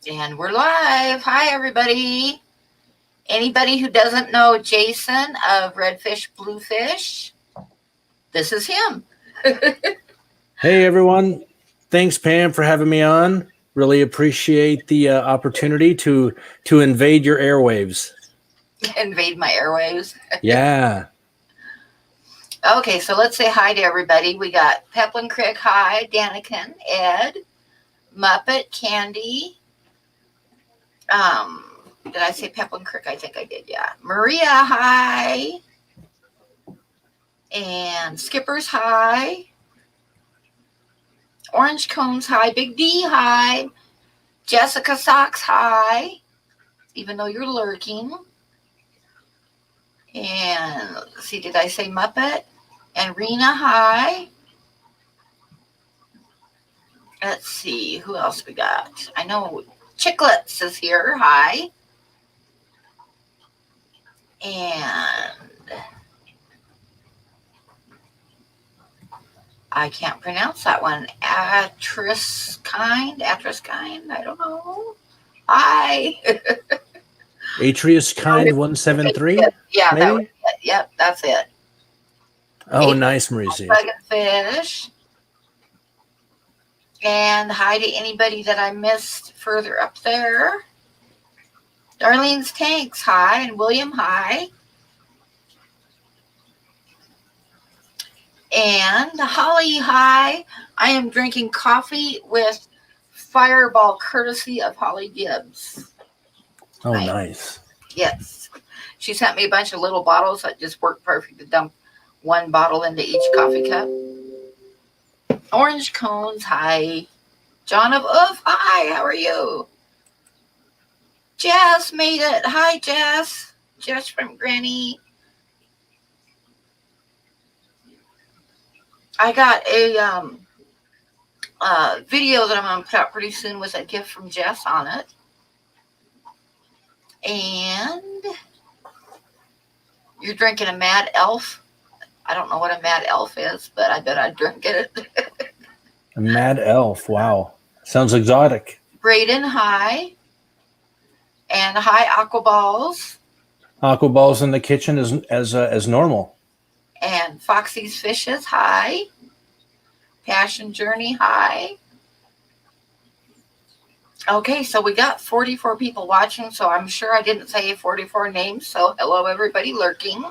And we're live. Hi, everybody. Anybody who doesn't know Jason of Redfish Bluefish, this is him. Hey everyone, thanks Pam for having me on. Really appreciate the opportunity to invade your airwaves. Invade my airwaves. Yeah. Okay, so let's say hi to everybody. We got Peplin Crick, hi, Daniken, Ed, Muppet, Candy. Did I say Peplin Crick? I think I did, yeah. Maria, hi. And Skipper's, hi. Orange Cones, hi. Big D, hi. Jessica Socks, hi. Even though you're lurking. And let's see, did I say Muppet? And Rena, hi. Let's see, who else we got? I know Chicklets is here, hi. And I can't pronounce that one. Actress kind, I don't know. Hi. Atrius Kind 173, Yeah, that was maybe? it. Yep, that's it. Oh, nice, Mauricio. Bug and Fish. And hi to anybody that I missed further up there. Darlene's Tanks, hi. And William, hi. And Holly, hi. I am drinking coffee with Fireball, courtesy of Holly Gibbs. Oh, nice. Yes. She sent me a bunch of little bottles that just work perfect to dump one bottle into each coffee cup. Orange Cones, hi. John of Oof, hi. How are you? Jess made it. Hi, Jess. Jess from Granny. I got a video that I'm going to put out pretty soon with a gift from Jess on it. And you're drinking a Mad Elf. I don't know what a Mad Elf is, but I bet I'd drink it. A Mad Elf, wow. Sounds exotic. Braden, hi. And hi, Aquaballs. Aquaballs in the kitchen as normal. And Foxy's Fishes, hi. Passion Journey, hi. Okay, so we got 44 people watching, so I'm sure I didn't say 44 names. So hello, everybody lurking.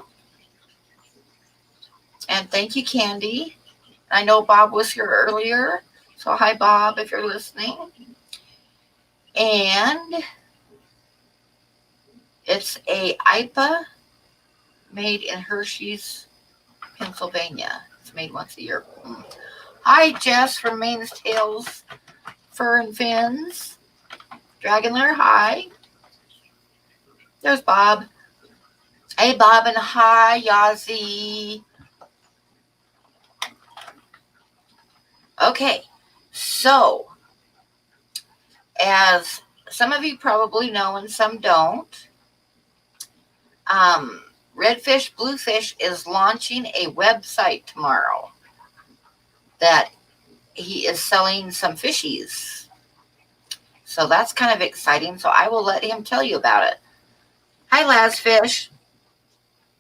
And thank you, Candy. I know Bob was here earlier, so hi, Bob, if you're listening. And it's a IPA made in Hershey's, Pennsylvania. It's made once a year. Hi, Jess from Maine's Tales, Fur and Fins. Dragonlair, hi. There's Bob. Hey, Bob, and hi, Yazzie. Okay, so as some of you probably know and some don't, Redfish Bluefish is launching a website tomorrow that he is selling some fishies. So that's kind of exciting. So I will let him tell you about it. Hi, Lazfish.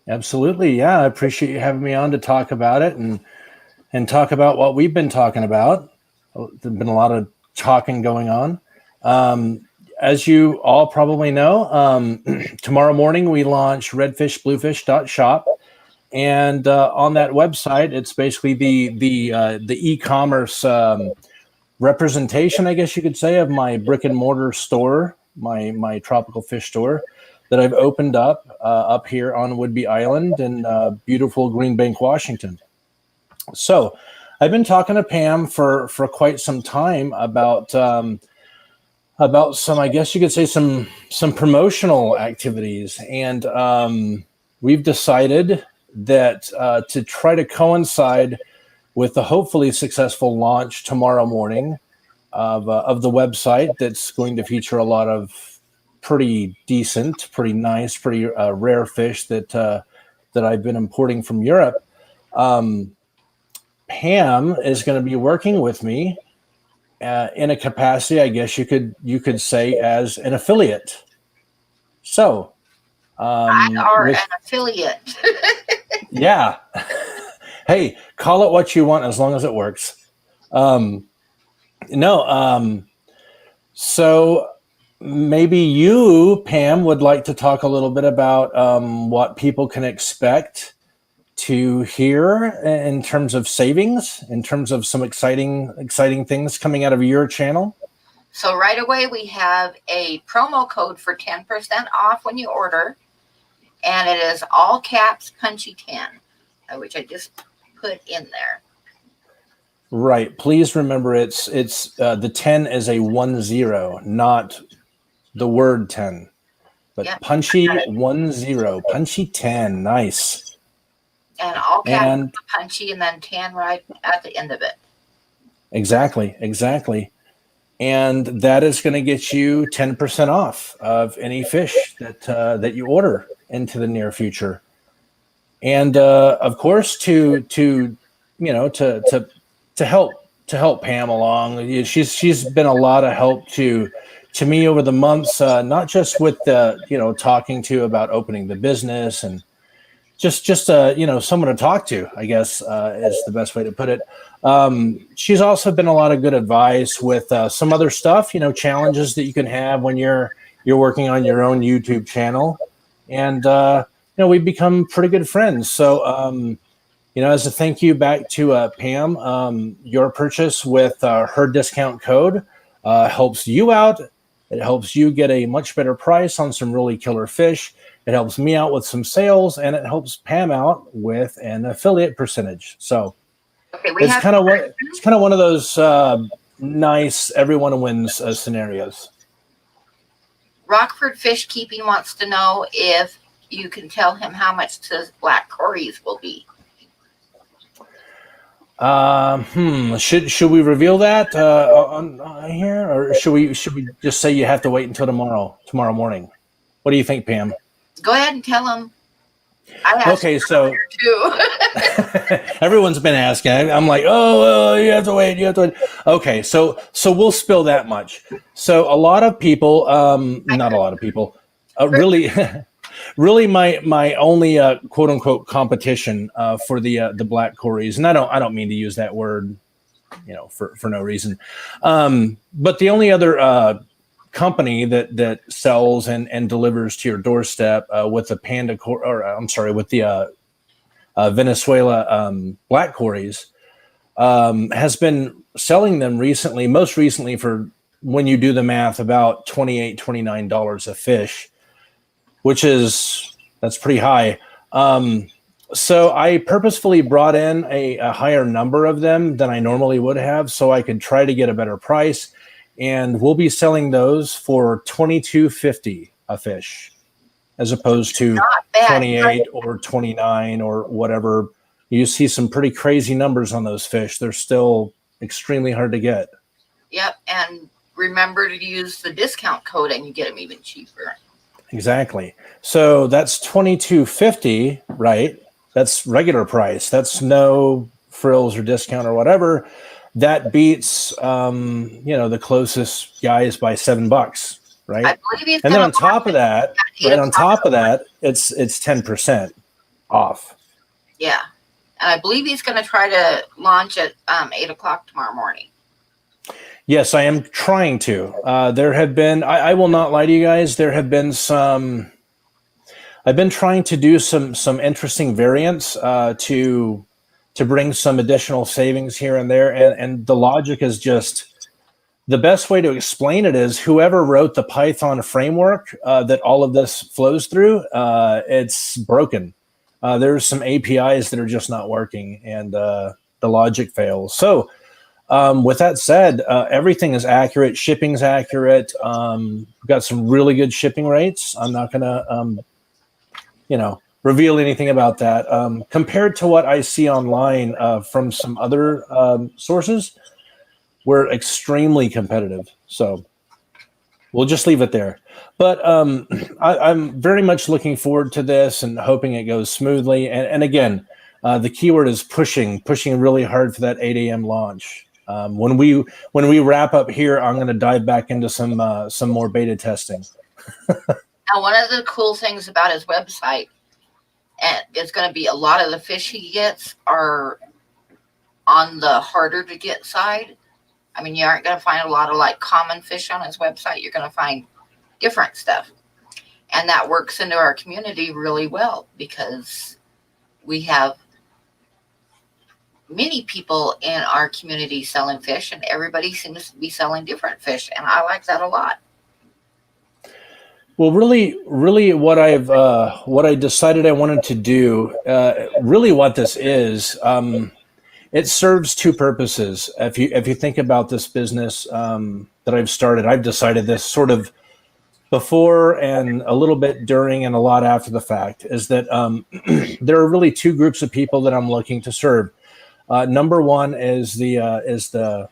Absolutely, yeah. I appreciate you having me on to talk about it and talk about what we've been talking about. There's been a lot of talking going on. As you all probably know, tomorrow morning we launch redfishbluefish.shop. And on that website, it's basically the e-commerce representation, I guess you could say, of my brick and mortar store, my tropical fish store that I've opened up here on Whidbey Island in beautiful Green Bank, Washington. So I've been talking to Pam for quite some time about some, I guess you could say, some promotional activities, and we've decided that to try to coincide with the hopefully successful launch tomorrow morning of the website, that's going to feature a lot of pretty decent, pretty nice, pretty rare fish that I've been importing from Europe. Pam is going to be working with me in a capacity, I guess you could say, as an affiliate. So, Or an affiliate. yeah. Hey, call it what you want as long as it works. So maybe you, Pam, would like to talk a little bit about what people can expect to hear in terms of savings, in terms of some exciting things coming out of your channel. So right away, we have a promo code for 10% off when you order. And it is all caps Punchie 10, which I just put in there. Right. Please remember, it's the 10 is a 10, not the word 10, but Yep. Punchie 10, Punchie 10. Nice. And all caps Punchie, and then 10 right at the end of it. Exactly. And that is going to get you 10% off of any fish that you order into the near future. And of course, to help Pam along, she's been a lot of help to me over the months, not just with talking to about opening the business, and just someone to talk to, I guess, is the best way to put it. She's also been a lot of good advice with some other stuff, challenges that you can have when you're working on your own YouTube channel. And we've become pretty good friends. So as a thank you back to Pam, your purchase with her discount code helps you out. It helps you get a much better price on some really killer fish. It helps me out with some sales, and it helps Pam out with an affiliate percentage. So it's kind of one of those nice everyone wins scenarios. Rockford Fish Keeping wants to know if you can tell him how much his black cories will be. Should we reveal that on here, or should we just say you have to wait until tomorrow morning? What do you think, Pam? Go ahead and tell him. Okay, so too. Everyone's been asking. I'm like, you have to wait. Okay, so we'll spill that much. So a lot of people, not a lot of people, really, really my only quote unquote competition for the black cories, and I don't mean to use that word, for no reason, but the only other company that sells and delivers to your doorstep with the with the Venezuela black cories has been selling them recently, most recently for, when you do the math, about $28, $29 a fish, that's pretty high. So I purposefully brought in a higher number of them than I normally would have, so I could try to get a better price. And we'll be selling those for $22.50 a fish, as opposed to 28 or 29 or whatever. You see some pretty crazy numbers on those fish. They're still extremely hard to get. Yep, and remember to use the discount code and you get them even cheaper. Exactly. So that's $22.50, right? That's regular price. That's no frills or discount or whatever. That beats, the closest guys by $7, right? I believe and then on top of that, it's 10% off. Yeah, and I believe he's going to try to launch at 8 o'clock tomorrow morning. Yes, I am trying to. There have been, I will not lie to you guys, there have been some. I've been trying to do some interesting variants to bring some additional savings here and there. And the logic is just, the best way to explain it is, whoever wrote the Python framework that all of this flows through, it's broken. There's some APIs that are just not working, and the logic fails. So with that said, everything is accurate. Shipping's accurate. We've got some really good shipping rates. I'm not going to, reveal anything about that. Compared to what I see online from some other sources, we're extremely competitive. So we'll just leave it there. But I'm very much looking forward to this and hoping it goes smoothly. And again, the keyword is pushing really hard for that 8 a.m. launch. When we wrap up here, I'm going to dive back into some more beta testing. Now, one of the cool things about his website, and it's going to be a lot of the fish he gets are on the harder to get side. I mean, you aren't going to find a lot of like common fish on his website. You're going to find different stuff. And that works into our community really well because we have many people in our community selling fish, and everybody seems to be selling different fish. And I like that a lot. Well, really what I decided I wanted to do, really what this is, it serves two purposes. If you think about this business that I've started, I've decided this sort of before and a little bit during and a lot after the fact, is that there are really two groups of people that I'm looking to serve. Number one is the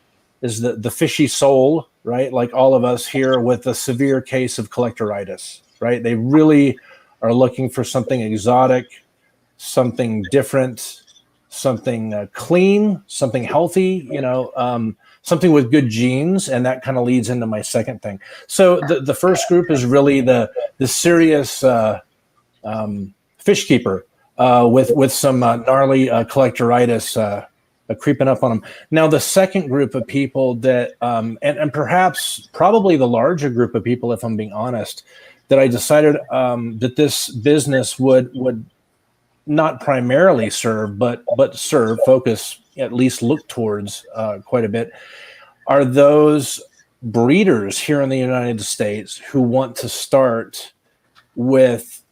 fishy soul, right? Like all of us here with a severe case of collectoritis, right? They really are looking for something exotic, something different, something clean, something healthy, something with good genes. And that kind of leads into my second thing. So the first group is really the serious fish keeper with some gnarly collectoritis creeping up on them. Now, the second group of people that, and perhaps probably the larger group of people, if I'm being honest, that I decided that this business would not primarily serve, but focus, at least look towards quite a bit, are those breeders here in the United States who want to start with,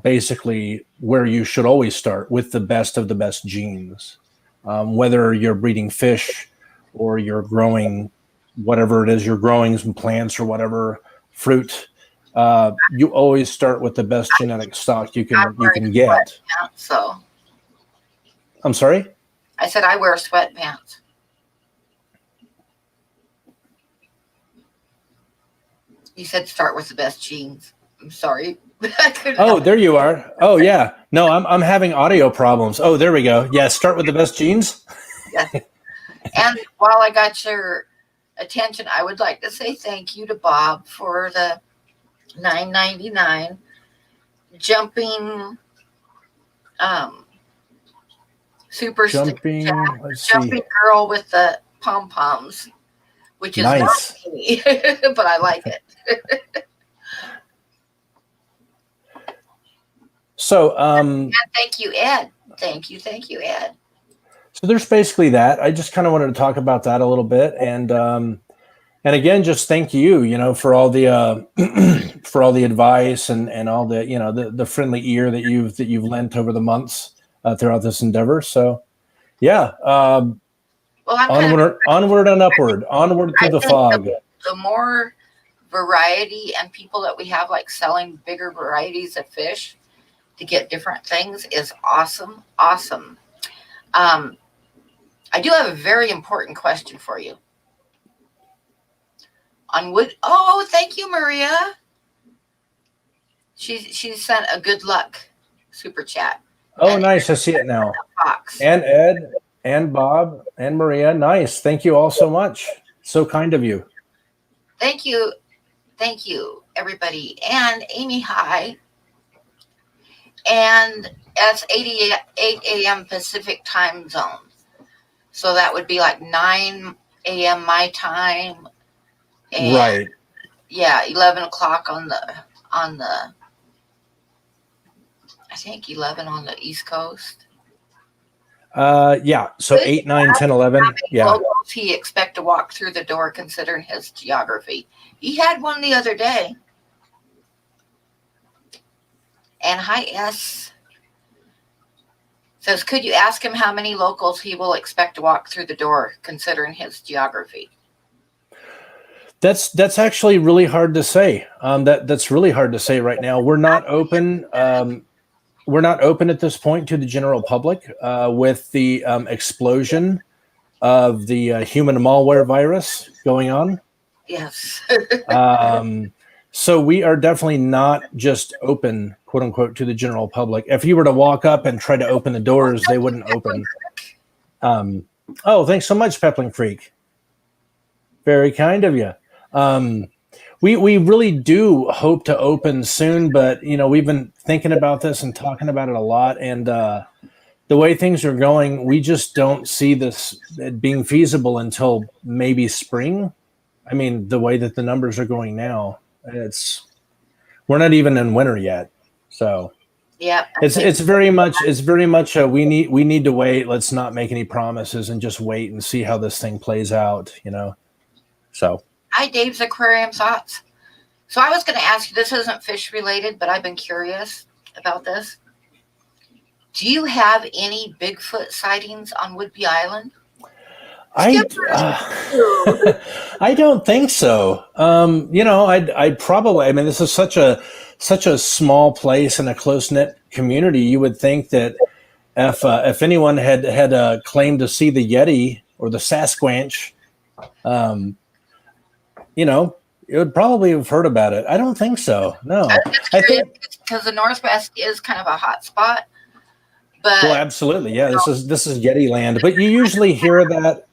basically where you should always start, with the best of the best genes. Whether you're breeding fish or you're growing whatever it is you're growing, some plants or whatever, fruit, you always start with the best genetic stock you can get. So I'm sorry? I said I wear sweatpants. You said start with the best genes. I'm sorry. Oh, there you are. Oh, yeah. No, I'm having audio problems. Oh, there we go. Yeah, start with the best genes. Yeah. And while I got your attention, I would like to say thank you to Bob for the $9.99 jumping super jumping girl with the pom poms, which is nice. Not me, but I like it. So, and thank you, Ed. Thank you, Ed. So there's basically that. I just kind of wanted to talk about that a little bit, and again, just thank you, for all the for all the advice and all the the friendly ear that you've lent over the months throughout this endeavor. So, yeah, onward and upward, onward through the fog. The more variety and people that we have, like selling bigger varieties of fish to get different things, is awesome. I do have a very important question for you. On wood. Oh, thank you, Maria. She sent a good luck super chat. Oh, nice. I see it now. And Ed and Bob and Maria. Nice. Thank you all so much. So kind of you. Thank you, everybody. And Amy, hi. And that's 8 a.m. Pacific time zone. So that would be like 9 a.m. my time. And right. Yeah, 11 o'clock on the I think 11 on the East Coast. Yeah. So 8, 9, 10, 11. Yeah. Locals he expect to walk through the door considering his geography. He had one the other day. And hi S says, could you ask him how many locals he will expect to walk through the door considering his geography? That's actually really hard to say. That's really hard to say right now. We're not open. We're not open at this point to the general public with the explosion of the human malware virus going on. Yes. So we are definitely not just open, quote unquote, to the general public. If you were to walk up and try to open the doors, they wouldn't open. Oh, thanks so much, Pepling Freak. Very kind of you. We really do hope to open soon, but we've been thinking about this and talking about it a lot, and the way things are going, we just don't see this being feasible until maybe spring. I mean, the way that the numbers are going now, we're not even in winter yet, so Yeah, it's very much we need to wait. Let's not make any promises and just wait and see how this thing plays out. So. Hi, Dave's Aquarium Thoughts. So I was going to ask you, this isn't fish related, but I've been curious about this. Do you have any Bigfoot sightings on Whidbey Island? I don't think so. I'd probably. I mean, this is such a small place and a close knit community. You would think that if anyone had claimed to see the Yeti or the Sasquatch, you would probably have heard about it. I don't think so. No, I think because the Northwest is kind of a hot spot. But well, absolutely, yeah. This is Yeti land, but you usually hear that.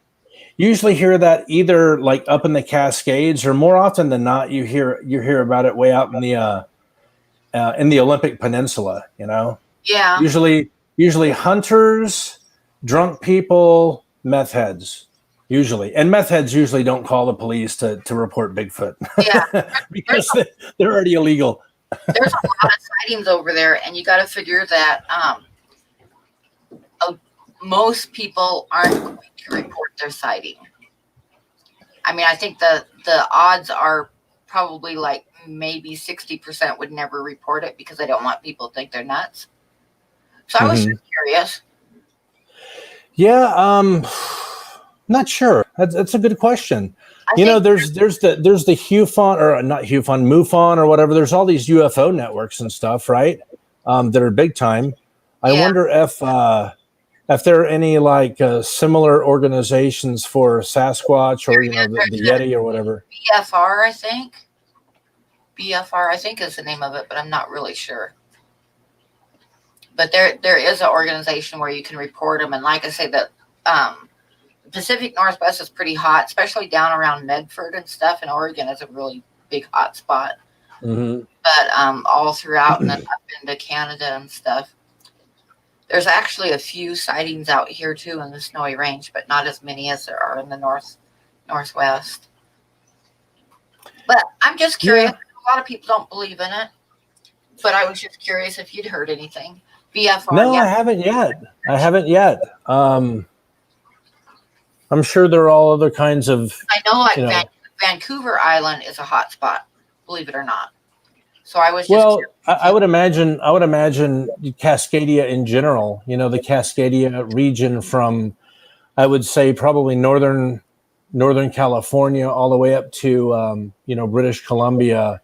Either like up in the Cascades, or more often than not, you hear about it way out in the Olympic Peninsula. Yeah. Usually hunters, drunk people, meth heads. Usually, and meth heads usually don't call the police to report Bigfoot. Yeah, because they're already illegal. There's a lot of sightings over there, and you got to figure that most people aren't going to report their sighting. I mean, I think the odds are probably like maybe 60% would never report it because they don't want people to think they're nuts. So I was just curious. Yeah, not sure. That's a good question. There's the HUFON, or not HUFON, MUFON or whatever. There's all these UFO networks and stuff, right? That are big time. I wonder if there are any like similar organizations for Sasquatch or the Yeti or whatever. BFR, I think. BFR, I think is the name of it, but I'm not really sure. But there is an organization where you can report them, and like I say, that the Pacific Northwest is pretty hot, especially down around Medford and stuff. And Oregon is a really big hot spot. Mm-hmm. But all throughout and then up into Canada and stuff. There's actually a few sightings out here too in the Snowy Range, but not as many as there are in the Northwest. But I'm just curious. Yeah. A lot of people don't believe in it, but I was just curious if you'd heard anything. BFR. No, I haven't yet. I'm sure there are all other kinds of. I know, like Vancouver Island is a hot spot, believe it or not. So I was just curious. I would imagine Cascadia in general, the Cascadia region from, I would say, probably northern California all the way up to British Columbia.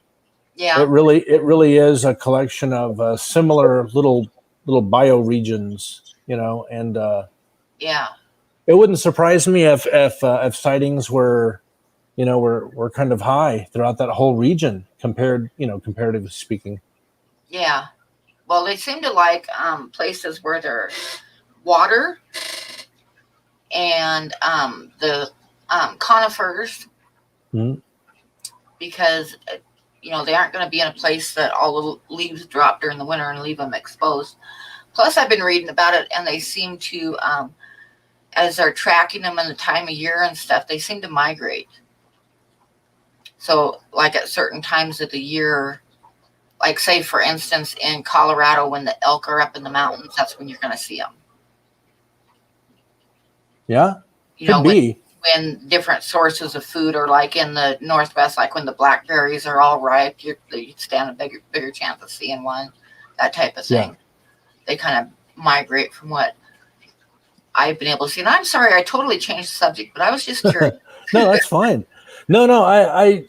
Yeah. It really is a collection of similar little bioregions, and yeah. It wouldn't surprise me if sightings were kind of high throughout that whole region comparatively speaking. Yeah. Well, they seem to like places where there's water and the conifers, because they aren't going to be in a place that all the leaves drop during the winter and leave them exposed. Plus, I've been reading about it, and they seem to, as they're tracking them in the time of year and stuff, they seem to migrate. So, like at certain times of the year, like say, for instance, in Colorado, when the elk are up in the mountains, that's when you're going to see them. Yeah, when different sources of food are like in the Northwest, like when the blackberries are all ripe, you stand a bigger chance of seeing one, that type of thing. Yeah. They kind of migrate from what I've been able to see. And I'm sorry, I totally changed the subject, but I was just curious. No, that's fine. No, I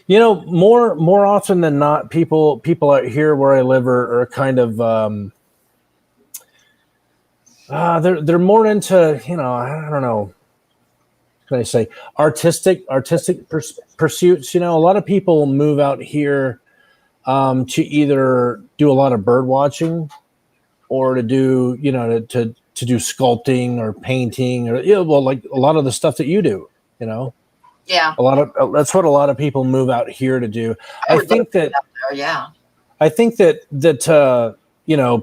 more often than not, people out here where I live are kind of they're more into I don't know. Can I say artistic pursuits? A lot of people move out here to either do a lot of bird watching or to do to do sculpting or painting or well, like a lot of the stuff that you do. Yeah. That's what a lot of people move out here to do. I think that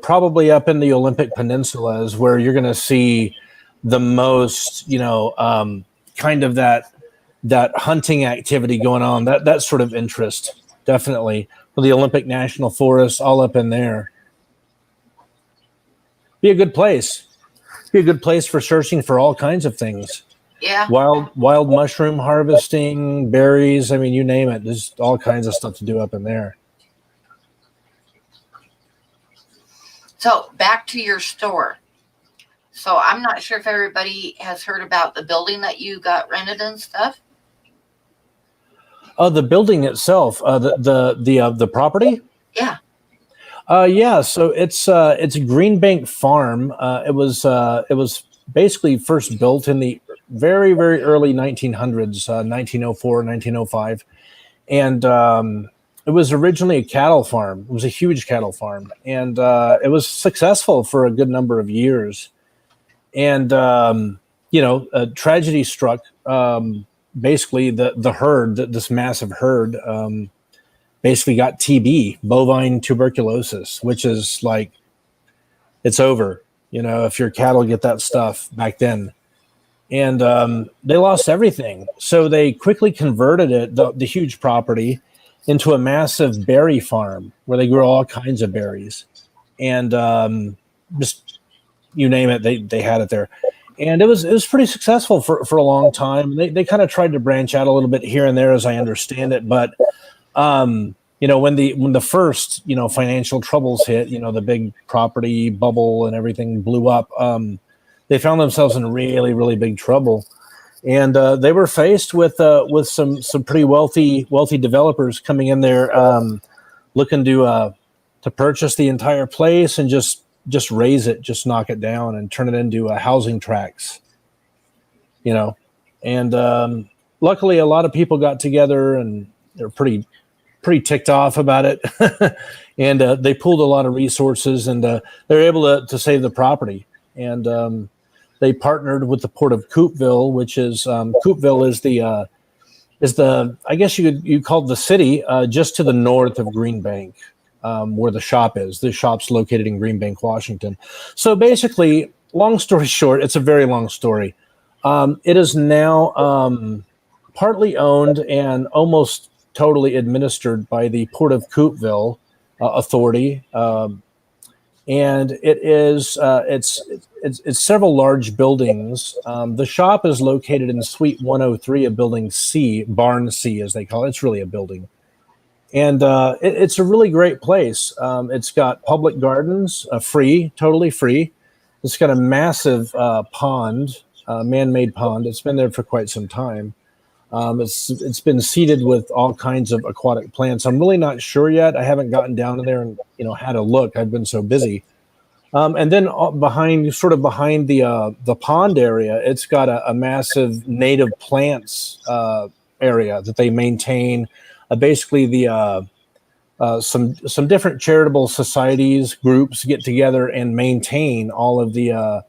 probably up in the Olympic Peninsula is where you're going to see the most, kind of that hunting activity going on, that sort of interest, definitely. For the Olympic National Forest, all up in there. Be a good place. Be a good place for searching for all kinds of things. Yeah. Wild mushroom harvesting, berries. I mean, you name it. There's all kinds of stuff to do up in there. So back to your store. So I'm not sure if everybody has heard about the building that you got rented and stuff. The building itself, the property. Yeah. Yeah. So it's a Green Bank Farm. It was basically first built in the very, very early 1900s, 1904, 1905, and it was originally a cattle farm. It was a huge cattle farm, and it was successful for a good number of years. And a tragedy struck. Basically, the herd, this massive herd, basically got TB, bovine tuberculosis, which is like, it's over. If your cattle get that stuff back then. And they lost everything. So they quickly converted it, the huge property, into a massive berry farm where they grew all kinds of berries. And just, you name it, they had it there. And it was pretty successful for a long time. They kind of tried to branch out a little bit here and there, as I understand it. But when the first financial troubles hit, the big property bubble and everything blew up, they found themselves in really, really big trouble, and they were faced with some pretty wealthy developers coming in there, looking to purchase the entire place and just raise it, just knock it down and turn it into housing tracts, And luckily, a lot of people got together and they're pretty ticked off about it, and they pulled a lot of resources, and they're able to save the property. And they partnered with the Port of Coupeville, which is Coupeville is the I guess you call it the city just to the north of Green Bank, where the shop is. The shop's located in Green Bank, Washington. So basically, long story short, it's a very long story. It is now partly owned and almost totally administered by the Port of Coupeville Authority, and it is it's several large buildings. The shop is located in Suite 103 of Building C, Barn C, as they call it. It's really a building, and it's a really great place. It's got public gardens, totally free. It's got a massive pond, man-made pond. It's been there for quite some time. It's been seeded with all kinds of aquatic plants. I'm really not sure yet. I haven't gotten down there and had a look. I've been so busy. And then behind the pond area, it's got a massive native plants area that they maintain. Basically, some different charitable societies, groups get together and maintain all of the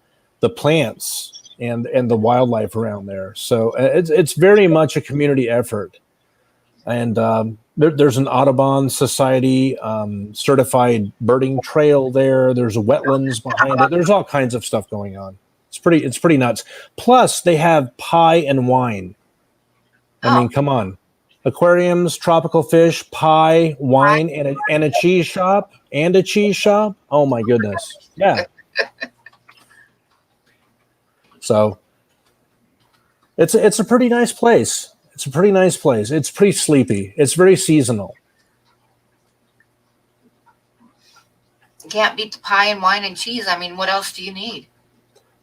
plants and the wildlife around there. So it's very much a community effort. And there's an Audubon Society certified birding trail there. There's wetlands behind it. There's all kinds of stuff going on. It's pretty nuts. Plus, they have pie and wine. I mean, come on. Aquariums, tropical fish, pie, wine, and a cheese shop. Oh, my goodness. Yeah. So it's a pretty nice place. It's It's pretty sleepy. It's very seasonal. You can't beat the pie and wine and cheese. I mean, what else do you need?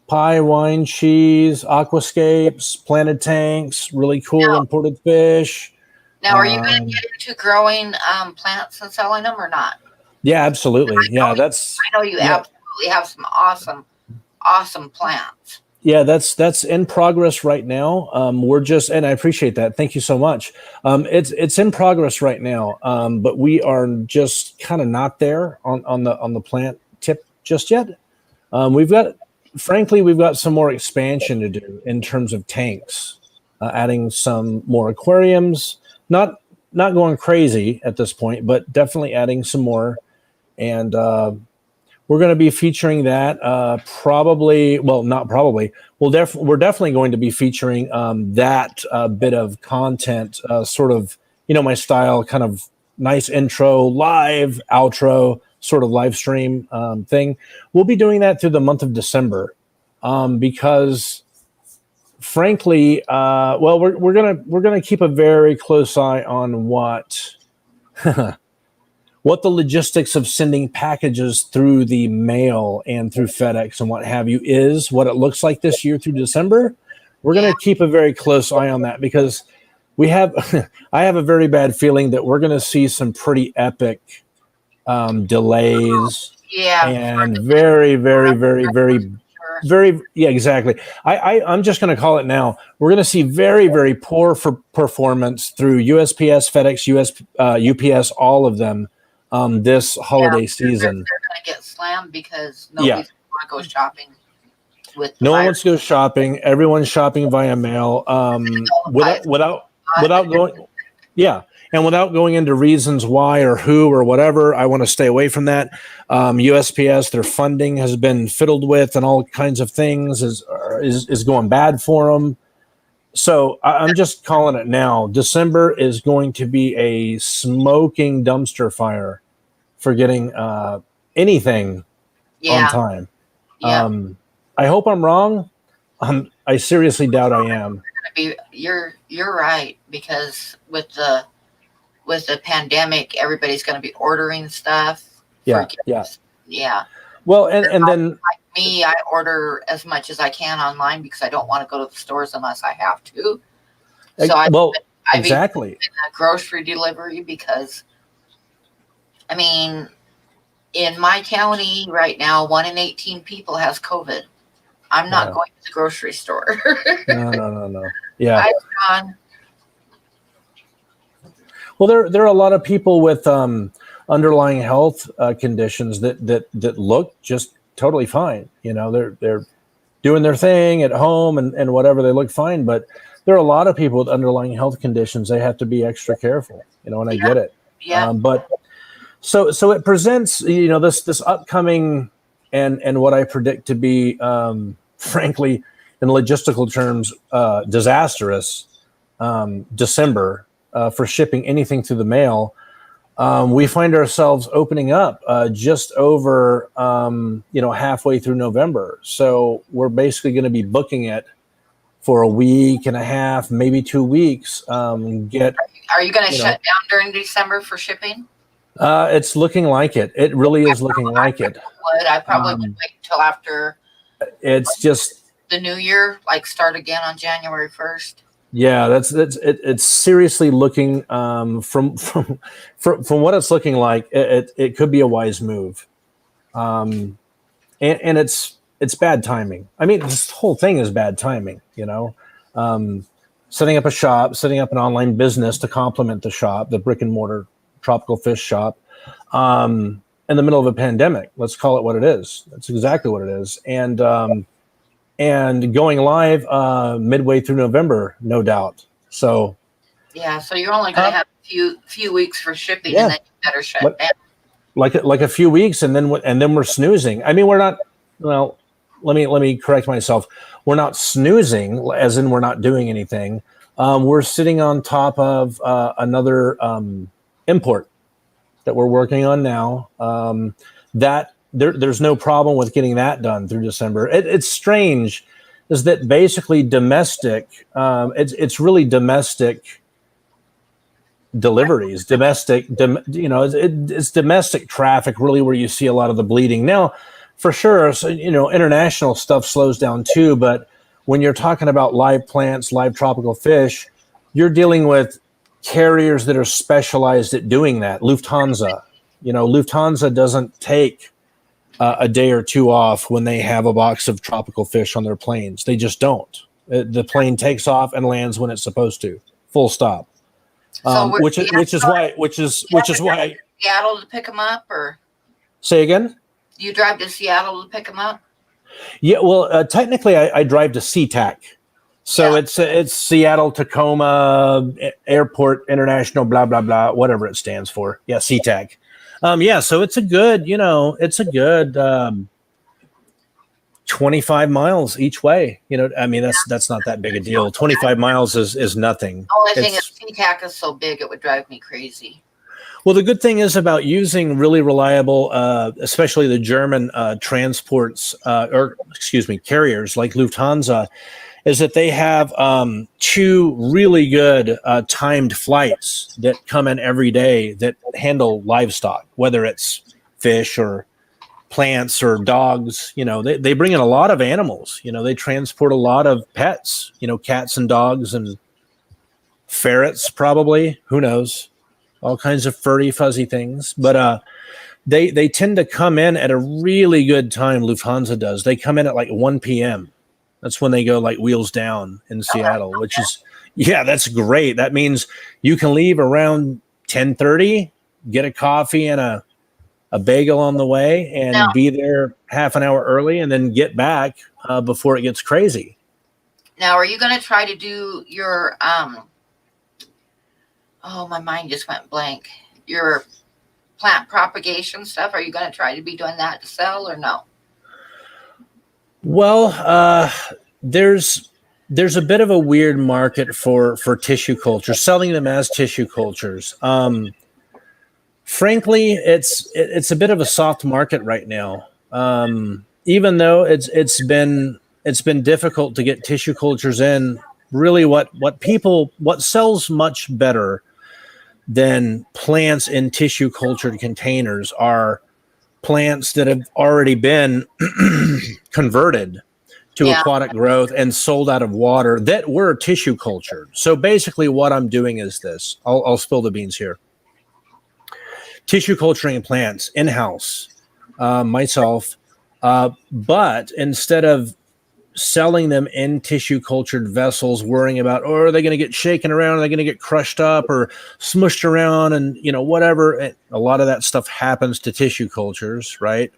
Pie, wine, cheese, aquascapes, planted tanks, really cool imported fish. Now, are you going to get into growing plants and selling them or not? Yeah, absolutely. I know you absolutely have some awesome plants. Yeah, that's in progress right now. We're just, and I appreciate that. Thank you so much. It's in progress right now, but we are just kind of not there on the plant tip just yet. We've got frankly, we've got some more expansion to do in terms of tanks, adding some more aquariums, not going crazy at this point, but definitely adding some more. And we're going to be featuring that probably, well, not probably. We're definitely going to be featuring that bit of content, sort of, my style, kind of nice intro, live, outro, sort of live stream thing. We'll be doing that through the month of December because, frankly, well, we're gonna keep a very close eye on what what the logistics of sending packages through the mail and through FedEx and what have you is, what it looks like this year through December. We're going to keep a very close eye on that because I have a very bad feeling that we're going to see some pretty epic delays. Yeah. And very, very, very, very, very, yeah, exactly. I'm just going to call it now. We're going to see very, very poor performance through USPS, FedEx, UPS, all of them. This holiday season, they're going to get slammed because nobody's going to go shopping. No one wants to go shopping. Everyone's shopping via mail. Without going, and without going into reasons why or who or whatever, I want to stay away from that. USPS, their funding has been fiddled with, and all kinds of things is going bad for them. So I'm just calling it now. December is going to be a smoking dumpster fire for getting anything on time. Yeah. I hope I'm wrong. I seriously doubt I am. You're right, because with the pandemic, everybody's going to be ordering stuff. Yeah. Well, and then like me, I order as much as I can online because I don't want to go to the stores unless I have to. So exactly. A grocery delivery because, I mean, in my county right now, 1 in 18 people has COVID. I'm not going to the grocery store. No. Yeah. Gone. Well, there are a lot of people with underlying health conditions that look just totally fine. They're doing their thing at home and whatever. They look fine, but there are a lot of people with underlying health conditions. They have to be extra careful. And I get it. Yeah. But so it presents this upcoming and what I predict to be frankly in logistical terms disastrous December for shipping anything through the mail. We find ourselves opening up just over halfway through November. So we're basically going to be booking it for a week and a half, maybe 2 weeks. Are you going to shut down during December for shipping? It's looking like it. It really is looking like it. I probably would wait until after. It's just the new year, like start again on January 1st. Yeah, it's seriously looking from what it's looking like. It could be a wise move, and it's bad timing. I mean, this whole thing is bad timing. Setting up a shop, setting up an online business to complement the shop, the brick and mortar tropical fish shop, in the middle of a pandemic. Let's call it what it is. That's exactly what it is, and going live midway through November, no doubt. So you're only going to have a few weeks for shipping, and then you better shut down. Like a few weeks, and then we're snoozing. I mean, we're not. Well, let me correct myself. We're not snoozing, as in we're not doing anything. We're sitting on top of another import that we're working on now. That. There's no problem with getting that done through December. It's strange, is that basically domestic. It's really domestic deliveries, it's domestic traffic really where you see a lot of the bleeding. Now, for sure, so, international stuff slows down too. But when you're talking about live plants, live tropical fish, you're dealing with carriers that are specialized at doing that. Lufthansa, Lufthansa doesn't take a day or two off when they have a box of tropical fish on their planes. They just don't. The plane takes off and lands when it's supposed to. Full stop. Which is why Seattle to pick them up, or say again? You drive to Seattle to pick them up? Yeah, well, technically, I drive to SeaTac, so it's Seattle Tacoma Airport International, blah blah blah, whatever it stands for. Yeah, SeaTac. Yeah, so it's a good, 25 miles each way. I mean, that's not that big a deal. 25 miles is nothing. The only thing is SeaTac is so big it would drive me crazy. Well, the good thing is about using really reliable, especially the German carriers like Lufthansa, is that they have two really good timed flights that come in every day that handle livestock, whether it's fish or plants or dogs. They bring in a lot of animals. They transport a lot of pets, cats and dogs and ferrets, probably. Who knows? All kinds of furry, fuzzy things. But they tend to come in at a really good time. Lufthansa does. They come in at like 1 p.m. That's when they go like wheels down in Seattle, which is, that's great. That means you can leave around 10:30, get a coffee and a bagel on the way, and be there half an hour early, and then get back before it gets crazy. Now, are you going to try to do your oh, my mind just went blank. Your plant propagation stuff, are you going to try to be doing that to sell or no? Well, there's a bit of a weird market for tissue culture, selling them as tissue cultures. Frankly, it's a bit of a soft market right now. Even though it's been difficult to get tissue cultures in. Really, what sells much better than plants in tissue cultured containers are plants that have already been converted to aquatic growth and sold out of water that were tissue cultured. So basically what I'm doing is this. I'll spill the beans here. Tissue culturing plants in-house, myself, but instead of selling them in tissue cultured vessels, worrying about, are they going to get shaken around? Are they going to get crushed up or smushed around? And, whatever. A lot of that stuff happens to tissue cultures, right?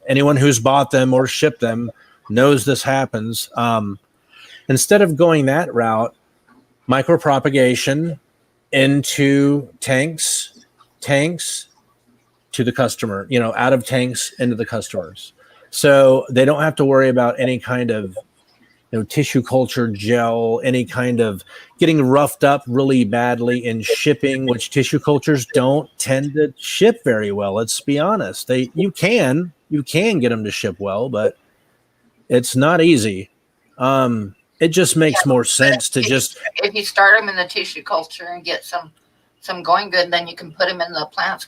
Anyone who's bought them or shipped them knows this happens. Instead of going that route, micropropagation into tanks to the customer, out of tanks into the customers. So they don't have to worry about any kind of tissue culture gel, any kind of getting roughed up really badly in shipping, which tissue cultures don't tend to ship very well. Let's be honest. You can get them to ship well, but it's not easy. It just makes more sense to if you start them in the tissue culture and get some going good, then you can put them in the plants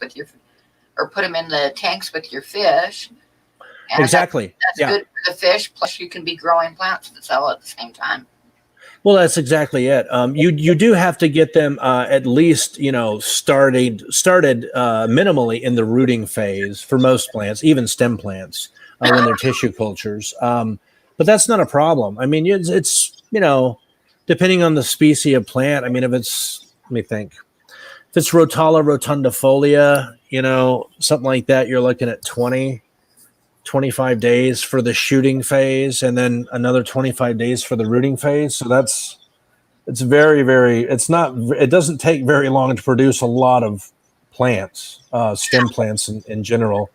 or put them in the tanks with your fish. And exactly. That's good for the fish. Plus, you can be growing plants to sell at the same time. Well, that's exactly it. You do have to get them at least started minimally in the rooting phase for most plants, even stem plants when they're tissue cultures. But that's not a problem. I mean, it's depending on the species of plant. I mean, if it's Rotala rotundifolia, something like that, you're looking at 25 days for the shooting phase, and then another 25 days for the rooting phase. So it's very, very, it doesn't take very long to produce a lot of plants, stem plants in general.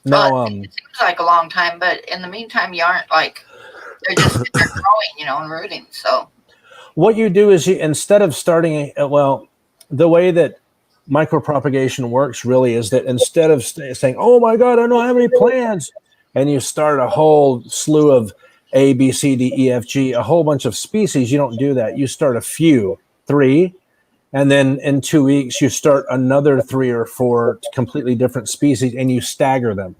Now, it seems like a long time, but in the meantime, you aren't they're just they're growing, and rooting. So what you do is instead of starting, the way that micropropagation works really is that instead of saying, oh my God, I don't have any plants, and you start a whole slew of A, B, C, D, E, F, G, a whole bunch of species, you don't do that. You start a few, 3, and then in 2 weeks, you start another 3 or 4 completely different species, and you stagger them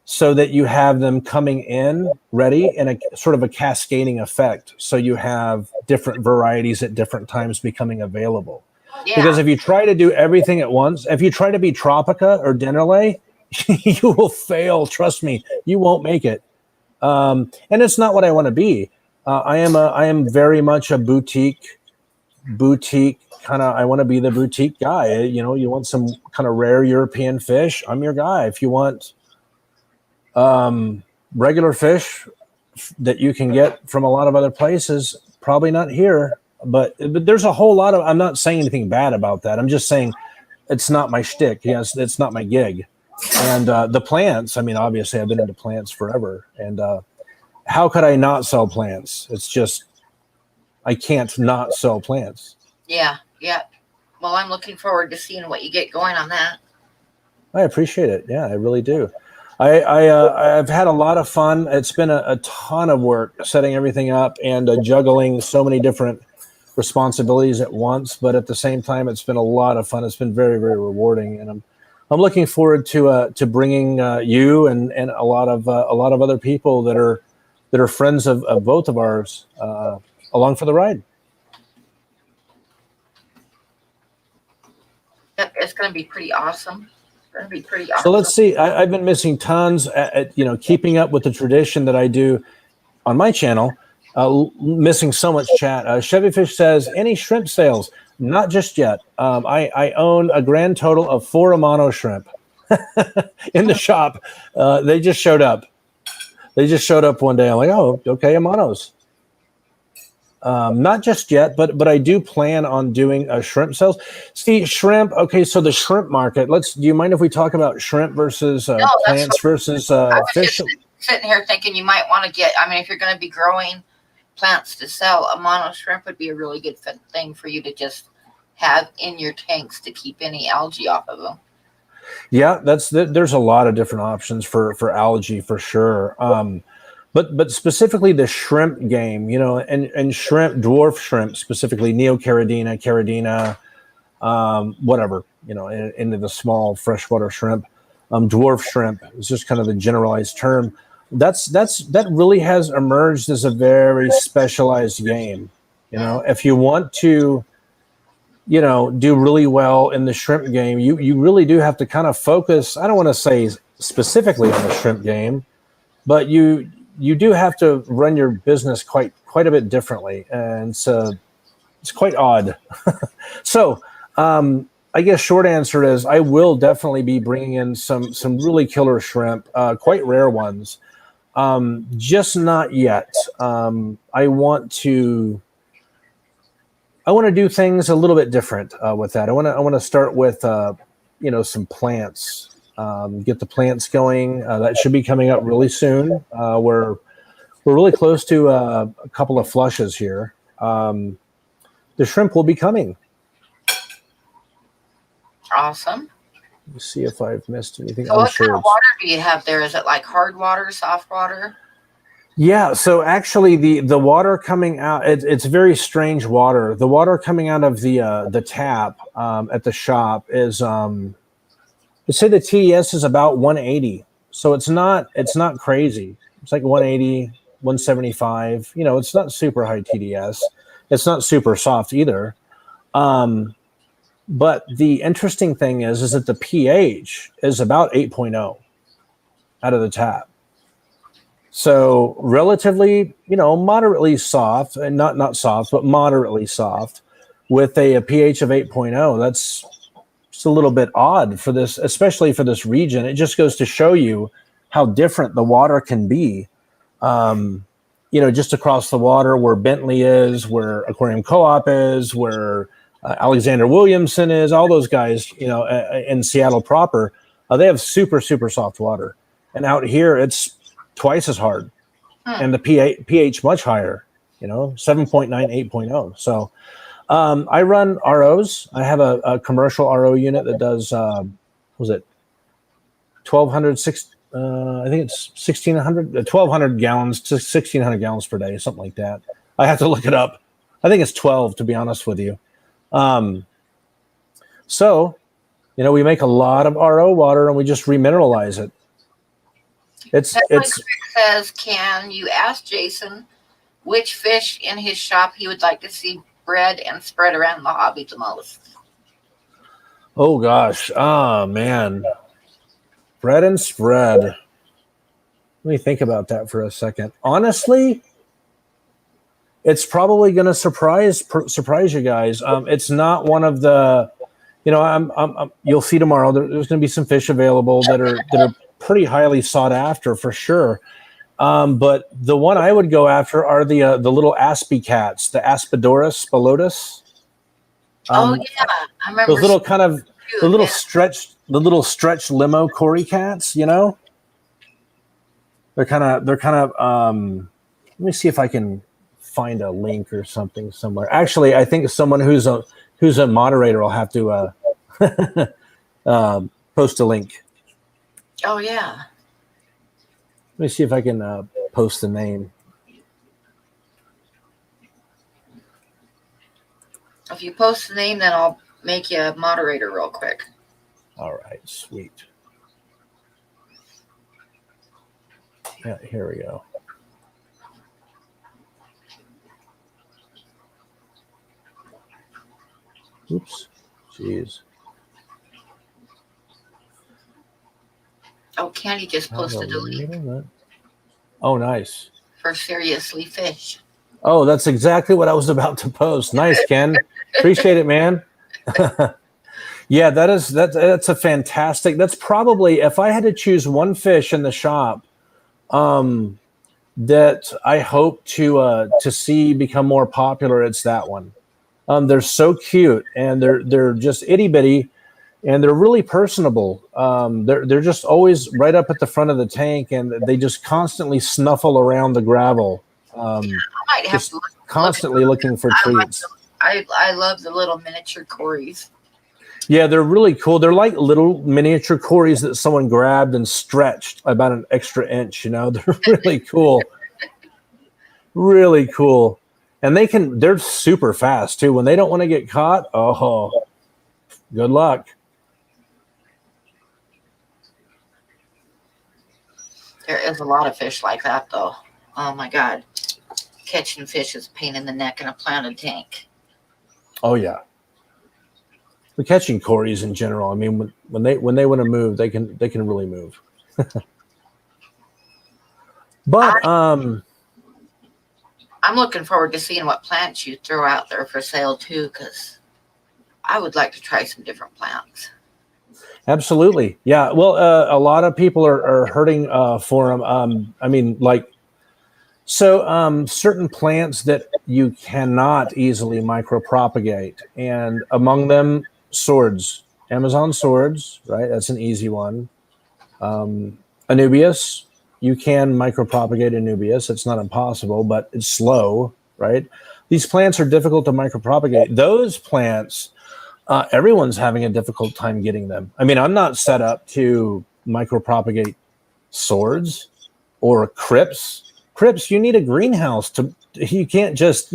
so that you have them coming in ready in a sort of a cascading effect. So you have different varieties at different times becoming available. Yeah. Because if you try to do everything at once, if you try to be Tropica or Dennerle, you will fail. Trust me, you won't make it. And it's not what I want to be. I am very much a boutique kind of. I want to be the boutique guy. You want some kind of rare European fish, I'm your guy. If you want Regular fish that you can get from a lot of other places, probably not here. But there's a whole lot of. I'm not saying anything bad about that. I'm just saying it's not my shtick. Yes, it's not my gig. And the plants. I mean, obviously, I've been into plants forever. And how could I not sell plants? It's just I can't not sell plants. Yeah. Well, I'm looking forward to seeing what you get going on that. I appreciate it. Yeah, I really do. I've had a lot of fun. It's been a ton of work setting everything up and juggling so many different responsibilities at once. But at the same time, it's been a lot of fun. It's been very, very rewarding, and I'm looking forward to bringing you and a lot of other people that are friends of both of ours along for the ride. Yep, it's going to be pretty awesome. So let's see. I've been missing tons at keeping up with the tradition that I do on my channel. Missing so much chat. Chevyfish says, any shrimp sales? Not just yet. I own a grand total of 4 Amano shrimp in the shop. They just showed up. One day. I'm like, oh, okay, Amanos. Not just yet, but I do plan on doing a shrimp sales. See, shrimp. Okay, so the shrimp market. Do you mind if we talk about shrimp versus plants versus fish? Sitting here thinking you might want to get. I mean, if you're going to be growing plants to sell, a mono shrimp would be a really good thing for you to just have in your tanks to keep any algae off of them. Yeah, there's a lot of different options for algae for sure. But specifically the shrimp game, and shrimp, dwarf shrimp, specifically Neocaridina, Caridina, whatever, into the small freshwater shrimp. Dwarf shrimp is just kind of the generalized term. That really has emerged as a very specialized game. If you want to, do really well in the shrimp game, you really do have to kind of focus. I don't want to say specifically on the shrimp game, but you do have to run your business quite a bit differently, and it's quite odd. So I guess short answer is I will definitely be bringing in some really killer shrimp, quite rare ones, just not yet. I want to do things a little bit different with that. I want to start with some plants. Get the plants going. That should be coming up really soon. We're really close to a couple of flushes here. The shrimp will be coming. Awesome. Let's see if I've missed anything. So what kind of water do you have there? Is it like hard water, soft water? Yeah, so actually the water coming out, it's very strange water. The water coming out of the tap at the shop is let's say the TDS is about 180. So it's not crazy. It's like 180, 175. It's not super high TDS. It's not super soft either. But the interesting thing is that the pH is about 8.0 out of the tap. So relatively, moderately soft, and not soft, but moderately soft, with a pH of 8.0. That's a little bit odd for this, especially for this region. It just goes to show you how different the water can be. Just across the water where Bentley is, where Aquarium Co-op is, where Alexander Williamson is, all those guys, in Seattle proper, they have super, super soft water. And out here, it's twice as hard. And the pH much higher, 7.9, 8.0. So I run ROs. I have a commercial RO unit that does, 1,200, I think it's 1,600, 1,200 gallons to 1,600 gallons per day, something like that. I have to look it up. I think it's 12, to be honest with you. So, we make a lot of RO water and we just remineralize it. It says, can you ask Jason which fish in his shop he would like to see bred and spread around the hobby the most? Oh gosh. Oh man. Bred and spread. Let me think about that for a second. Honestly, it's probably going to surprise you guys. It's not one of the, you'll see tomorrow. There's going to be some fish available that are pretty highly sought after for sure. But the one I would go after are the little aspie cats, the Aspidoris spilotus. Oh yeah, I remember Those little kind of the little yeah. stretch limo Cory cats. You know, they're kind of let me see if I can find a link or something somewhere. Actually, I think someone who's a moderator will have to post a link. Oh yeah. Let me see if I can post the name. If you post the name, then I'll make you a moderator real quick. All right, sweet. Yeah, here we go. Oops, jeez. Oh, Candy just posted a link Oh, nice. for Seriously Fish. Oh, that's exactly what I was about to post. Nice, Ken. Appreciate it, man. Yeah, that's a fantastic. That's probably, if I had to choose one fish in the shop, that I hope to see become more popular, it's that one. They're so cute, and they're just itty bitty, and they're really personable. They're just always right up at the front of the tank, and they just constantly snuffle around the gravel. I might have to Constantly looking for treats. I love the little miniature Corys. Yeah, they're really cool. They're like little miniature Corys that someone grabbed and stretched about an extra inch. You know, they're really cool. Really cool. And they're super fast too. When they don't want to get caught, oh, good luck. There is a lot of fish like that, though. Oh my God. Catching fish is a pain in the neck in a planted tank. Oh yeah. The catching Corys in general. I mean, when they want to move, they can really move. But I'm looking forward to seeing what plants you throw out there for sale too, because I would like to try some different plants. Absolutely, yeah. Well, a lot of people are hurting for them. I mean, like, so certain plants that you cannot easily micropropagate, and among them, swords, Amazon swords, right? That's an easy one. Anubias, you can micropropagate Anubias. It's not impossible, but it's slow, right? These plants are difficult to micropropagate. Those plants, everyone's having a difficult time getting them. I mean, I'm not set up to micropropagate swords or crypts. Crypts, you need a greenhouse you can't just,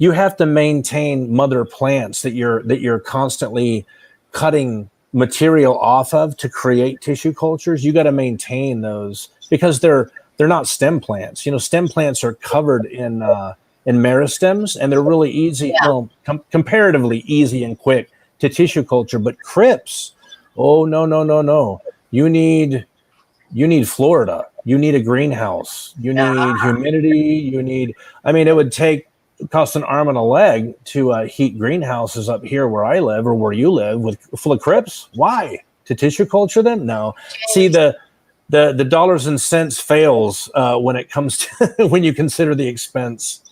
you have to maintain mother plants that you're constantly cutting material off of to create tissue cultures. You got to maintain those because they're not stem plants. Stem plants are covered in meristems, and they're really easy, comparatively easy and quick to tissue culture. But crypts, oh no. You need Florida. You need a greenhouse. You need humidity. It would cost an arm and a leg to heat greenhouses up here where I live or where you live full of crypts. Why? To tissue culture them? No. See, the dollars and cents fails when it comes to when you consider the expense.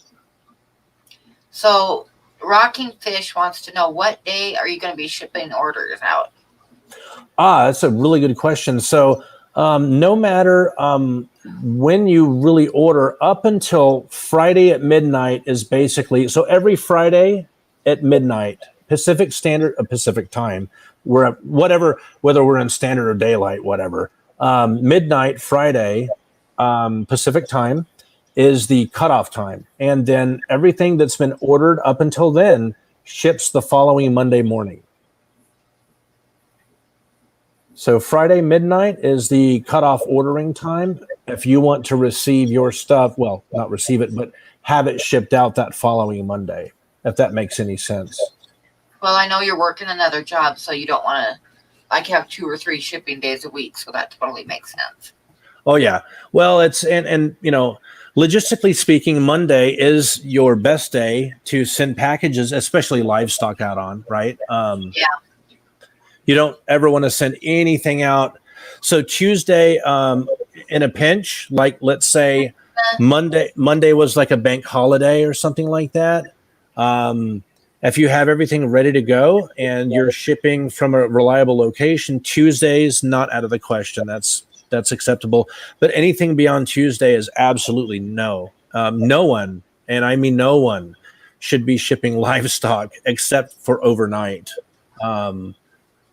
So Rocking Fish wants to know, what day are you going to be shipping orders out? That's a really good question. So no matter when you really order, up until Friday at midnight is basically, so every Friday at midnight, Pacific time, whether we're in standard or daylight, whatever, midnight Friday, Pacific time is the cutoff time. And then everything that's been ordered up until then ships the following Monday morning. So Friday midnight is the cutoff ordering time. If you want to receive your stuff, well, not receive it, but have it shipped out that following Monday, if that makes any sense. Well, I know you're working another job, so you don't want to have 2 or 3 shipping days a week. So that totally makes sense. Oh yeah. Well, it's, and logistically speaking, Monday is your best day to send packages, especially livestock, out on, right? Yeah. You don't ever want to send anything out So Tuesday, in a pinch, like let's say Monday was like a bank holiday or something like that. If you have everything ready to go and you're shipping from a reliable location, Tuesday's not out of the question. That's acceptable. But anything beyond Tuesday is absolutely no. No one, and I mean no one, should be shipping livestock except for overnight,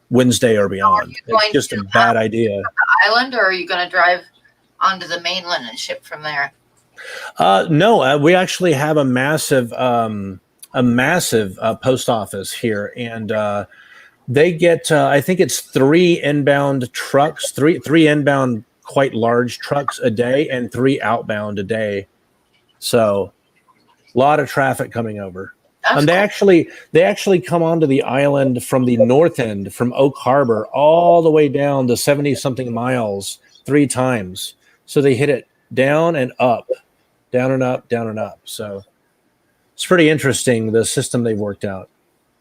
Wednesday or beyond. It's just a bad idea. Island, or are you going to drive onto the mainland and ship from there? No, we actually have a massive post office here, and they get I think it's 3 inbound trucks, three inbound quite large trucks a day, and 3 outbound a day. So a lot of traffic coming over. And they actually come onto the island from the north end, from Oak Harbor, all the way down to 70 something miles 3 times. So they hit it down and up, down and up, down and up. So it's pretty interesting, the system they've worked out.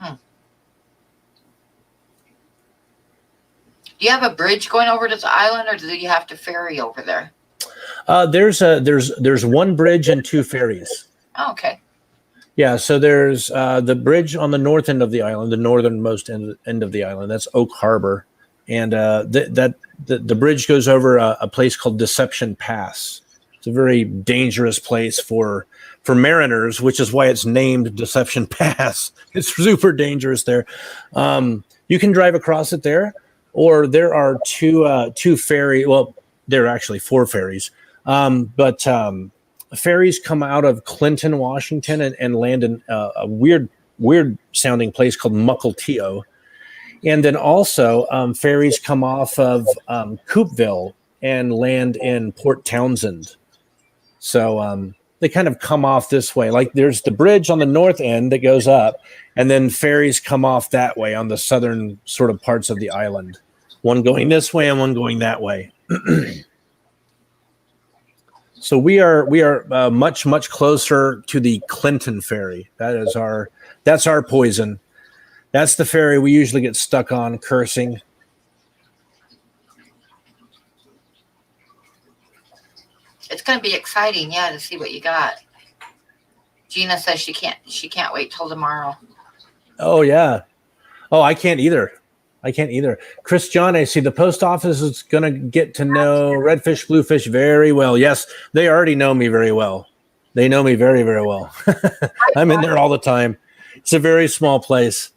Do you have a bridge going over to the island, or do you have to ferry over there? There's 1 bridge and 2 ferries. Oh, okay. Yeah, so there's the bridge on the north end of the island, the northernmost end of the island. That's Oak Harbor, and the bridge goes over a place called Deception Pass. It's a very dangerous place for mariners, which is why it's named Deception Pass. It's super dangerous there. You can drive across it there, or there are two ferry. Well, there are actually 4 ferries, but ferries come out of Clinton, Washington, and land in a weird sounding place called Mukilteo. And then also ferries come off of Coopville and land in Port Townsend. So they kind of come off this way. Like there's the bridge on the north end that goes up, and then ferries come off that way on the southern sort of parts of the island. One going this way and one going that way. So we are much closer to the Clinton ferry. That's our poison. That's the ferry we usually get stuck on, cursing. It's going to be exciting, to see what you got. Gina says she can't wait till tomorrow. Oh yeah. Oh, I can't either. Chris John, I see the post office is going to get to know Redfish, Bluefish very well. Yes, they already know me very well. They know me very, very well. I'm in there all the time. It's a very small place.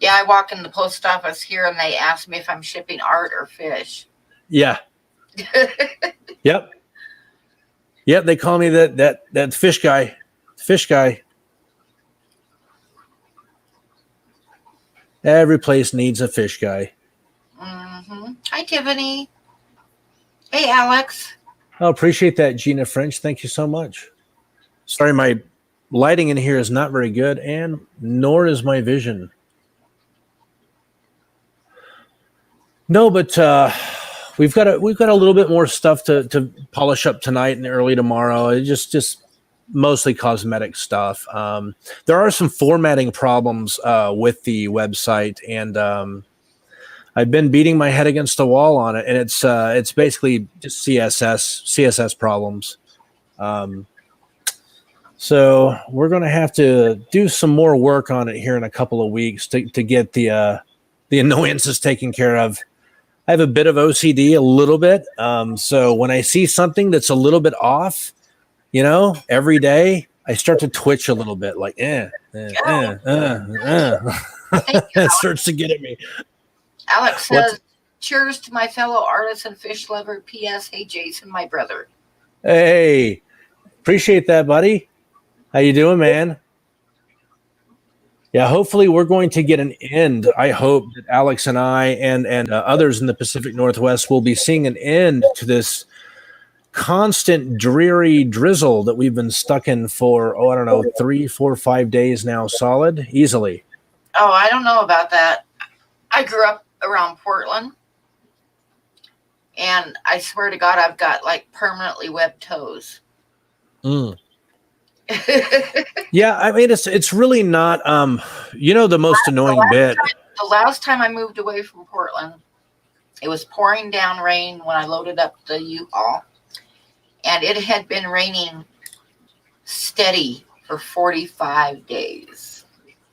Yeah, I walk in the post office here and they ask me if I'm shipping art or fish. Yeah. Yep. They call me that fish guy. Fish guy. Every place needs a fish guy. Mm-hmm. Hi, Tiffany. Hey, Alex. I appreciate that, Gina French. Thank you so much. Sorry, my lighting in here is not very good, and nor is my vision. No, but we've got a little bit more stuff to polish up tonight and early tomorrow. It just mostly cosmetic stuff. There are some formatting problems with the website, and I've been beating my head against the wall on it, and it's basically just CSS problems. So we're going to have to do some more work on it here in a couple of weeks to get the annoyances taken care of. I have a bit of OCD, a little bit. So when I see something that's a little bit off, every day I start to twitch a little bit, like it starts to get at me. Alex says, "Cheers to my fellow artist and fish lover. P.S. Hey, Jason, my brother." Hey, appreciate that, buddy. How you doing, man? Yeah, hopefully we're going to get an end. I hope that Alex and I and others in the Pacific Northwest will be seeing an end to this constant dreary drizzle that we've been stuck in for, 3, 4, 5 days now, solid, easily. Oh, I don't know about that. I grew up around Portland, and I swear to God, I've got like permanently webbed toes. Yeah, I mean, it's really not, the most annoying bit. The last time I moved away from Portland, It was pouring down rain when I loaded up the U-Haul, and it had been raining steady for 45 days.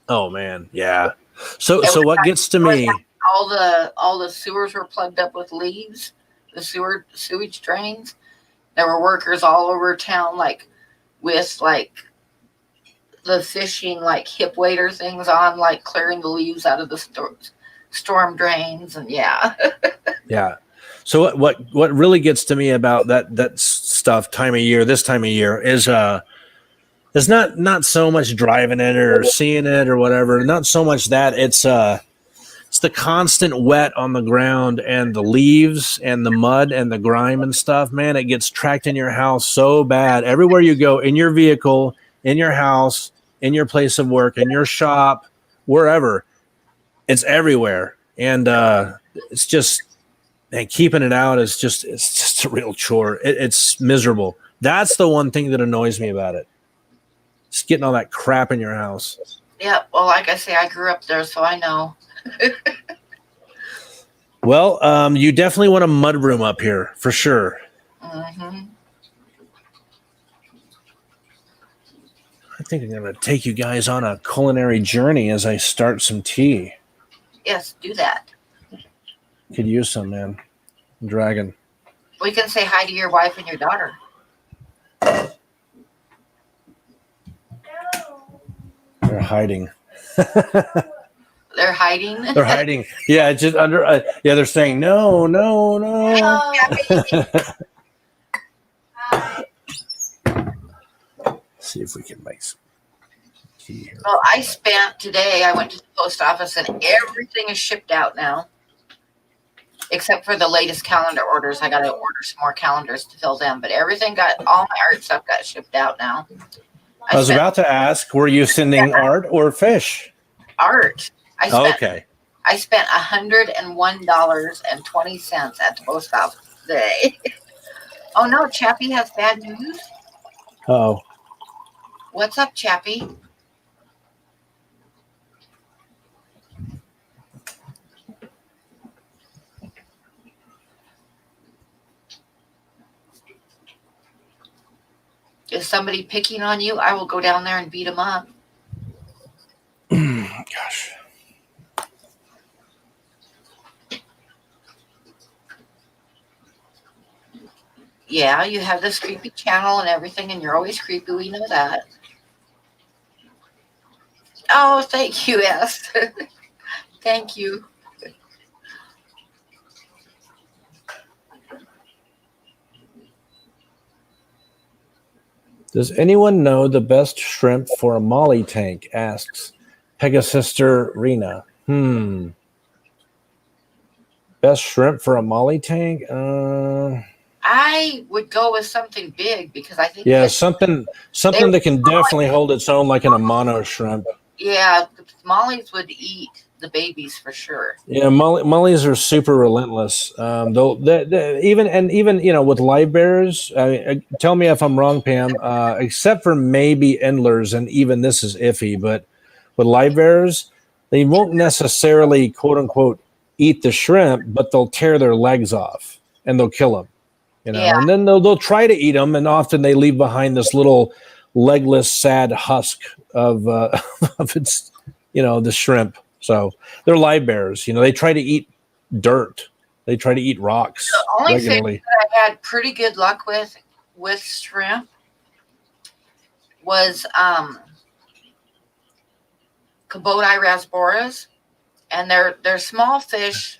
Oh man, yeah. So what gets to me? All the sewers were plugged up with leaves, the sewage drains. There were workers all over town, like with like the fishing like hip waiter things on, like clearing the leaves out of the storm drains, and yeah. Yeah. So what really gets to me about that stuff this time of year is not so much driving it or seeing it or whatever. Not so much that it's the constant wet on the ground and the leaves and the mud and the grime and stuff. Man, it gets tracked in your house so bad. Everywhere you go, in your vehicle, in your house, in your place of work, in your shop, wherever, it's everywhere. And it's just, and keeping it out is it's just a real chore. It's miserable. That's the one thing that annoys me about it. Just getting all that crap in your house. Yeah, well, like I say, I grew up there, so I know. Well, you definitely want a mudroom up here for sure. Mm-hmm. I think I'm going to take you guys on a culinary journey as I start some tea. Yes, do that. Could use some, man. Dragon. We can say hi to your wife and your daughter. They're hiding. They're hiding. They're hiding. Yeah, just under. Yeah, they're saying no. See if we can make some tea here. Well, I went to the post office and everything is shipped out now. Except for the latest calendar orders. I got to order some more calendars to fill them. But all my art stuff got shipped out now. I was about to ask, were you sending art or fish? Art. I spent $101.20 at the post office today. Oh no, Chappie has bad news. Oh. What's up, Chappie? Is somebody picking on you? I will go down there and beat them up. Gosh. Yeah, you have this creepy channel and everything, and you're always creepy. We know that. Oh, thank you, S. Thank you. Does anyone know the best shrimp for a molly tank? Asks Pegasister Rena. Best shrimp for a molly tank? I would go with something big because I think something that can definitely hold its own, like in a mono shrimp. Yeah, the mollies would eat the babies for sure. Yeah, mollies are super relentless. Even with live bearers. Tell me if I'm wrong, Pam. Except for maybe endlers, and even this is iffy. But with live bearers, they won't necessarily quote unquote eat the shrimp, but they'll tear their legs off and they'll kill them. And then they'll try to eat them, and often they leave behind this little legless, sad husk of its, the shrimp. So they're live bearers. They try to eat dirt. They try to eat rocks the only regularly. Thing that I had pretty good luck with shrimp was Caboti rasboras, and they're small fish.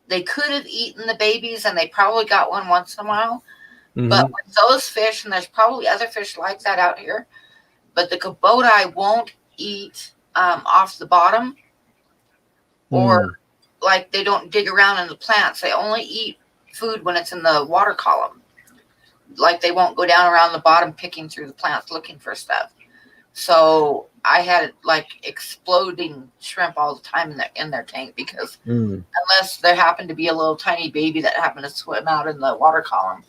They could have eaten the babies, and they probably got one once in a while. Mm-hmm. But with those fish, and there's probably other fish like that out here, but the Caboti won't eat off the bottom, or like they don't dig around in the plants. They only eat food when it's in the water column. Like they won't go down around the bottom picking through the plants looking for stuff. So I had like exploding shrimp all the time in their tank because unless there happened to be a little tiny baby that happened to swim out in the water column,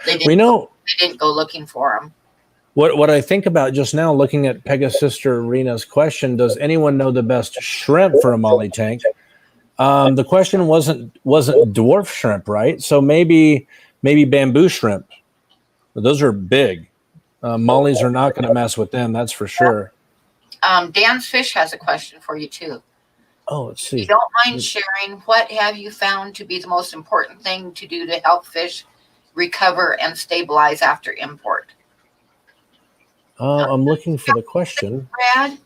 they didn't go looking for them. What I think about just now, looking at Pegasister Rena's question, does anyone know the best shrimp for a molly tank? The question wasn't dwarf shrimp, right? So maybe bamboo shrimp. Those are big. Mollies are not going to mess with them, that's for sure. Dan's Fish has a question for you too. Oh, let's If see. you don't mind sharing, what have you found to be the most important thing to do to help fish recover and stabilize after import? I'm looking for the question. Brad?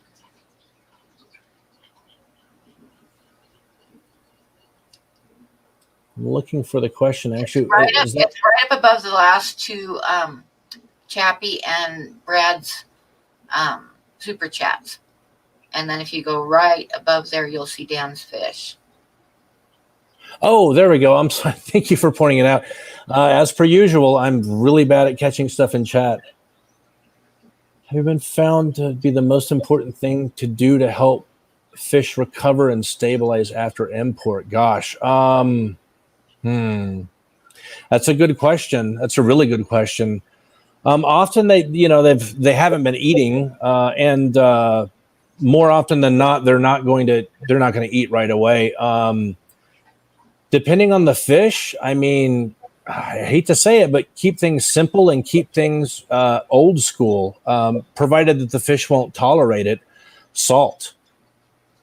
I'm looking for the question. Actually, It's right up above the last two Chappie and Brad's super chats. And then if you go right above there, you'll see Dan's Fish. Oh, there we go. I'm sorry. Thank you for pointing it out. As per usual, I'm really bad at catching stuff in chat. Have you been found to be the most important thing to do to help fish recover and stabilize after import? Gosh. That's a good question. That's a really good question. Often they haven't been eating, and more often than not, they're not going to eat right away. Depending on the fish, I mean, I hate to say it, but keep things simple and keep things old school, provided that the fish won't tolerate it. Salt.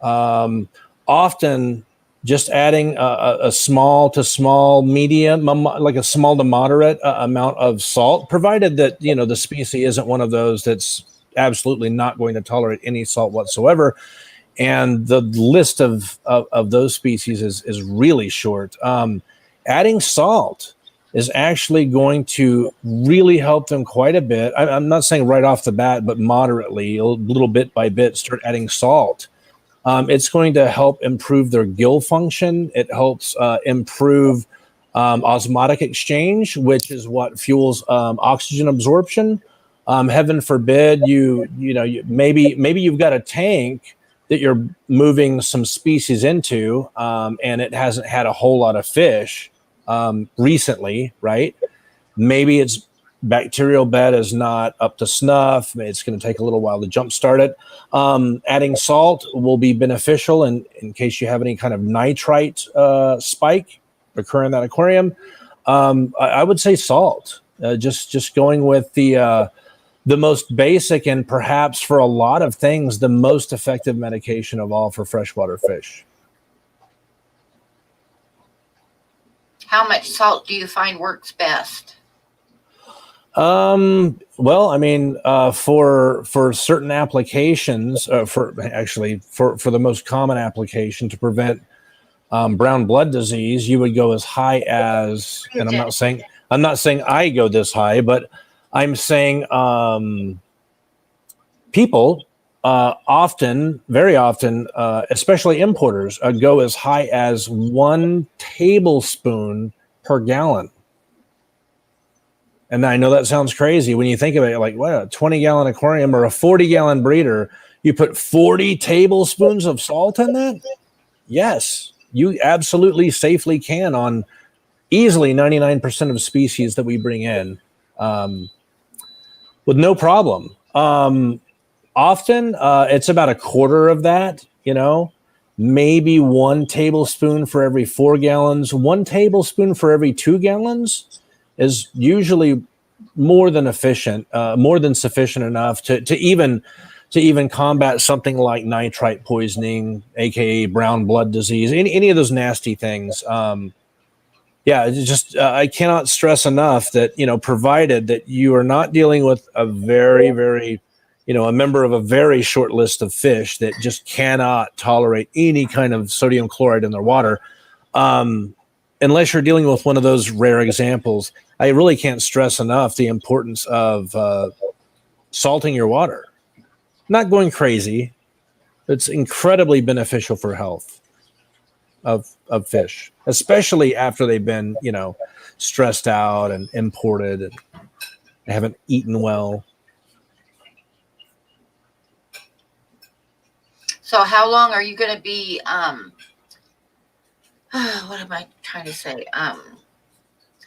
Often just adding a small to small medium, like a small to moderate amount of salt, provided that, the species isn't one of those that's absolutely not going to tolerate any salt whatsoever. And the list of those species is really short. Adding salt is actually going to really help them quite a bit. I'm not saying right off the bat, but moderately, a little bit by bit, start adding salt. It's going to help improve their gill function. It helps improve osmotic exchange, which is what fuels oxygen absorption. Heaven forbid maybe you've got a tank that you're moving some species into, and it hasn't had a whole lot of fish recently, right? Maybe its bacterial bed is not up to snuff. It's going to take a little while to jumpstart it. Adding salt will be beneficial in case you have any kind of nitrite spike occur in that aquarium. I would say salt. Just going with the most basic and perhaps for a lot of things, the most effective medication of all for freshwater fish. How much salt do you find works best? Well, I mean, for certain applications, for the most common application to prevent brown blood disease, you would go as high as, and I'm not saying I go this high, but I'm saying people very often, especially importers, go as high as 1 tablespoon per gallon. And I know that sounds crazy when you think of it, like, what, a 20-gallon aquarium or a 40-gallon breeder, you put 40 tablespoons of salt in that? Yes, you absolutely safely can on easily 99% of species that we bring in with no problem. Often it's about a quarter of that, maybe 1 tablespoon for every 4 gallons, 1 tablespoon for every 2 gallons is usually more than sufficient enough to even combat something like nitrite poisoning, aka brown blood disease, any of those nasty things. I cannot stress enough that, provided that you are not dealing with a very, very, a member of a very short list of fish that just cannot tolerate any kind of sodium chloride in their water. Unless you're dealing with one of those rare examples, I really can't stress enough the importance of salting your water. Not going crazy. It's incredibly beneficial for health of fish, especially after they've been, stressed out and imported and they haven't eaten well. So how long are you going to be, what am I trying to say?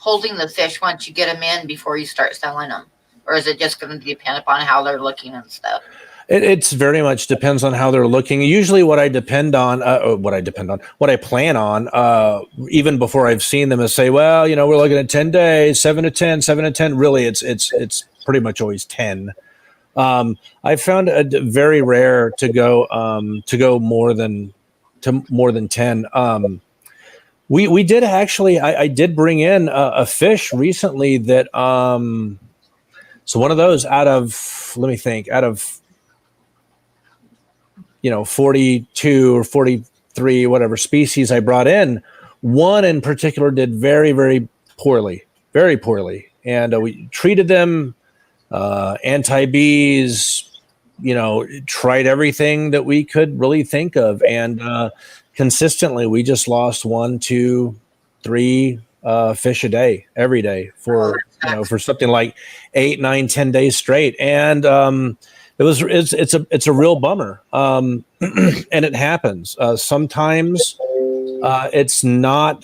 Holding the fish once you get them in before you start selling them? Or is it just going to depend upon how they're looking and stuff? It's very much depends on how they're looking. Usually what I plan on, even before I've seen them is say, well, we're looking at 10 days, 7 to 10, 7 to 10. Really, it's pretty much always 10. I found it very rare to go more than 10. We did actually, I did bring in a fish recently that, so one of those out of 42 or 43, whatever species I brought in, one in particular did very, very poorly, very poorly. And we treated them, anti-bees, tried everything that we could really think of. And consistently, we just lost 1, 2, 3 fish a day, every day for something like 8, 9, 10 days straight. And it's a real bummer. And it happens. Sometimes it's not,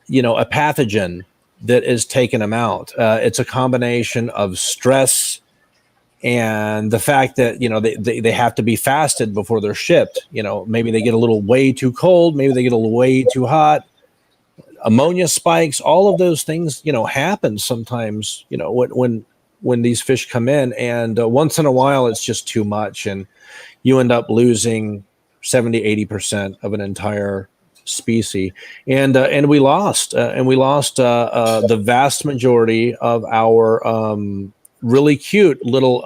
a pathogen that is taking them out. It's a combination of stress and the fact that, they have to be fasted before they're shipped. Maybe they get a little way too cold. Maybe they get a little way too hot. Ammonia spikes, all of those things, happen sometimes, when these fish come in, and once in a while it's just too much, and you end up losing 70-80% of an entire species. And we lost the vast majority of our really cute little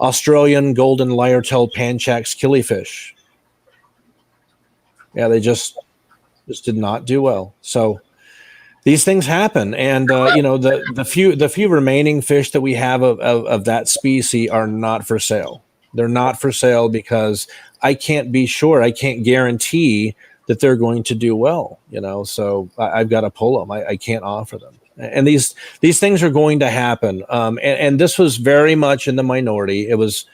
Australian golden lyre-tailed Panchax killifish. Yeah, they just did not do well. So these things happen, and the few remaining fish that we have of that species are not for sale. They're not for sale because I can't be sure. I can't guarantee that they're going to do well. So I've got to pull them. I can't offer them. And these things are going to happen. And this was very much in the minority. It was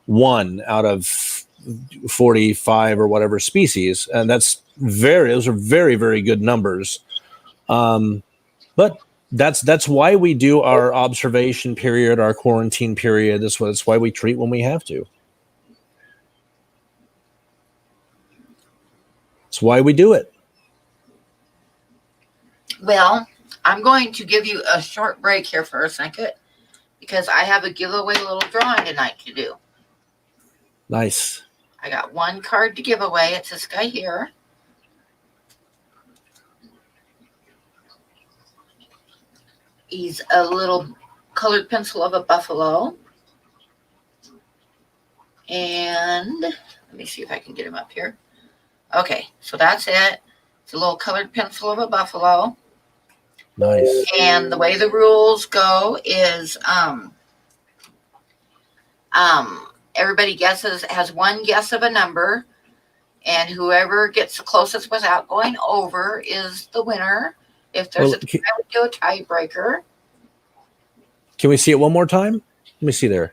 1 out of 45 or whatever species, and those are very, very good numbers. But that's why we do our observation period, our quarantine period. That's why we treat when we have to. It's why we do it. Well, I'm going to give you a short break here for a second because I have a giveaway little drawing tonight to do. Nice. I got 1 card to give away. It's this guy here. He's a little colored pencil of a buffalo. And let me see if I can get him up here. Okay, so that's it. It's a little colored pencil of a buffalo. Nice. And the way the rules go is everybody has 1 guess of a number, and whoever gets the closest without going over is the winner. If there's a tie, we do a tiebreaker. Can we see it one more time? Let me see there.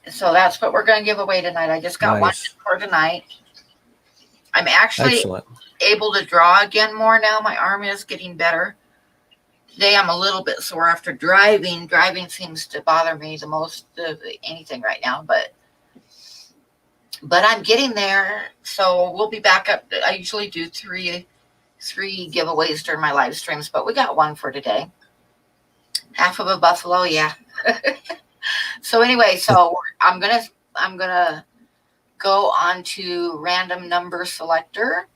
So that's what we're going to give away tonight. I just got 1 for tonight. I'm actually able to draw again more now. My arm is getting better. Today I'm a little bit sore after driving. Driving seems to bother me the most of anything right now, but I'm getting there. So we'll be back up. I usually do three giveaways during my live streams, but we got 1 for today. Half of a buffalo, yeah. So anyway, I'm gonna go on to random number selector.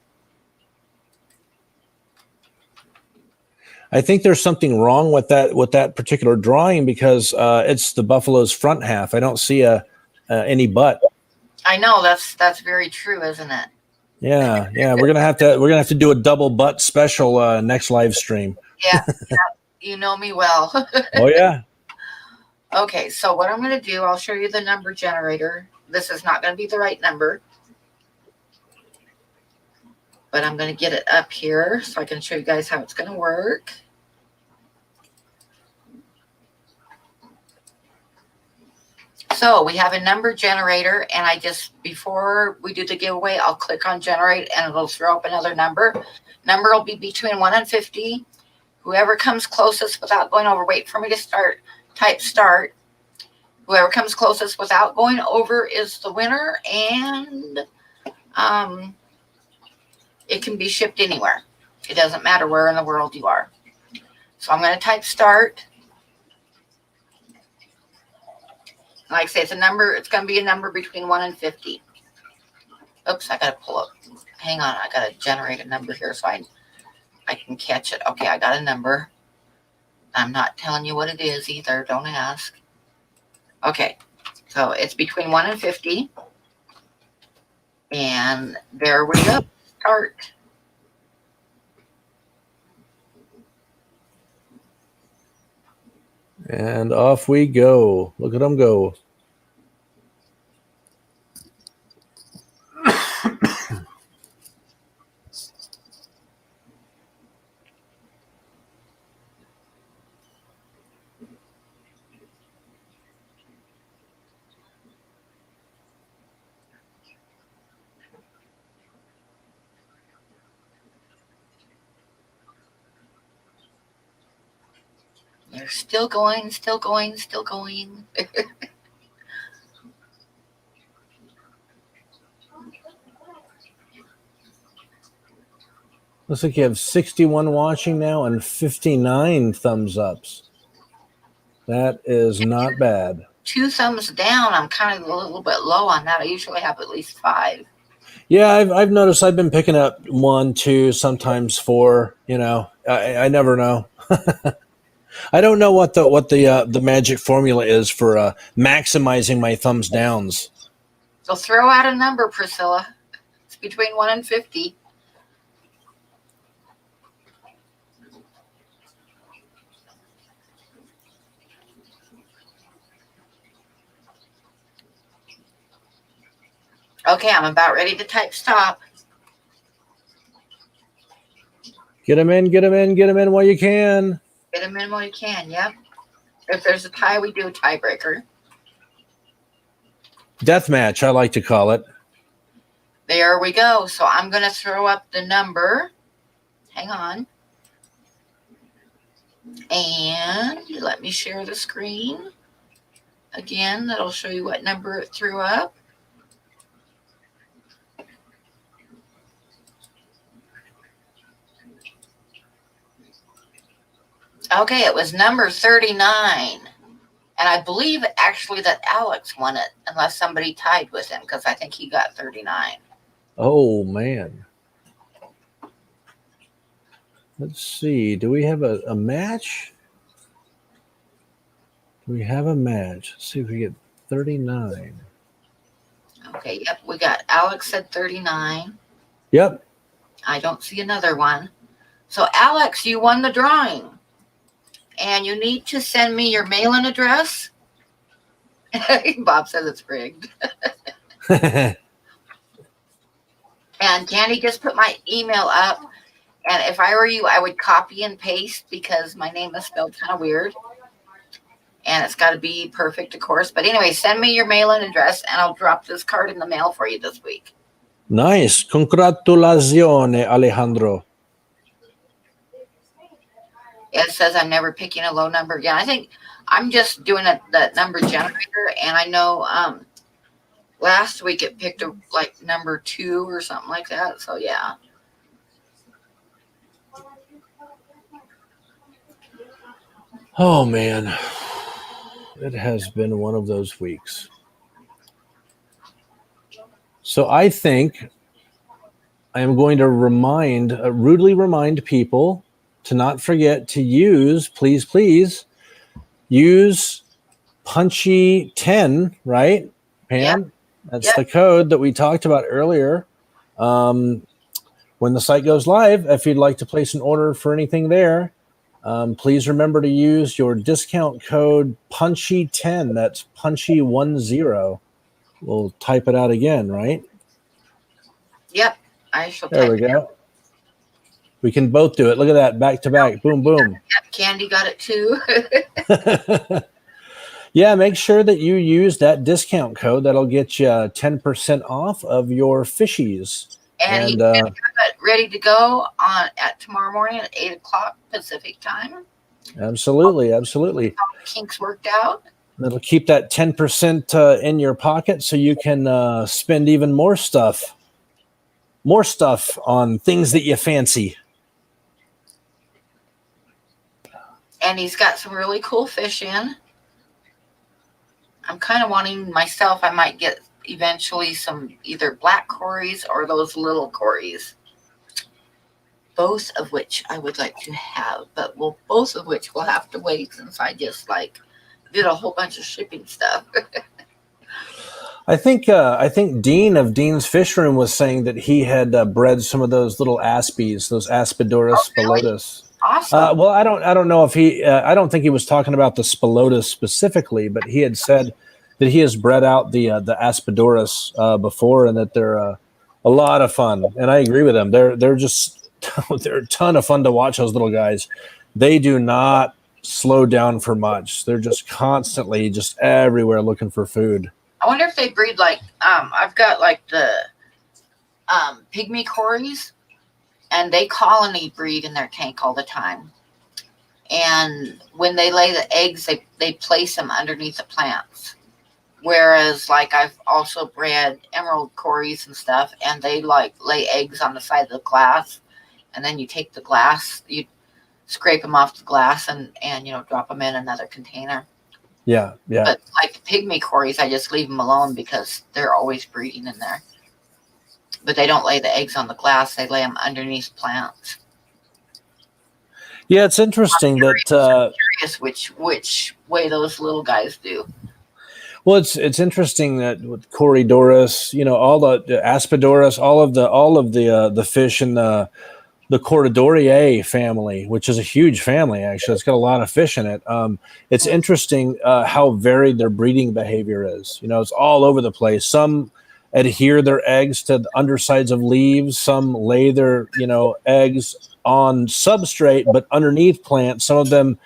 I think there's something wrong with that particular drawing because it's the buffalo's front half. I don't see any butt. I know that's very true, isn't it? Yeah. We're gonna have to do a double butt special next live stream. Yeah, you know me well. Oh yeah. Okay, so what I'm going to do, I'll show you the number generator. This is not going to be the right number, but I'm going to get it up here so I can show you guys how it's going to work. So we have a number generator, and before we do the giveaway, I'll click on generate and it'll throw up another number. Number will be between 1 and 50. Whoever comes closest without going over, wait for me to start, type start. Whoever comes closest without going over is the winner, and it can be shipped anywhere. It doesn't matter where in the world you are. So I'm going to type start. Like I say, it's a number. It's going to be a number between 1 and 50. Oops, I got to pull up. Hang on, I got to generate a number here so I can catch it. Okay, I got a number. I'm not telling you what it is either. Don't ask. Okay, so it's between 1 and 50. And there we go. Start. And off we go. Look at them go. They're still going, still going, still going. Looks like you have 61 watching now and 59 thumbs ups. That is not bad. 2 thumbs down. I'm kind of a little bit low on that. I usually have at least 5. Yeah, I've noticed I've been picking up 1, 2, sometimes 4. You know, I never know. I don't know what the magic formula is for maximizing my thumbs downs. So throw out a number, Priscilla. It's between 1 and 50. Okay, I'm about ready to type stop. Get them in, get them in, get them in while you can. Get them in while you can, yep. If there's a tie, we do a tiebreaker. Deathmatch, I like to call it. There we go. So I'm going to throw up the number. Hang on. And let me share the screen. Again, that'll show you what number it threw up. Okay, it was number 39. And I believe actually that Alex won it, unless somebody tied with him, because I think he got 39. Oh, man. Let's see. Do we have a match? Do we have a match? Let's see if we get 39. Okay, yep, we got Alex said 39. Yep. I don't see another one. So, Alex, you won the drawing. And you need to send me your mailing address. Bob says it's rigged. And Candy just put my email up. And if I were you, I would copy and paste because my name is spelled kind of weird. And it's got to be perfect, of course. But anyway, send me your mailing address and I'll drop this card in the mail for you this week. Nice. Congratulazione, Alejandro. It says I'm never picking a low number again. I think I'm just doing the number generator. And I know last week it picked like number 2 or something like that. So, yeah. Oh, man. It has been one of those weeks. So I think I am going to rudely remind people to not forget to use, please, use Punchie 10, right, Pam? Yep. That's the code that we talked about earlier. When the site goes live, if you'd like to place an order for anything there, please remember to use your discount code Punchie10. That's Punchie10. We'll type it out again, right? Yep. I shall type it. There we go. We can both do it. Look at that. Back to back. Boom, boom. Yep. Candy got it too. Yeah, make sure that you use that discount code. That'll get you 10% off of your fishies. And he did have it ready to go at tomorrow morning at 8 o'clock Pacific time. Absolutely, absolutely. Kinks worked out. That'll keep that 10% in your pocket, so you can spend even more stuff on things that you fancy. And he's got some really cool fish in. I'm kind of wanting myself, I might get eventually some either black cories or those little cories. Both of which I would like to have, but both of which will have to wait since I just did a whole bunch of shipping stuff. I think Dean of Dean's Fish Room was saying that he had bred some of those little aspies, those Aspidorus spilotus. Awesome. Well, I don't know if he. I don't think he was talking about the spilotus specifically, but he had said that he has bred out the Aspidorus before, and that they're a lot of fun. And I agree with him. They're just they're a ton of fun to watch. Those little guys. They do not slow down for much. They're just constantly just everywhere looking for food. I wonder if they breed I've got the pygmy cories, and they colony breed in their tank all the time. And when they lay the eggs, they place them underneath the plants. Whereas I've also bred emerald cories and stuff, and they lay eggs on the side of the glass, and then you take the glass, you scrape them off the glass and drop them in another container. Yeah. But the pygmy cories, I just leave them alone because they're always breeding in there. But they don't lay the eggs on the glass; they lay them underneath plants. Yeah, it's interesting I'm curious which way those little guys do. Well, it's interesting that with Corydoras, all the Aspidorus, all of the fish in the Corydoriae family, which is a huge family, actually. It's got a lot of fish in it. It's interesting how varied their breeding behavior is. It's all over the place. Some adhere their eggs to the undersides of leaves. Some lay their, eggs on substrate, but underneath plants. Some of them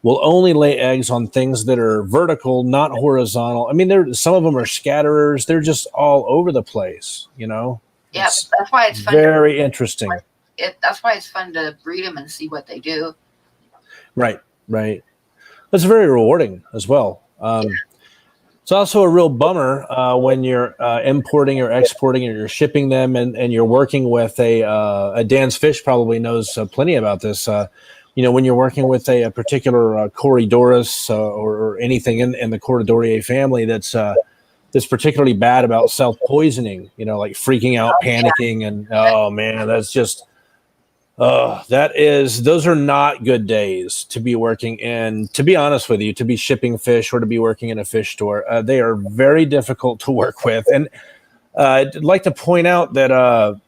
will only lay eggs on things that are vertical, not horizontal. I mean, some of them are scatterers. They're just all over the place, Yeah, that's why it's fun. Very interesting. That's why it's fun to breed them and see what they do. Right. It's very rewarding as well. It's also a real bummer when you're importing or exporting or you're shipping them and you're working with a Dan's Fish probably knows plenty about this. When you're working with a particular Corydoras or anything in the Corydoriae family that's particularly bad about self-poisoning, like freaking out, panicking, and oh man, that's just those are not good days to be working in, to be honest with you, to be shipping fish or to be working in a fish store. They are very difficult to work with. And I'd like to point out that,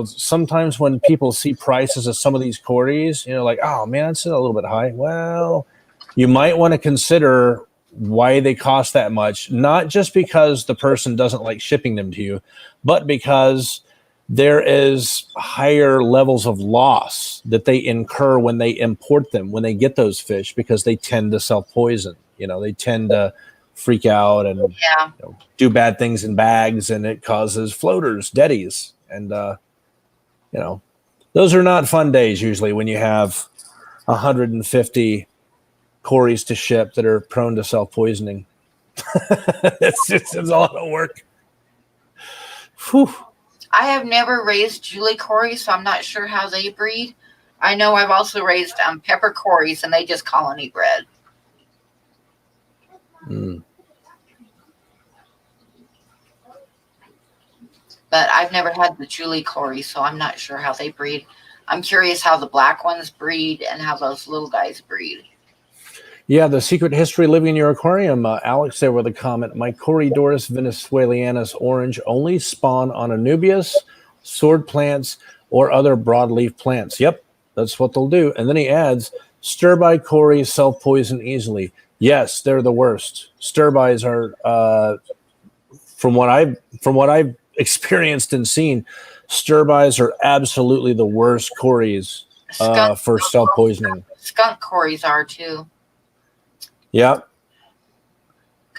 sometimes when people see prices of some of these cories, oh man, it's a little bit high. Well, you might want to consider why they cost that much, not just because the person doesn't like shipping them to you, but because there is higher levels of loss that they incur when they import them, when they get those fish, because they tend to self-poison. They tend to freak out and do bad things in bags, and it causes floaters, deadies. And, those are not fun days usually when you have 150 cories to ship that are prone to self-poisoning. it's a lot of work. Whew. I have never raised Julie cories, so I'm not sure how they breed. I know I've also raised pepper cories, and they just colony bred. But I've never had the Julie cory, so I'm not sure how they breed. I'm curious how the black ones breed and how those little guys breed. Yeah, the secret history living in your aquarium. Alex there with a comment. My Corydoras venezuelianus orange only spawn on anubias, sword plants, or other broadleaf plants. Yep, that's what they'll do. And then he adds, stir-by cories self-poison easily. Yes, they're the worst. Stir-bys are, from what I've experienced and seen, stir-bys are absolutely the worst cories for self-poisoning. Skunk cories are too. Yeah.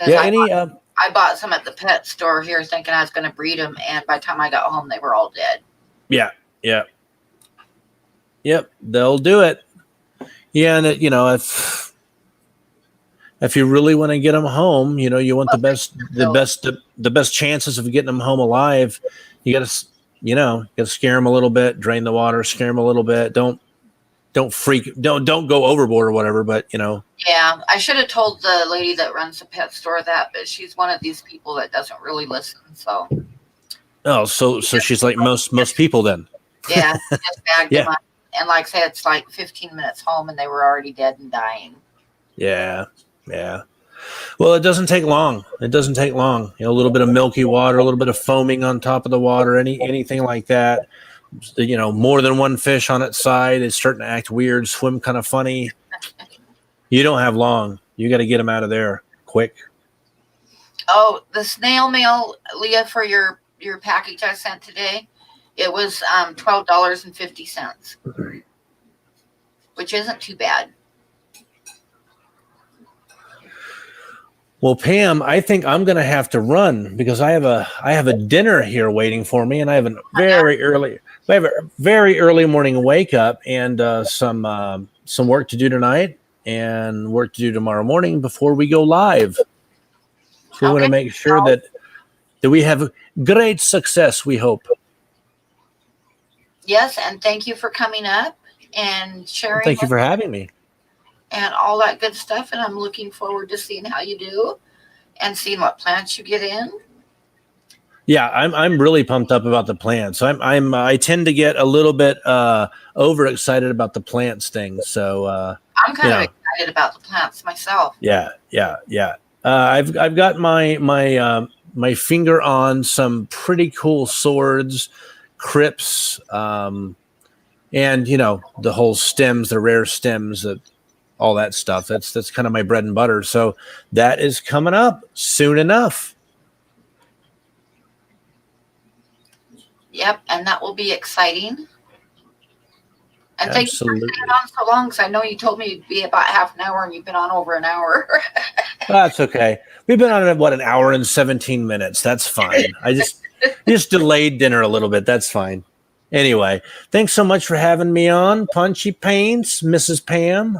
Yeah. I bought some at the pet store here thinking I was going to breed them, and by the time I got home, they were all dead. Yeah. Yep, they'll do it. Yeah, and if you really want to get them home, you want the best chances of getting them home alive. You got to scare them a little bit, drain the water, scare them a little bit. Don't go overboard or whatever. But Yeah, I should have told the lady that runs the pet store that, but she's one of these people that doesn't really listen. So so she's like most people then. yeah, just bagged Yeah. them up. And like I said, it's like 15 minutes home and they were already dead and dying. Yeah. Well, it doesn't take long. A little bit of milky water, a little bit of foaming on top of the water, anything like that. More than one fish on its side. It's starting to act weird, swim kind of funny. You don't have long. You got to get them out of there quick. Oh, the snail mail, Leah, for your package I sent today, it was $12.50, which isn't too bad. Well, Pam, I think I'm going to have to run because I have a dinner here waiting for me, and I have a very early morning wake up and some work to do tonight and work to do tomorrow morning before we go live. So we want to make sure that we have great success. We hope. Yes, and thank you for coming up and sharing. Thank you for having me. And all that good stuff. And I'm looking forward to seeing how you do and seeing what plants you get in. Yeah, I'm really pumped up about the plants. I tend to get a little bit overexcited about the plants thing. So I'm kind of excited about the plants myself. Yeah. I've got my finger on some pretty cool swords, crypts, and the whole stems, the rare stems, all that stuff. That's kind of my bread and butter. So that is coming up soon enough. Yep, and that will be exciting. And Absolutely. thank you for staying on so long, because I know you told me it'd be about half an hour, and you've been on over an hour. That's okay. We've been on an hour and 17 minutes. That's fine. I just delayed dinner a little bit. That's fine. Anyway, thanks so much for having me on, PunchiePaints, Mrs. Pam,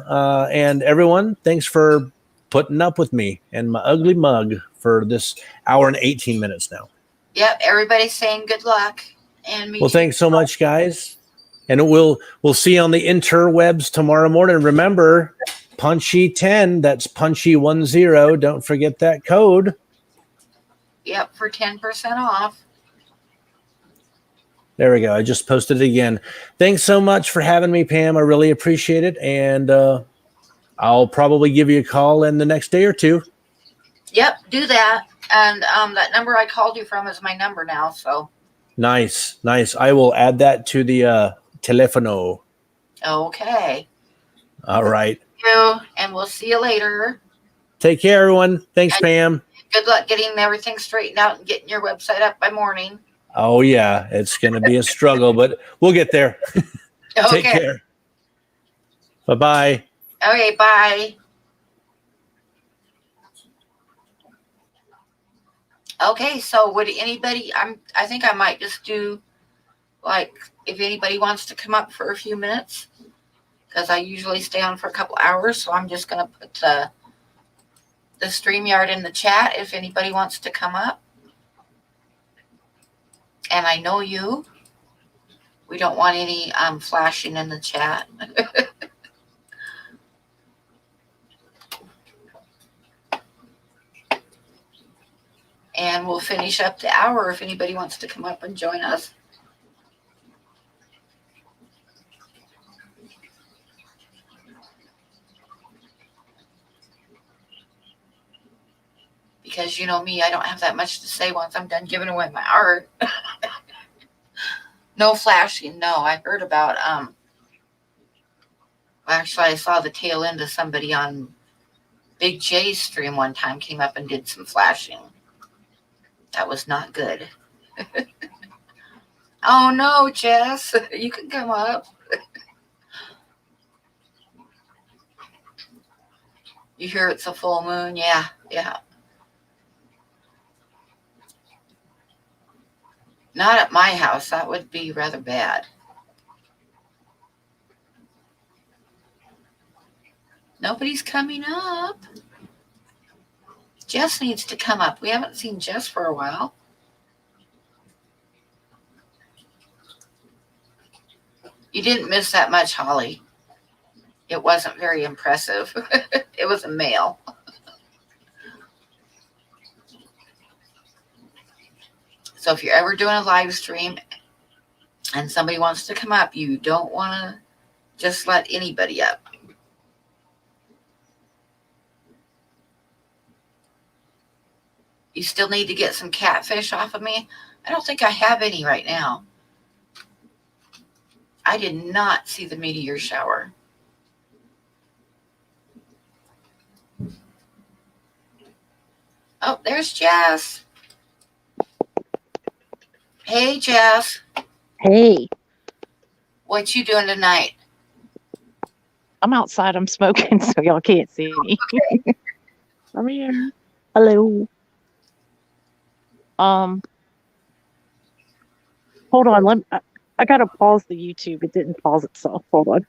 and everyone. Thanks for putting up with me and my ugly mug for this hour and 18 minutes now. Yep, everybody's saying good luck. And me well, too. Thanks so much, guys. And we'll see you on the interwebs tomorrow morning. Remember, Punchie 10. That's Punchie 10. Don't forget that code. Yep, for 10% off. There we go. I just posted it again. Thanks so much for having me, Pam. I really appreciate it. And I'll probably give you a call in the next day or two. Yep, do that. And that number I called you from is my number now. So nice. I will add that to the telefono. Okay. All right. Thank you, and we'll see you later. Take care, everyone. Thanks, Pam. Good luck getting everything straightened out and getting your website up by morning. Oh, yeah. It's going to be a struggle, but we'll get there. Okay. Take care. Bye-bye. Okay, bye. Okay, so would anybody, I think I might just do, like, if anybody wants to come up for a few minutes, because I usually stay on for a couple hours, so I'm just going to put the StreamYard in the chat if anybody wants to come up. And I know you. We don't want any flashing in the chat. And we'll finish up the hour if anybody wants to come up and join us. Because you know me, I don't have that much to say once I'm done giving away my art. No flashing, no. I heard about, actually I saw the tail end of somebody on Big J's stream one time, came up and did some flashing. That was not good. Oh no, Jess, you can come up. You hear it's a full moon? Yeah. Not at my house. That would be rather bad. Nobody's coming up. Jess needs to come up. We haven't seen Jess for a while. You didn't miss that much, Holly. It wasn't very impressive. It was a male. So if you're ever doing a live stream and somebody wants to come up, you don't want to just let anybody up. You still need to get some catfish off of me. I don't think I have any right now. I did not see the meteor shower. Oh, there's Jess. Hey, Jess. Hey. What you doing tonight? I'm outside. I'm smoking, so y'all can't see me. Okay. I'm here. Hello. Hold on. I gotta pause the YouTube. It didn't pause itself. Hold on.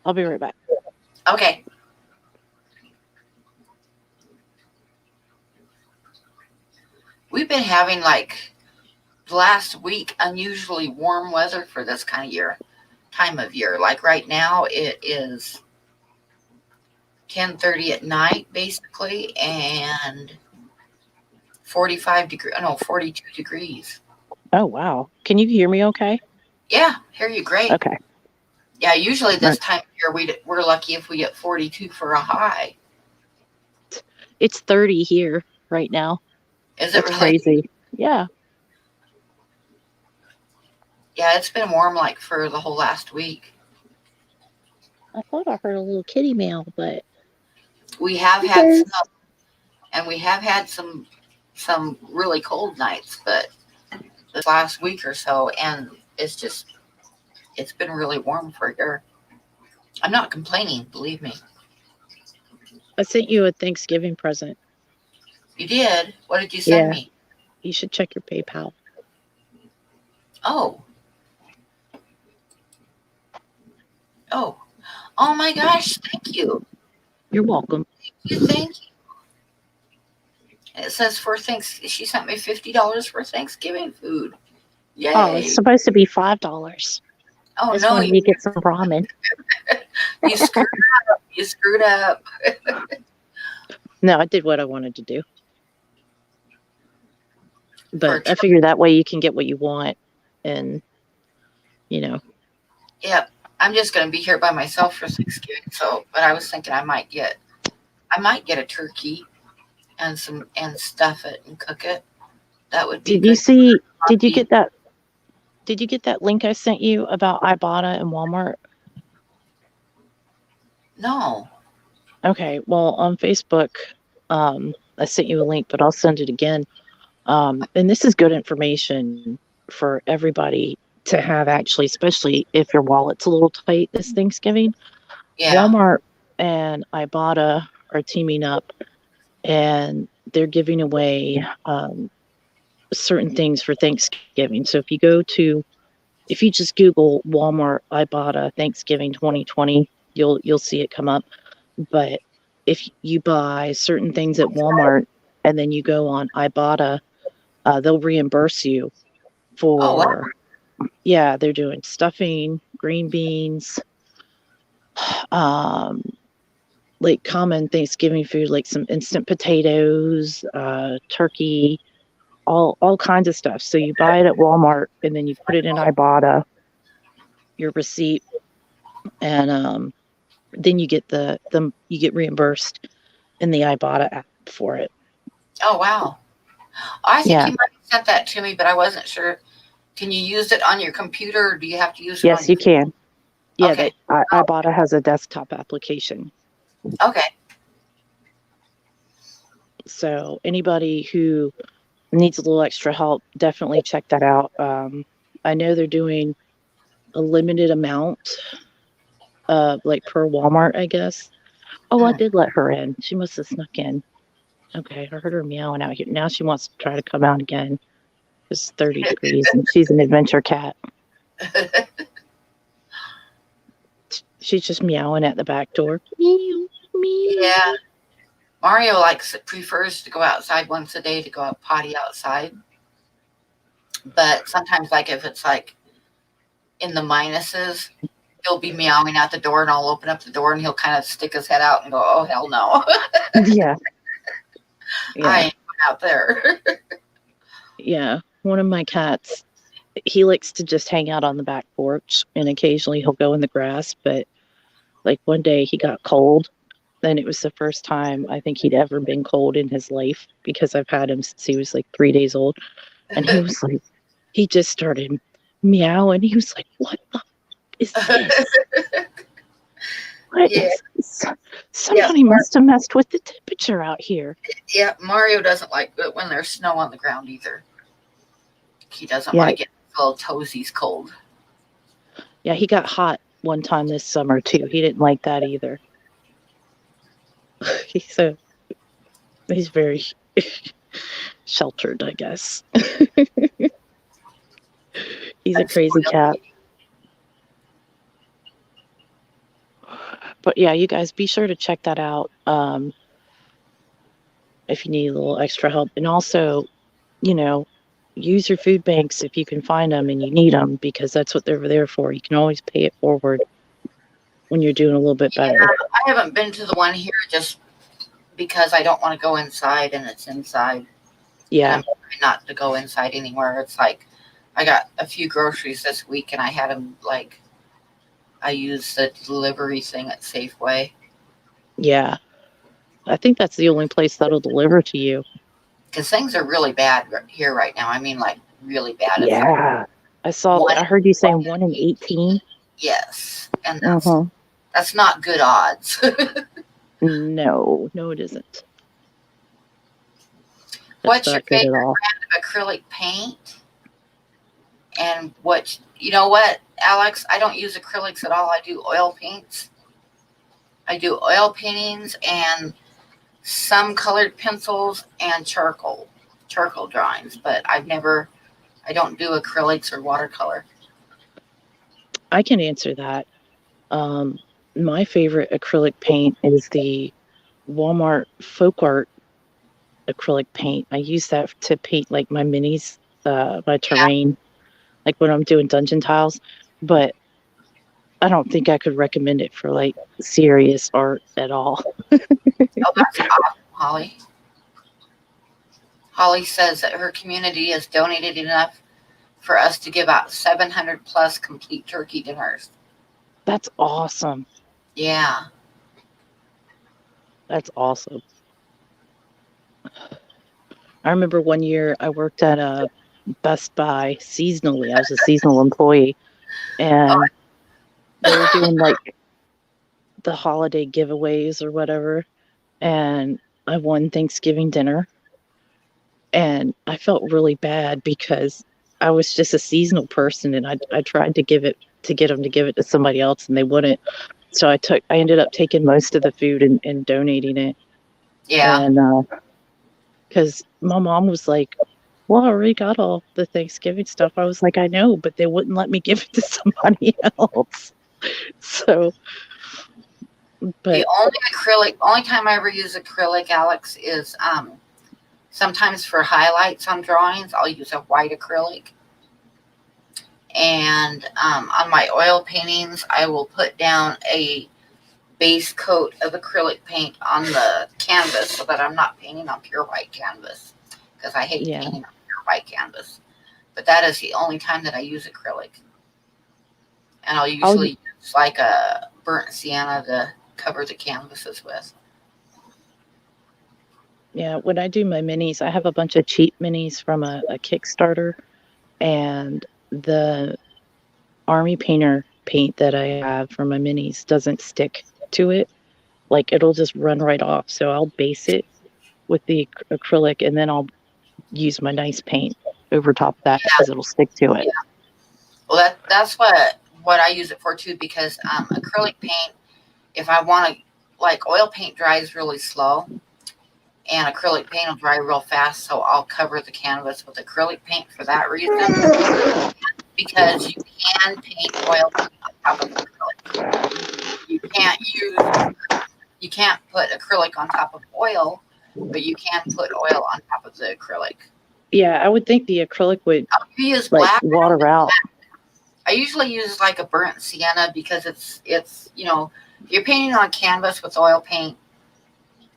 I'll be right back. Okay. We've been having last week unusually warm weather for this time of year. Like right now it is 10:30 at night basically, and 42 degrees. Oh wow. Can you hear me okay? Yeah, hear you great. Okay. Yeah, usually this time of year we're lucky if we get 42 for a high. It's 30 here right now. Is it That's really? crazy. Yeah. Yeah, it's been warm for the whole last week. I thought I heard a little kitty meow, but We have had snow, and we have had some really cold nights, but this last week or so, and it's been really warm for here. I'm not complaining, believe me. I sent you a Thanksgiving present. You did? What did you send me? You should check your PayPal. Oh my gosh, thank you. You're welcome. Thank you. It says she sent me $50 for Thanksgiving food. Yay. Oh, it's supposed to be $5. Oh, That's no, when you get some ramen. You screwed up. No, I did what I wanted to do. But I figure that way you can get what you want, and Yep. I'm just going to be here by myself for Thanksgiving. But I was thinking I might get a turkey and stuff it and cook it. That would be good. Did you get that link I sent you about Ibotta and Walmart? No. Okay. Well, on Facebook, I sent you a link, but I'll send it again. And this is good information for everybody to have, actually, especially if your wallet's a little tight this Thanksgiving. Yeah. Walmart and Ibotta are teaming up, and they're giving away certain things for Thanksgiving. So if you just Google Walmart Ibotta Thanksgiving 2020, you'll see it come up. But if you buy certain things at Walmart and then you go on Ibotta, they'll reimburse you for. Oh, wow. Yeah, they're doing stuffing, green beans, like common Thanksgiving food, like some instant potatoes, turkey, all kinds of stuff. So you buy it at Walmart and then you put it in Ibotta, your receipt, and then you get you get reimbursed in the Ibotta app for it. Oh, wow. I think you might have sent that to me, but I wasn't sure. Can you use it on your computer, or do you have to use it Yes, you can. Yeah, okay. Ibotta has a desktop application. Okay. So anybody who needs a little extra help, definitely check that out. I know they're doing a limited amount, per Walmart, I guess. Oh, I did let her in. She must have snuck in. Okay, I heard her meowing out here. Now she wants to try to come out again. It's 30 degrees, and she's an adventure cat. She's just meowing at the back door. Meow, meow. Yeah. Mario prefers to go outside once a day to go out potty outside. But sometimes, like if it's like in the minuses, he'll be meowing at the door, and I'll open up the door, and he'll kind of stick his head out and go, "Oh hell no, Yeah. I ain't going out there." Yeah. One of my cats, he likes to just hang out on the back porch, and occasionally he'll go in the grass. But like one day he got cold, and it was the first time I think he'd ever been cold in his life, because I've had him since he was like 3 days old. And he was like, he just started meowing. He was like, "What the is this? What Yeah. is this? Somebody must have messed with the temperature out here." Yeah, Mario doesn't like it when there's snow on the ground either. He doesn't Yeah. like it. Little toesies cold. Yeah, he got hot one time this summer too. He didn't like that either. He's very sheltered, I guess. He's a crazy cat. But yeah, you guys be sure to check that out if you need a little extra help. And also, use your food banks if you can find them and you need them, because that's what they're there for. You can always pay it forward when you're doing a little bit better. Yeah, I haven't been to the one here just because I don't want to go inside, and it's inside. Yeah. I'm trying not to go inside anywhere. It's like I got a few groceries this week, and I had them I used the delivery thing at Safeway. Yeah. I think that's the only place that'll deliver to you. Because things are really bad here right now. I mean, like really bad. Yeah. I heard you saying 1 in 18. Yes. And that's not good odds. No, it isn't. What's your favorite brand of acrylic paint? And you know what, Alex? I don't use acrylics at all. I do oil paints. I do oil paintings and some colored pencils and charcoal drawings, but I don't do acrylics or watercolor. I can answer that. My favorite acrylic paint is the Walmart Folk Art acrylic paint. I use that to paint like my minis, my terrain, like when I'm doing dungeon tiles. But I don't think I could recommend it for like serious art at all. Oh, that's awesome, Holly. Holly says that her community has donated enough for us to give out 700 plus complete turkey dinners. That's awesome. Yeah. That's awesome. I remember one year I worked at a Best Buy seasonally. I was a seasonal employee, and they were doing like the holiday giveaways or whatever, and I won Thanksgiving dinner, and I felt really bad because I was just a seasonal person, and I tried to get them to give it to somebody else, and they wouldn't. So I ended up taking most of the food and donating it. Yeah. And because my mom was like, "Well, I already got all the Thanksgiving stuff." I was like, "I know, but they wouldn't let me give it to somebody else." So, but the only time I ever use acrylic, Alex, is sometimes for highlights on drawings. I'll use a white acrylic. And on my oil paintings, I will put down a base coat of acrylic paint on the canvas so that I'm not painting on pure white canvas, because I hate painting on pure white canvas. But that is the only time that I use acrylic. And I'll usually use like a burnt sienna to cover the canvases with. Yeah, when I do my minis, I have a bunch of cheap minis from a Kickstarter, and the Army Painter paint that I have for my minis doesn't stick to it. Like, it'll just run right off. So I'll base it with the acrylic, and then I'll use my nice paint over top of that because it'll stick to it. Yeah. Well, that's what I use it for too, because acrylic paint, if I want to, like, oil paint dries really slow, and acrylic paint will dry real fast, so I'll cover the canvas with acrylic paint for that reason, because you can paint oil paint on top of acrylic. you can't put acrylic on top of oil, but you can put oil on top of the acrylic. Yeah, I would think the acrylic would You use like black. water out. I usually use like a burnt sienna because it's if you're painting on canvas with oil paint,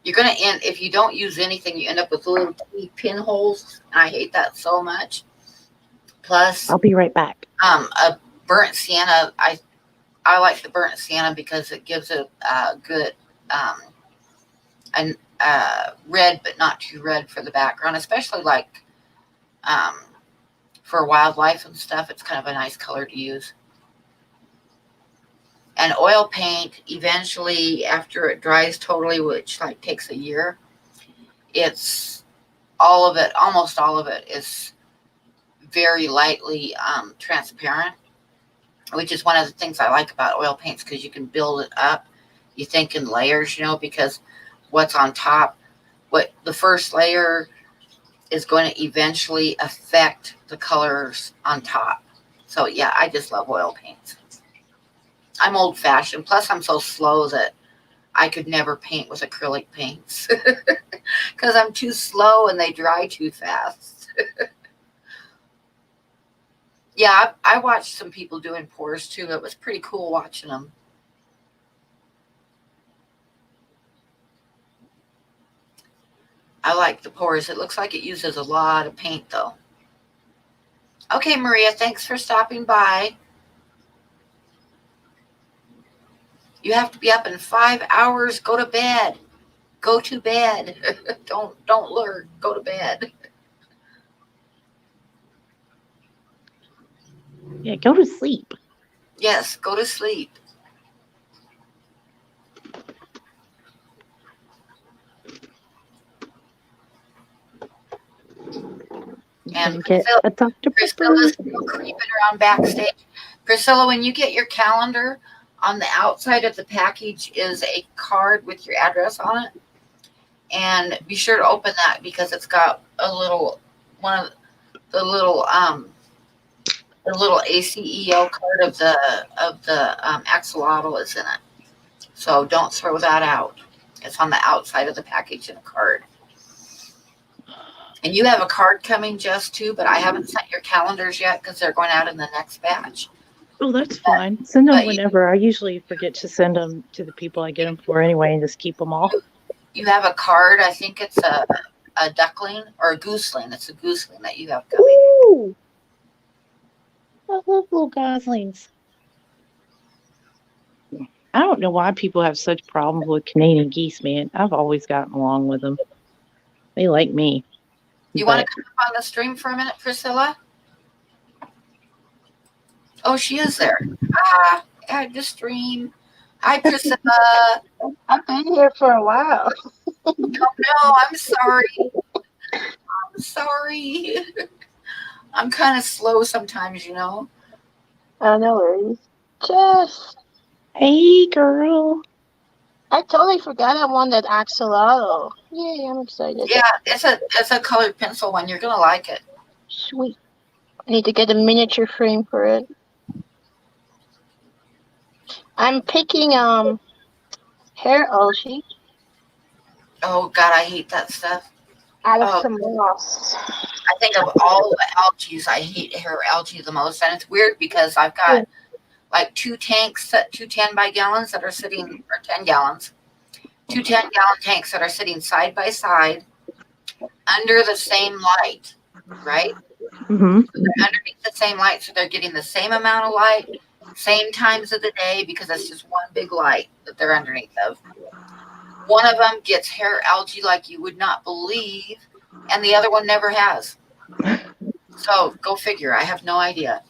you're gonna end if you don't use anything, you end up with little teeny pinholes. I hate that so much. Plus, I'll be right back. a burnt sienna. I like the burnt sienna because it gives it a good red, but not too red for the background, especially like for wildlife and stuff. It's kind of a nice color to use. And oil paint, eventually, after it dries totally, which like takes a year, it's all of it, almost all of it is very lightly transparent, which is one of the things I like about oil paints because you can build it up. You think in layers, because what's on top, what the first layer is going to eventually affect the colors on top. So yeah, I just love oil paints. I'm old fashioned. Plus I'm so slow that I could never paint with acrylic paints because I'm too slow and they dry too fast. Yeah, I watched some people doing pours too. It was pretty cool watching them. I like the pours. It looks like it uses a lot of paint though. Okay, Maria, thanks for stopping by. You have to be up in 5 hours. Go to bed. Go to bed. Don't lurk. Go to bed. Yeah, go to sleep. Yes, go to sleep. And Priscilla's still creeping around backstage. Priscilla, when you get your calendar, on the outside of the package is a card with your address on it. And be sure to open that because it's got a little the little ACEO card of the axolotl is in it. So don't throw that out. It's on the outside of the package in a card. And you have a card coming, Jess, too, but I haven't sent your calendars yet because they're going out in the next batch. Oh, that's fine. Send them whenever. I usually forget to send them to the people I get them for anyway and just keep them all. You have a card. I think it's a duckling or a gooseling. It's a gooseling that you have coming. Ooh! I love little goslings. I don't know why people have such problems with Canadian geese, man. I've always gotten along with them. They like me. You want to come up on the stream for a minute, Priscilla? Oh, she is there. Add the stream. Hi, Priscilla. I've been here for a while. Oh, no, I'm sorry. I'm sorry. I'm kind of slow sometimes, Oh, no worries. Jess. Hey, girl. I totally forgot I won that axolotl. Yay, I'm excited. Yeah, it's a colored pencil one. You're going to like it. Sweet. I need to get a miniature frame for it. I'm picking hair algae. Oh, God, I hate that stuff. Out of some moss. I think of all the algae, I hate hair algae the most. And it's weird because I've got like 2 tanks, 2 10 by gallons that are sitting, or 10 gallons, 2 10-gallon tanks that are sitting side by side under the same light, right? Mm-hmm. So they're underneath the same light, so they're getting the same amount of light, same times of the day, because it's just one big light that they're underneath of. One of them gets hair algae like you would not believe, and the other one never has. So go figure. I have no idea.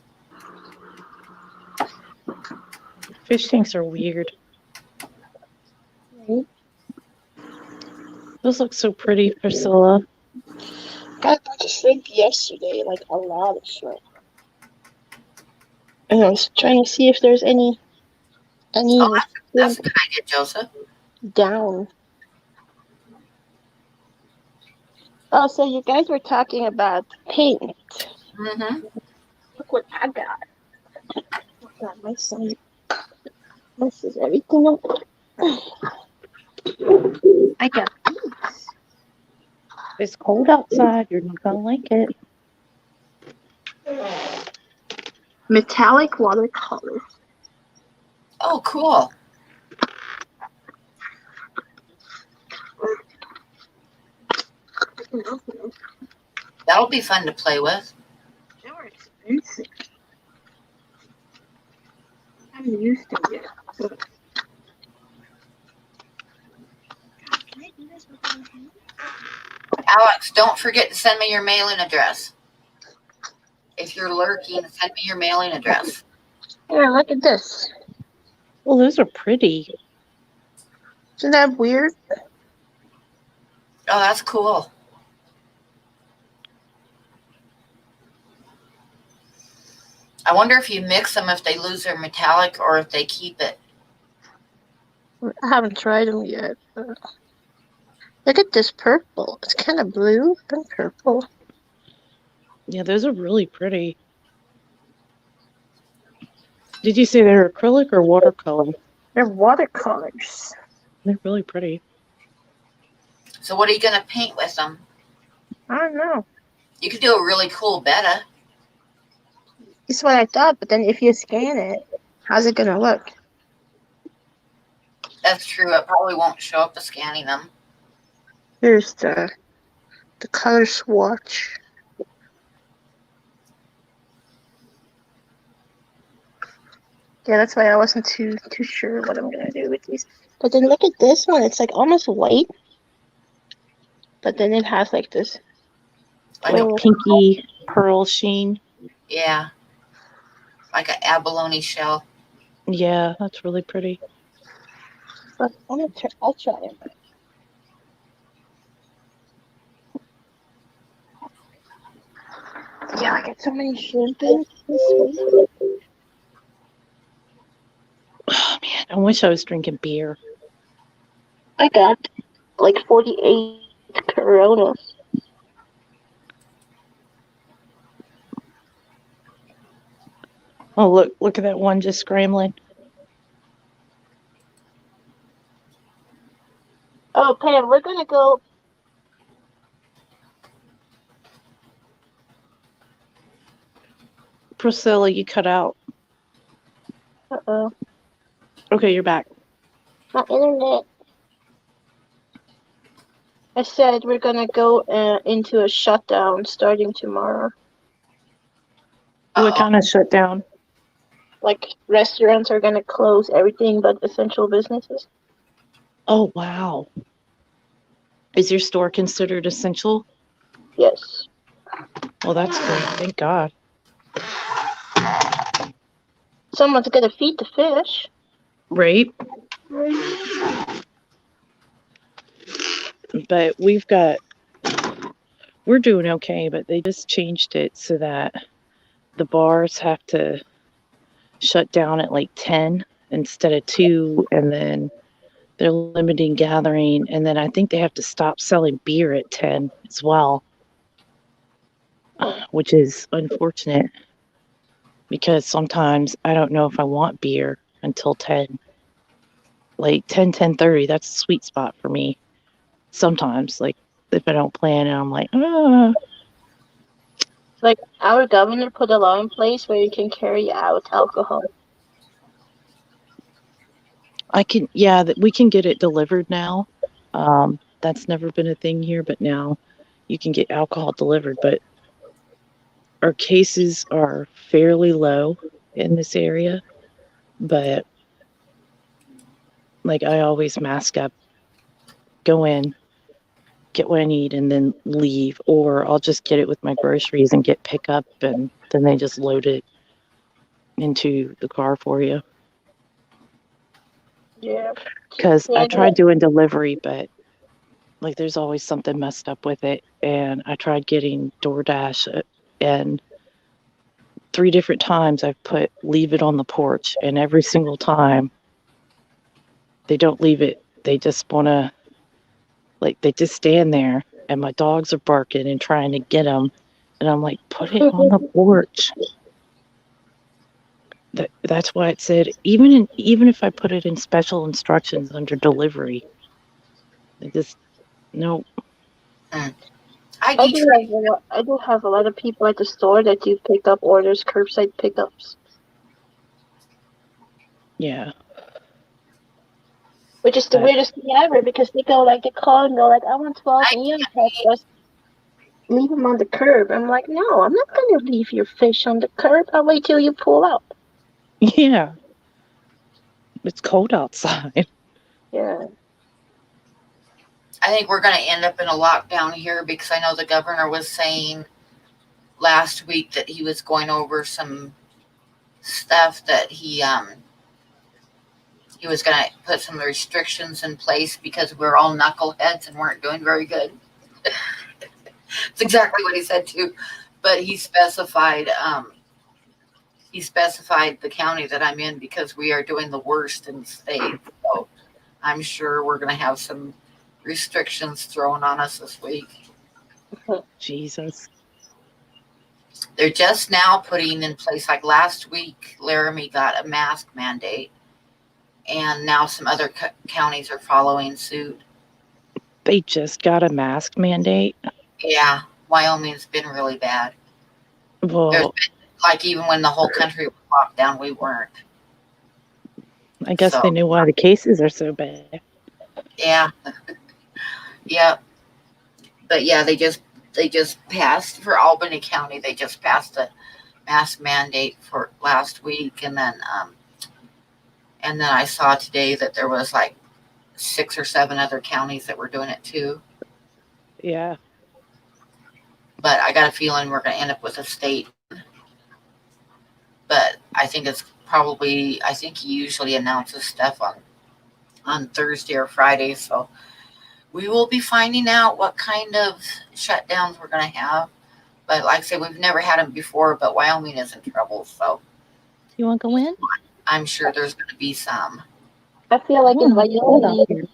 Fish tanks are weird. Right. Those look so pretty, Priscilla. Got a bunch of shrimp yesterday, like a lot of shrimp. And I was trying to see if there's any That's a good idea, Joseph. down. Oh, so you guys were talking about paint. Mm-hmm. Look what I got. I got my son. This is everything up. I got these. It's cold outside. You're not gonna like it. Metallic watercolors. Oh, cool. That'll be fun to play with. They were expensive. I haven't used them yet. But... Can I do this with my hand? Alex, don't forget to send me your mailing address. If you're lurking, send me your mailing address. Here, look at this. Well, those are pretty. Isn't that weird? Oh, that's cool. I wonder if you mix them, if they lose their metallic or if they keep it. I haven't tried them yet. Look at this purple. It's kind of blue and purple. Yeah, those are really pretty. Did you say they're acrylic or watercolor? They're watercolors. They're really pretty. So what are you going to paint with them? I don't know. You could do a really cool betta. It's what I thought, but then if you scan it, how's it gonna look? That's true. It probably won't show up as scanning them. Here's the color swatch. Yeah, that's why I wasn't too sure what I'm gonna do with these. But then look at this one. It's like almost white, but then it has like this. Like a, Pinky pearl sheen. yeah. Like an abalone shell. Yeah, that's really pretty. But I'll try it. Yeah, I got so many champagnes this week. Oh man, I wish I was drinking beer. I got like 48 Coronas. Oh look at that one just scrambling. Oh, Pam, we're gonna go. Priscilla, you cut out. Uh-oh. Okay, you're back. My internet. I said we're gonna go into a shutdown starting tomorrow. What kind of shutdown? Like restaurants are gonna close everything but essential businesses. Oh wow. Is your store considered essential? Yes. Well, that's great. Thank God. Someone's gonna feed the fish. Right? But we're doing okay, but they just changed it so that the bars have to shut down at like 10 instead of 2, and then they're limiting gathering, and then I think they have to stop selling beer at 10 as well, which is unfortunate because sometimes I don't know if I want beer until 10. Like 10:30, that's a sweet spot for me. Sometimes, like if I don't plan and I'm like, Like our governor put a law in place where you can carry out alcohol. we can get it delivered now. That's never been a thing here, but now you can get alcohol delivered. But our cases are fairly low in this area, but like I always mask up, go in, get what I need, and then leave, or I'll just get it with my groceries and get pickup, and then they just load it into the car for you. Yeah. Because Yeah, I tried doing delivery, but like there's always something messed up with it, and I tried getting DoorDash, and 3 different times I've put leave it on the porch, and every single time they don't leave it. They just want to, like, they just stand there, and my dogs are barking and trying to get them, and I'm like, put it on the porch. That's why it said even if I put it in special instructions under delivery, it just no. I I do do have I do have a lot of people at the store that do pickup orders, curbside pickups, Yeah, which is the but weirdest thing ever because they call and go like, I want 12 neon peppers. Leave them on the curb. I'm like, no, I'm not gonna leave your fish on the curb. I'll wait till you pull out. yeah, it's cold outside. Yeah. I think we're going to end up in a lockdown here because I know the governor was saying last week that he was going over some stuff that he was going to put some restrictions in place because we're all knuckleheads and weren't doing very good. It's exactly what he said too, but he specified the county that I'm in because we are doing the worst in the state. So I'm sure we're going to have some restrictions thrown on us this week. Jesus. They're just now putting in place, like last week, Laramie got a mask mandate, and now some other counties are following suit. They just got a mask mandate. Yeah, Wyoming's been really bad. Well, Like even when the whole country was locked down, we weren't. I guess So, they knew why the cases are so bad. yeah, yeah, but yeah, they just passed for Albany County. They just passed a mask mandate for last week, and then I saw today that there was like 6 or 7 other counties that were doing it too. Yeah. But I got a feeling we're going to end up with a state. But I think I think he usually announces stuff on Thursday or Friday. So we will be finding out what kind of shutdowns we're going to have. But like I say, we've never had them before, but Wyoming is in trouble. So You want to go in? I'm sure there's going to be some. I feel like in Cold out Wyoming, here.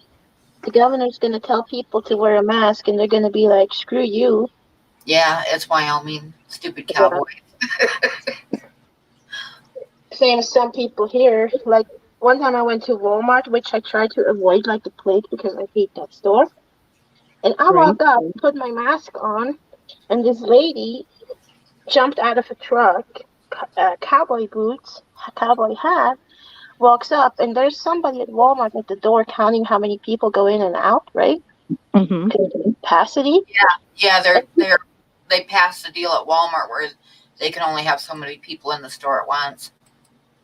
the governor's gonna tell people to wear a mask, and they're gonna be like, "Screw you." Yeah, it's Wyoming. Stupid Yeah. cowboy. Same as some people here. Like one time I went to Walmart, which I tried to avoid like the plague because I hate that store. And I Right. walked up, put my mask on, and this lady jumped out of a truck, cowboy boots, cowboy hat, walks up, and there's somebody at Walmart at the door counting how many people go in and out, right? Mm-hmm. Capacity. Yeah, they passed a deal at Walmart where they can only have so many people in the store at once.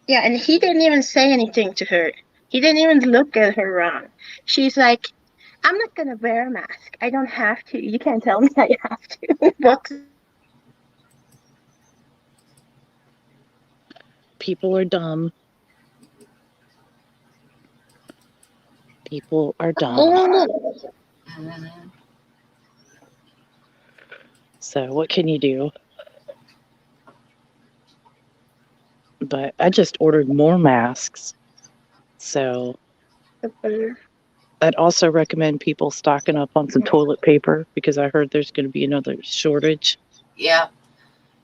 Yeah, and he didn't even say anything to her. He didn't even look at her wrong. She's like, I'm not gonna wear a mask. I don't have to. You can't tell me I have to. Walks People are dumb. People are dumb. Mhm. So what can you do? But I just ordered more masks. So I'd also recommend people stocking up on some toilet paper because I heard there's going to be another shortage. Yeah.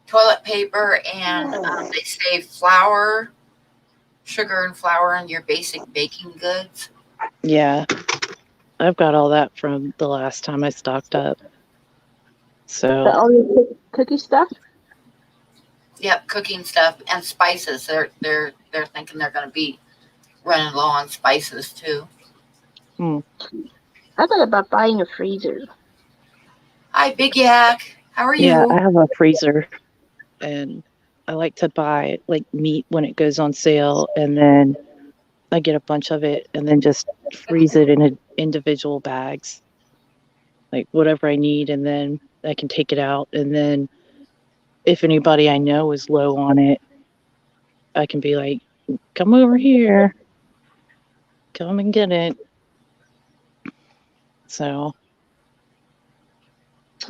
Toilet paper and they say flour, sugar and flour and your basic baking goods. Yeah. I've got all that from the last time I stocked up. So all your cookie stuff. Yep, cooking stuff and spices. They're thinking they're going to be running low on spices too. I thought about buying a freezer. Hi, Big Yak. How are you? yeah, I have a freezer and I like to buy like meat when it goes on sale and then I get a bunch of it and then just freeze it in individual bags. Like whatever I need and then I can take it out and then if anybody I know is low on it, I can be like, come over here. Come and get it. So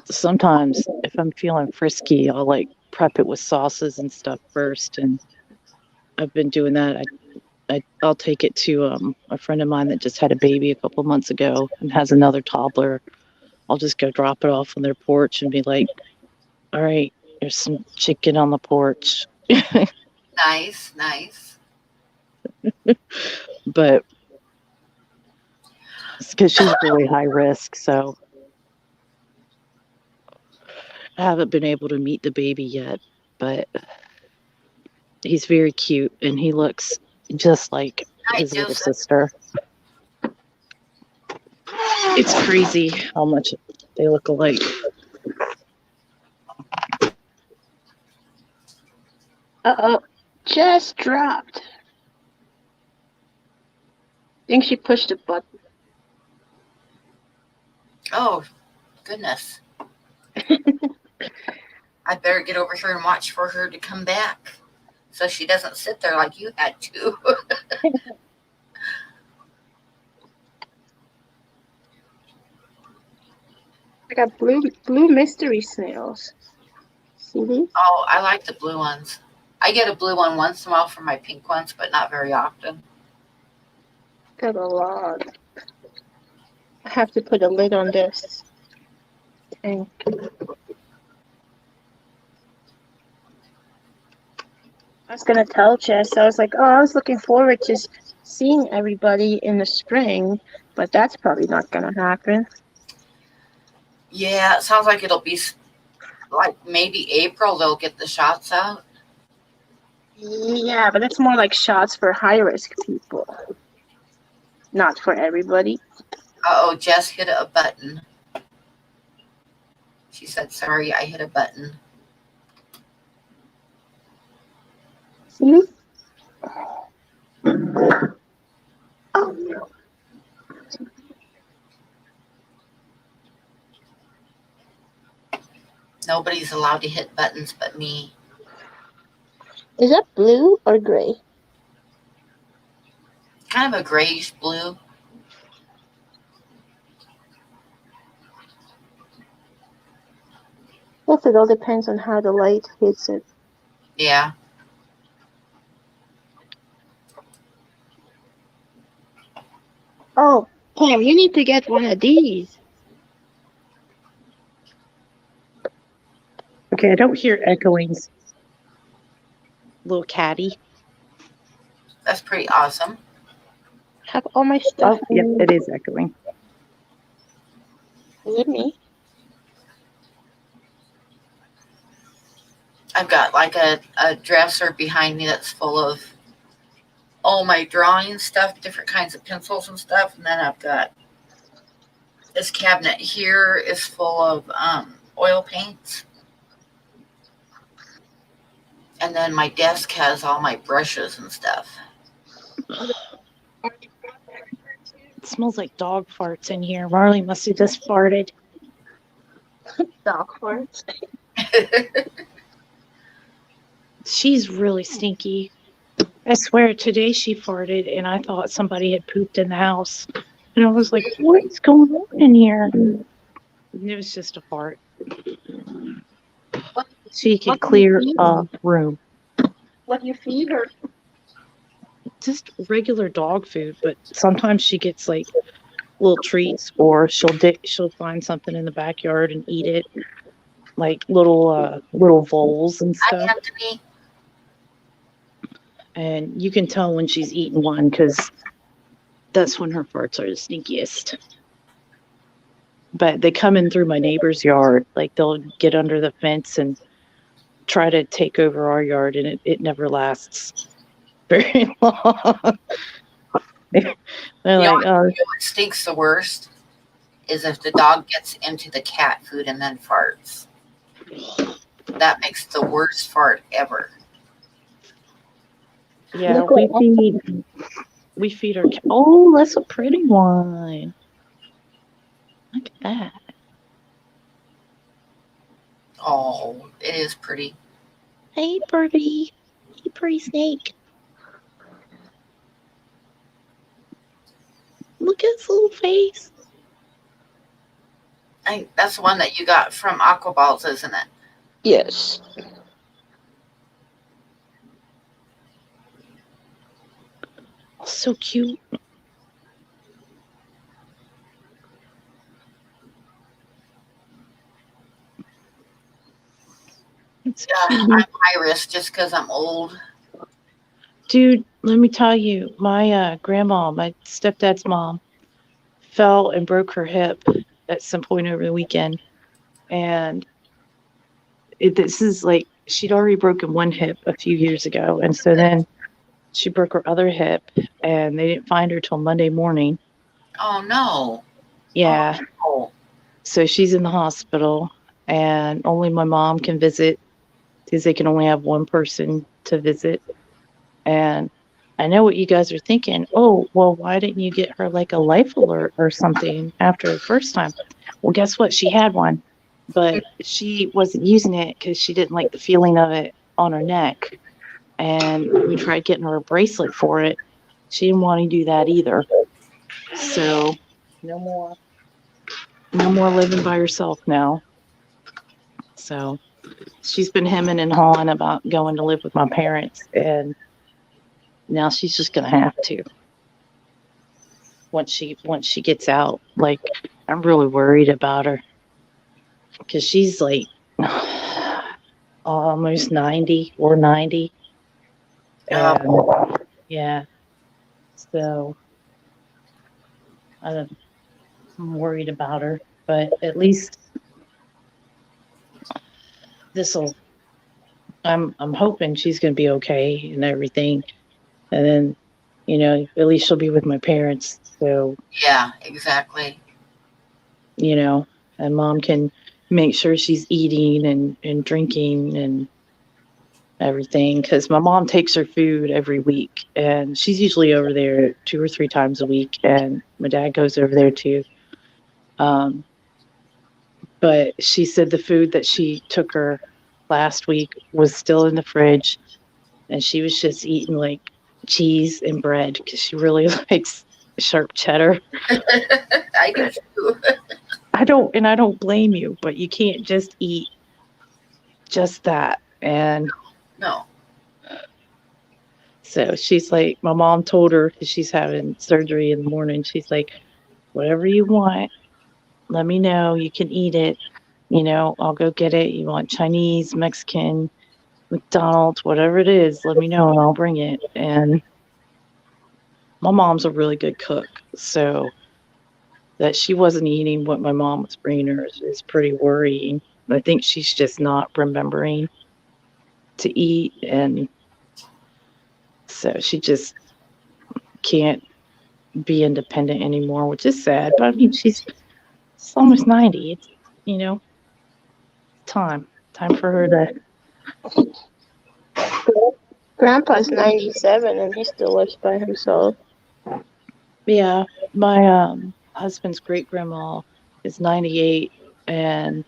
sometimes if I'm feeling frisky, I'll like prep it with sauces and stuff first. And I've been doing that. I'll take it to a friend of mine that just had a baby a couple months ago and has another toddler. I'll just go drop it off on their porch and be like, all right, there's some chicken on the porch. Nice, nice. But it's because she's really high risk, so I haven't been able to meet the baby yet. But he's very cute, and he looks just like Hi, his little Joseph. sister. It's crazy how much they look alike. Uh-oh. Just dropped. I think she pushed a button. Oh, goodness. I better get over here and watch for her to come back so she doesn't sit there like you had to. I got blue mystery snails. See these? Oh, I like the blue ones. I get a blue one once in a while from my pink ones, but not very often. Got a lot. I have to put a lid on this tank. I was gonna tell Jess, I was like, oh, I was looking forward to seeing everybody in the spring, but that's probably not gonna happen. Yeah, it sounds like it'll be like maybe April they'll get the shots out. Yeah, but it's more like shots for high risk people, not for everybody. Uh-oh, Jess hit a button. She said, sorry, I hit a button. See? Oh. Nobody's allowed to hit buttons but me. Is that blue or gray? Kind of a grayish blue. Guess it all depends on how the light hits it. Yeah. Oh, Pam, you need to get one of these. Okay, I don't hear echoings. Little catty. That's pretty awesome. Have all my stuff. Oh, yep, it is echoing. Is it me? I've got like a dresser behind me that's full of all my drawing stuff, different kinds of pencils and stuff. And then I've got this cabinet here is full of oil paints. And then my desk has all my brushes and stuff. It smells like dog farts in here. Marley must have just farted. Dog farts. She's really stinky. I swear, today she farted, and I thought somebody had pooped in the house. And I was like, what's going on in here? And it was just a fart. She could clear a room. What do you feed her? Just regular dog food, but sometimes she gets like little treats, or she'll find something in the backyard and eat it, like little voles and Hi, stuff. Anthony. And you can tell when she's eaten one because that's when her farts are the stinkiest. But they come in through my neighbor's yard. Like they'll get under the fence and try to take over our yard, and it never lasts very long. They're like, oh, What stinks the worst is if the dog gets into the cat food and then farts. That makes the worst fart ever. yeah, we feed our cat. Oh, that's a pretty one. Look at that. Oh, it is pretty. Hey, birdie. Hey, pretty snake. Look at his little face. That's the one that you got from Aquaballs, isn't it? Yes. Oh, so cute. It's cute. I'm high risk just because I'm old. Dude, let me tell you, my grandma, my stepdad's mom, fell and broke her hip at some point over the weekend. And this is like, she'd already broken one hip a few years ago. And so then she broke her other hip, and they didn't find her till Monday morning. Oh no. Yeah. Oh. So she's in the hospital, and only my mom can visit because they can only have one person to visit. And I know what you guys are thinking. Oh, well, why didn't you get her like a life alert or something after the first time? Well, guess what? She had one, but she wasn't using it because she didn't like the feeling of it on her neck. And we tried getting her a bracelet for it. She didn't want to do that either. So no more living by herself now. So she's been hemming and hawing about going to live with my parents, and now she's just gonna have to once she gets out. Like, I'm really worried about her because she's like almost 90 or 90. And yeah, so I'm worried about her, but at least I'm hoping she's gonna be okay and everything. And then, at least she'll be with my parents. So, Yeah, exactly. And mom can make sure she's eating and drinking and everything. Because my mom takes her food every week, and she's usually over there 2 or 3 times a week. And my dad goes over there too. But she said the food that she took her last week was still in the fridge, and she was just eating like cheese and bread because she really likes sharp cheddar. I do too. I don't blame you, but you can't just eat just that. And No. so she's like, my mom told her she's having surgery in the morning. She's like, whatever you want, let me know. You can eat it. I'll go get it. You want Chinese, Mexican, McDonald's, whatever it is, let me know and I'll bring it. And my mom's a really good cook. So that she wasn't eating what my mom was bringing her is pretty worrying. I think she's just not remembering to eat, and so she just can't be independent anymore, which is sad. But I mean, she's almost 90. It's time for her to. Grandpa's 97 and he still lives by himself. Yeah, my husband's great grandma is 98, and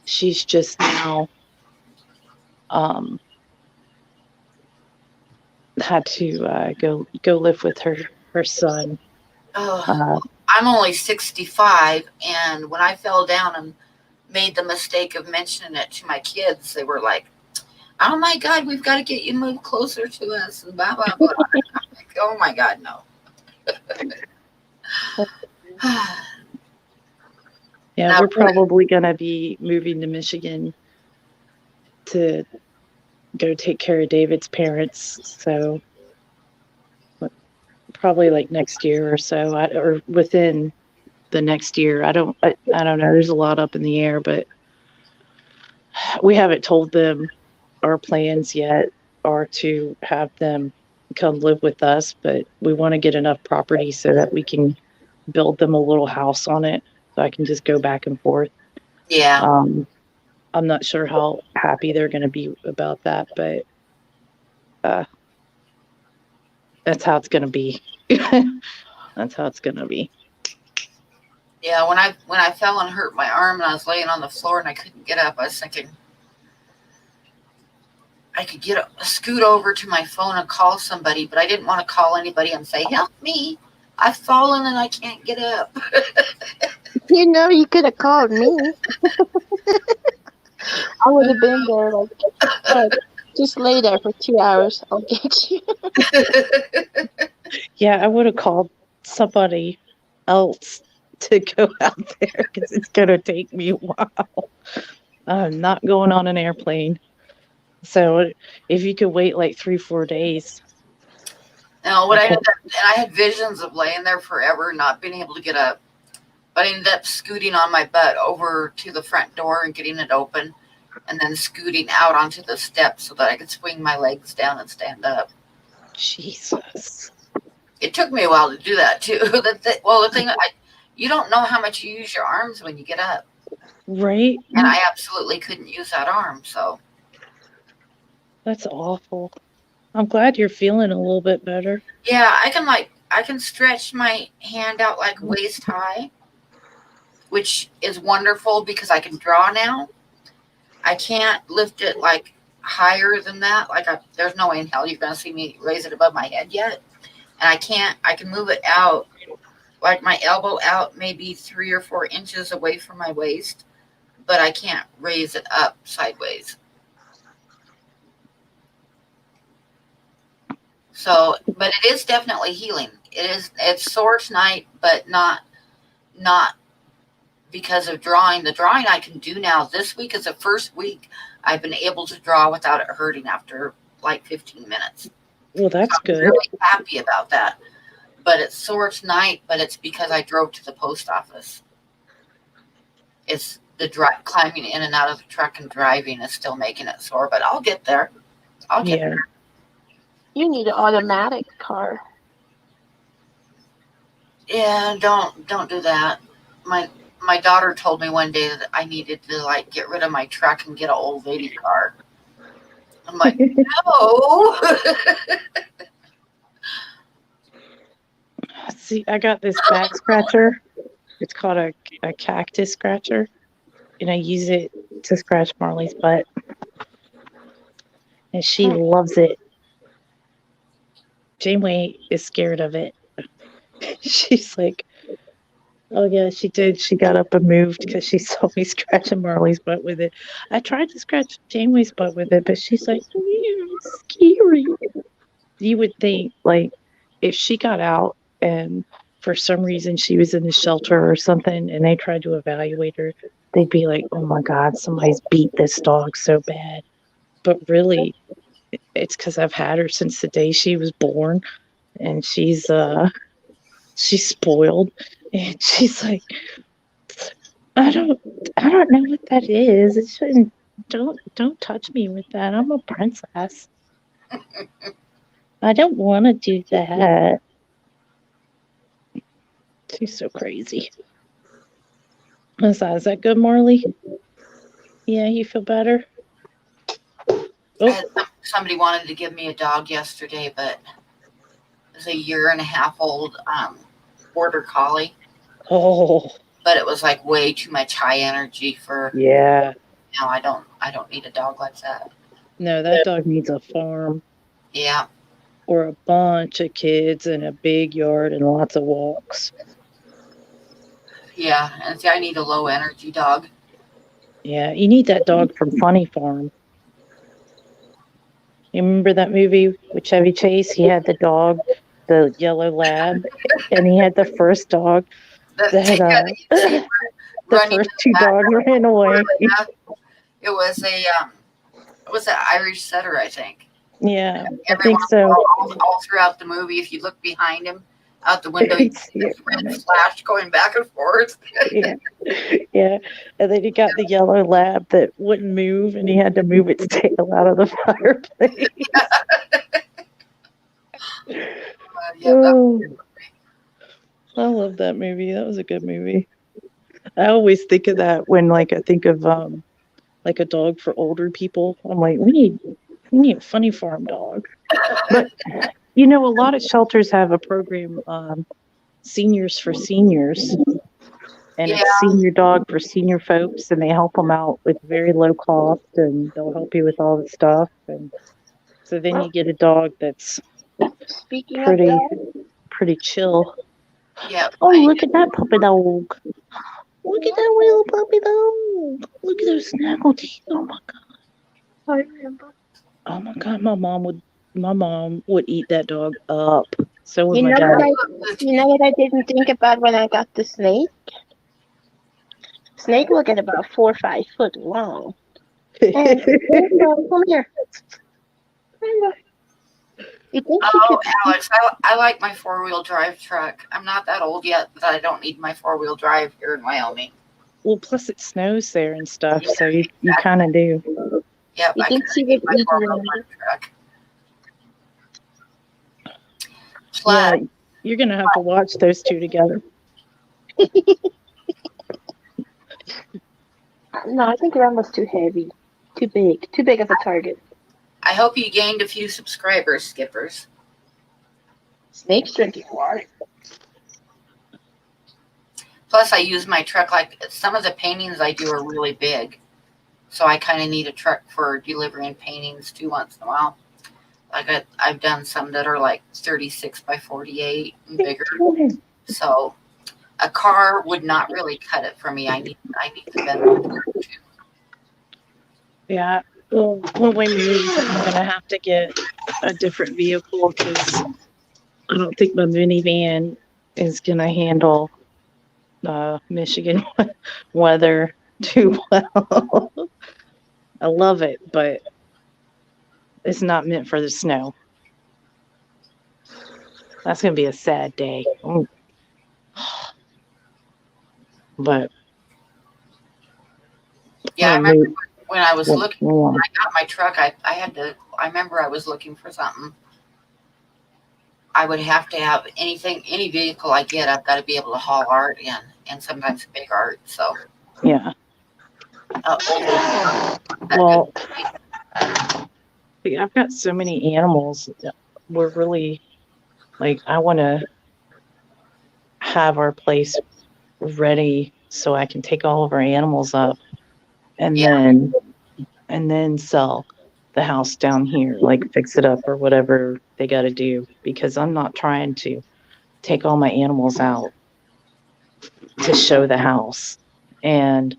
she's just now had to go live with her son. I'm only 65, and when I fell down and made the mistake of mentioning it to my kids, they were like, "Oh my God, we've got to get you moved closer to us," and blah blah blah. I'm like, oh my God, no. Yeah, Now, we're probably gonna be moving to Michigan to go take care of David's parents. So probably like next year or so, or within the next year. I don't know. There's a lot up in the air, but we haven't told them our plans yet, or to have them come live with us. But we want to get enough property so that we can build them a little house on it, so I can just go back and forth. Yeah. I'm not sure how happy they're going to be about that, but that's how it's going to be. That's how it's going to be. Yeah, when I fell and hurt my arm and I was laying on the floor and I couldn't get up, I was thinking I could scoot over to my phone and call somebody, but I didn't want to call anybody and say, "Help me, I've fallen and I can't get up." You could have called me. I would have been there like, just lay there for 2 hours. I'll get you. Yeah, I would have called somebody else to go out there because it's going to take me a while. I'm not going on an airplane. So if you could wait like 3-4 days, No, what I ended up, and I had visions of laying there forever, not being able to get up. But I ended up scooting on my butt over to the front door and getting it open, and then scooting out onto the steps so that I could swing my legs down and stand up. Jesus. It took me a while to do that too. The thing, you don't know how much you use your arms when you get up, Right? and I absolutely couldn't use that arm. So That's awful. I'm glad you're feeling a little bit better. yeah, I can stretch my hand out like waist high, which is wonderful because I can draw now. I can't lift it like higher than that. There's no way in hell you're going to see me raise it above my head yet. And I can move it out, like my elbow out, maybe 3 or 4 inches away from my waist, but I can't raise it up sideways. So, but it is definitely healing. It's sore tonight, but not because of drawing. The drawing I can do now. This week is the first week I've been able to draw without it hurting after like 15 minutes. Well, that's I'm good. really happy about that. But it's sore tonight, but it's because I drove to the post office. It's the climbing in and out of the truck and driving is still making it sore, but I'll get there. I'll get there. You need an automatic car. Yeah, don't do that. My daughter told me one day that I needed to like get rid of my truck and get an old lady car. I'm like, no. See, I got this back scratcher. It's called a cactus scratcher, and I use it to scratch Marley's butt, and she loves it. Janeway is scared of it. She's like, oh yeah, she did. She got up and moved because she saw me scratching Marley's butt with it. I tried to scratch Janeway's butt with it, but she's like, it's scary. You would think, like, if she got out and for some reason she was in the shelter or something and they tried to evaluate her, they'd be like, oh my God, somebody's beat this dog so bad. But really, it's because I've had her since the day she was born, and she's spoiled, and she's like, I don't know what that is. It shouldn't. Don't touch me with that. I'm a princess. I don't want to do that. She's so crazy. Is that good, Marley? Yeah, you feel better? Oh. Somebody wanted to give me a dog yesterday, but it was a 1.5-year-old border collie. Oh. But it was like way too much high energy for. Yeah. No, I don't need a dog like that. No, that dog needs a farm. Yeah. Or a bunch of kids and a big yard and lots of walks. Yeah, and see, I need a low energy dog. Yeah, you need that dog from Funny Farm. You remember that movie with Chevy Chase? He had the dog, the yellow lab, and he had the first dog that the first 2 dogs ran away. It was an Irish setter, I think. Yeah, I think so. All throughout the movie, if you look behind him out the window, you see this red flash going back and forth. Yeah. And then he got the yellow lab that wouldn't move, and he had to move its tail out of the fireplace. I love that movie. That was a good movie. I always think of that when, like, I think of like a dog for older people. I'm like, we need a Funny Farm dog. But you know, a lot of shelters have a program, Seniors for Seniors, and it's Senior Dog for senior folks, and they help them out with very low cost, and they'll help you with all the stuff, and so then you get a dog that's pretty chill. Yeah. Oh, look at that puppy dog! Look at that little puppy dog! Look at those snaggle teeth! Oh my God! I remember. Oh my God! My mom would eat that dog up. So would you my know dad. You know what I didn't think about when I got the snake? Snake look at about 4 or 5 foot long. And, come here. You think she Oh, could? Alex, I like my 4-wheel drive truck. I'm not that old yet, but I don't need my 4-wheel drive here in Wyoming. Well, plus it snows there and stuff, Yeah, so you exactly. kind of do. Yep, You I think kind she of need would my eat 4-wheel around? drive truck. Yeah, Plus, you're gonna have to watch those two together. No, I think Rambo's too heavy, too big of a target. I hope you gained a few subscribers, Skippers. Snake's drinking water. Plus, I use my truck like some of the paintings I do are really big. So I kind of need a truck for delivering paintings too once in a while. Like I've done some that are like 36 by 48 and bigger. So a car would not really cut it for me. I need the benefit too. Yeah. Well, when we move, I'm gonna have to get a different vehicle because I don't think my minivan is gonna handle Michigan weather too well. I love it, but it's not meant for the snow. That's gonna be a sad day. But Yeah, I I'm remember when I was yeah. looking, when I got my truck, I remember I was looking for something. I would have to have any vehicle I get, I've got to be able to haul art in, and sometimes big art. So, Yeah. Well, I've got so many animals. We're really like, I want to have our place ready so I can take all of our animals up and Yeah. then sell the house down here, like fix it up or whatever they got to do, because I'm not trying to take all my animals out to show the house. And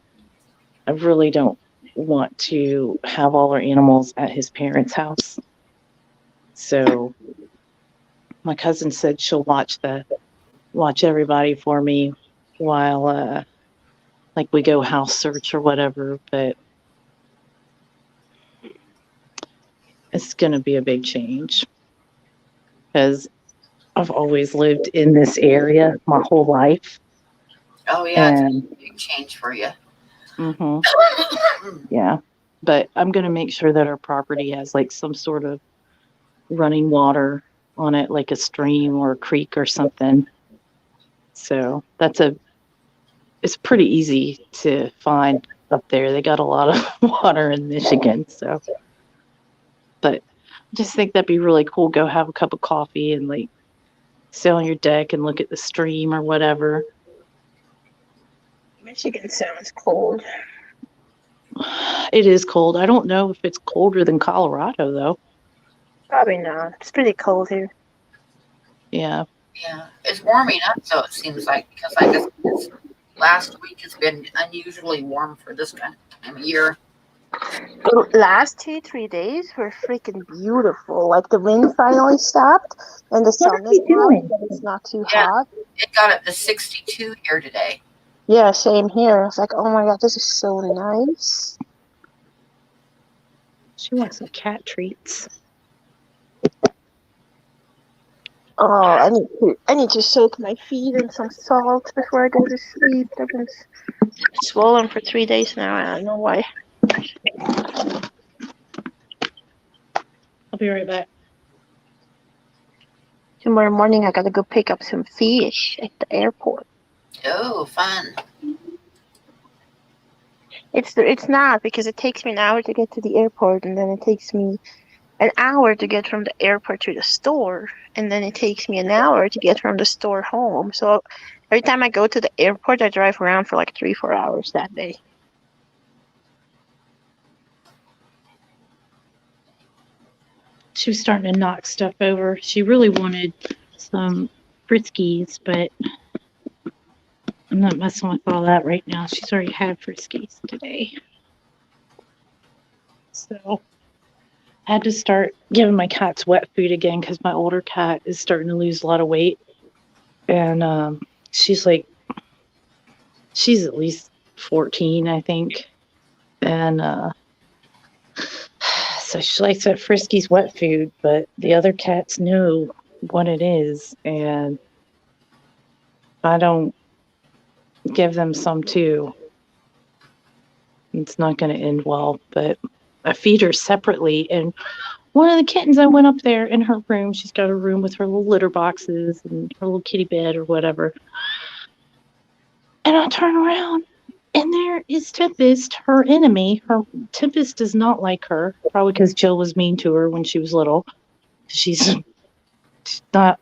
I really don't want to have all our animals at his parents' house. So my cousin said she'll watch everybody for me while like we go house search or whatever, but it's going to be a big change because I've always lived in this area my whole life. Oh yeah, it's And a big change for you. Yeah, but I'm going to make sure that our property has like some sort of running water on it, like a stream or a creek or something. So it's pretty easy to find up there. They got a lot of water in Michigan. So, but I just think that'd be really cool. Go have a cup of coffee and like sit on your deck and look at the stream or whatever. Michigan sounds cold. It is cold. I don't know if it's colder than Colorado though. Probably not. It's pretty cold here. Yeah. Yeah, it's warming up, so it seems like, because I guess last week has been unusually warm for this time of year. The last 2-3 days were freaking beautiful. Like the wind finally stopped and the sun is out, but it's not too hot. It got up to 62 here today. Yeah, same here. It's like, oh my god, this is so nice. She wants some cat treats. Oh, I need to soak my feet in some salt before I go to sleep. They've been swollen for 3 days now. I don't know why. I'll be right back. Tomorrow morning I gotta go pick up some fish at the airport. Oh, fun. It's not, because it takes me an hour to get to the airport, and then it takes me an hour to get from the airport to the store, and then it takes me an hour to get from the store home. So every time I go to the airport, I drive around for like 3-4 hours that day. She was starting to knock stuff over. She really wanted some Friskies, but I'm not messing with all that right now. She's already had Friskies today. So I had to start giving my cats wet food again because my older cat is starting to lose a lot of weight. And she's at least 14, I think. And So she likes that Frisky's wet food, but the other cats know what it is, and I don't give them some too. It's not going to end well, but I feed her separately. And one of the kittens, I went up there in her room. She's got a room with her little litter boxes and her little kitty bed or whatever. And I turn around, and there is Tempest, her enemy. Tempest does not like her, probably because Jill was mean to her when she was little. She's not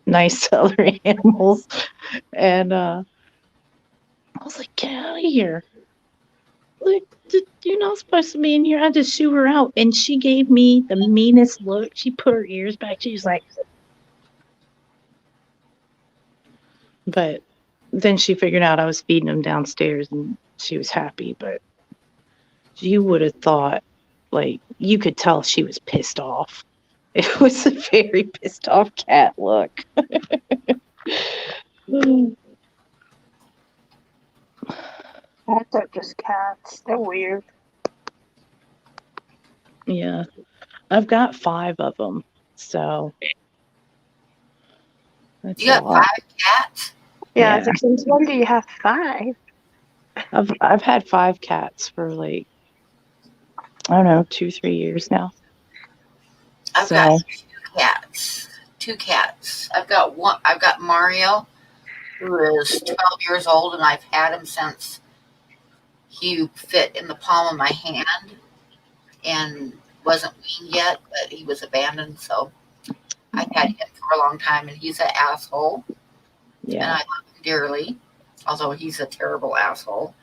nice to other animals. And I was like, get out of here. Like, you're not supposed to be in here. I just shoo her out. And she gave me the meanest look. She put her ears back. She was like, but then she figured out I was feeding them downstairs and she was happy. But you would have thought, like, you could tell she was pissed off. It was a very pissed off cat look. Cats are just cats. They're weird. Yeah. I've got 5 of them. So that's You got a lot. 5 cats? Yeah, Yeah. since when do you have 5? I've had 5 cats for like, I don't know, 2-3 years now. I've got 2 cats. I've got Mario, who is 12 years old, and I've had him since he fit in the palm of my hand and wasn't weaned yet, but he was abandoned, so I've had him for a long time, and he's an asshole, and Yeah. I love him dearly, although he's a terrible asshole.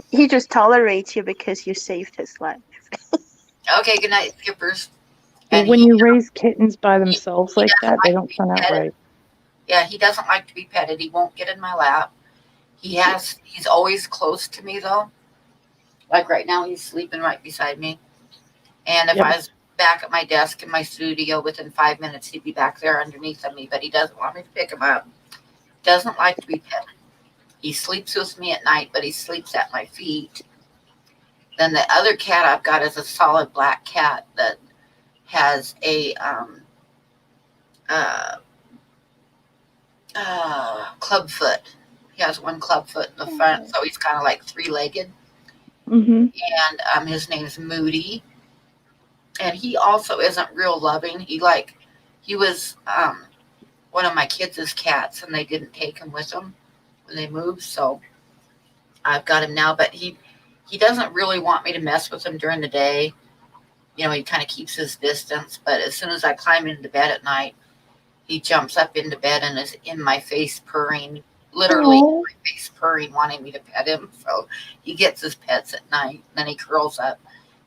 He just tolerates you because you saved his life. Okay, good night, Skippers. Well, And when he- you raise kittens by themselves he like doesn't that, they like don't to be turn out petted. right. Yeah, he doesn't like to be petted. He won't get in my lap. He's always close to me though. Like right now, he's sleeping right beside me. And if Yep. I was back at my desk in my studio, within 5 minutes, he'd be back there underneath of me, but he doesn't want me to pick him up. Doesn't like to be petted. He sleeps with me at night, but he sleeps at my feet. Then the other cat I've got is a solid black cat that has a club foot. He has one club foot in the front, so he's kind of like 3-legged. Mm-hmm. And his name's Moody. And he also isn't real loving. He was one of my kids' cats, and they didn't take him with them when they moved, so I've got him now. But he doesn't really want me to mess with him during the day. You know, he kind of keeps his distance, but as soon as I climb into bed at night, he jumps up into bed and is in my face purring, literally in my face purring, wanting me to pet him. So he gets his pets at night, and then he curls up.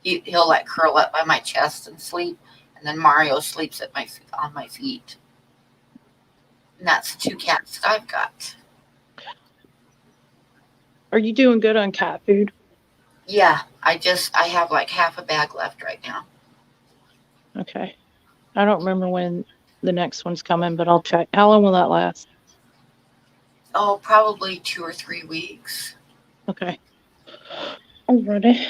He'll like curl up by my chest and sleep, and then Mario sleeps at on my feet. And that's the 2 cats that I've got. Are you doing good on cat food? Yeah, I have like half a bag left right now. Okay. I don't remember when the next one's coming, but I'll check. How long will that last? Oh, probably 2 or 3 weeks. Okay. Alrighty.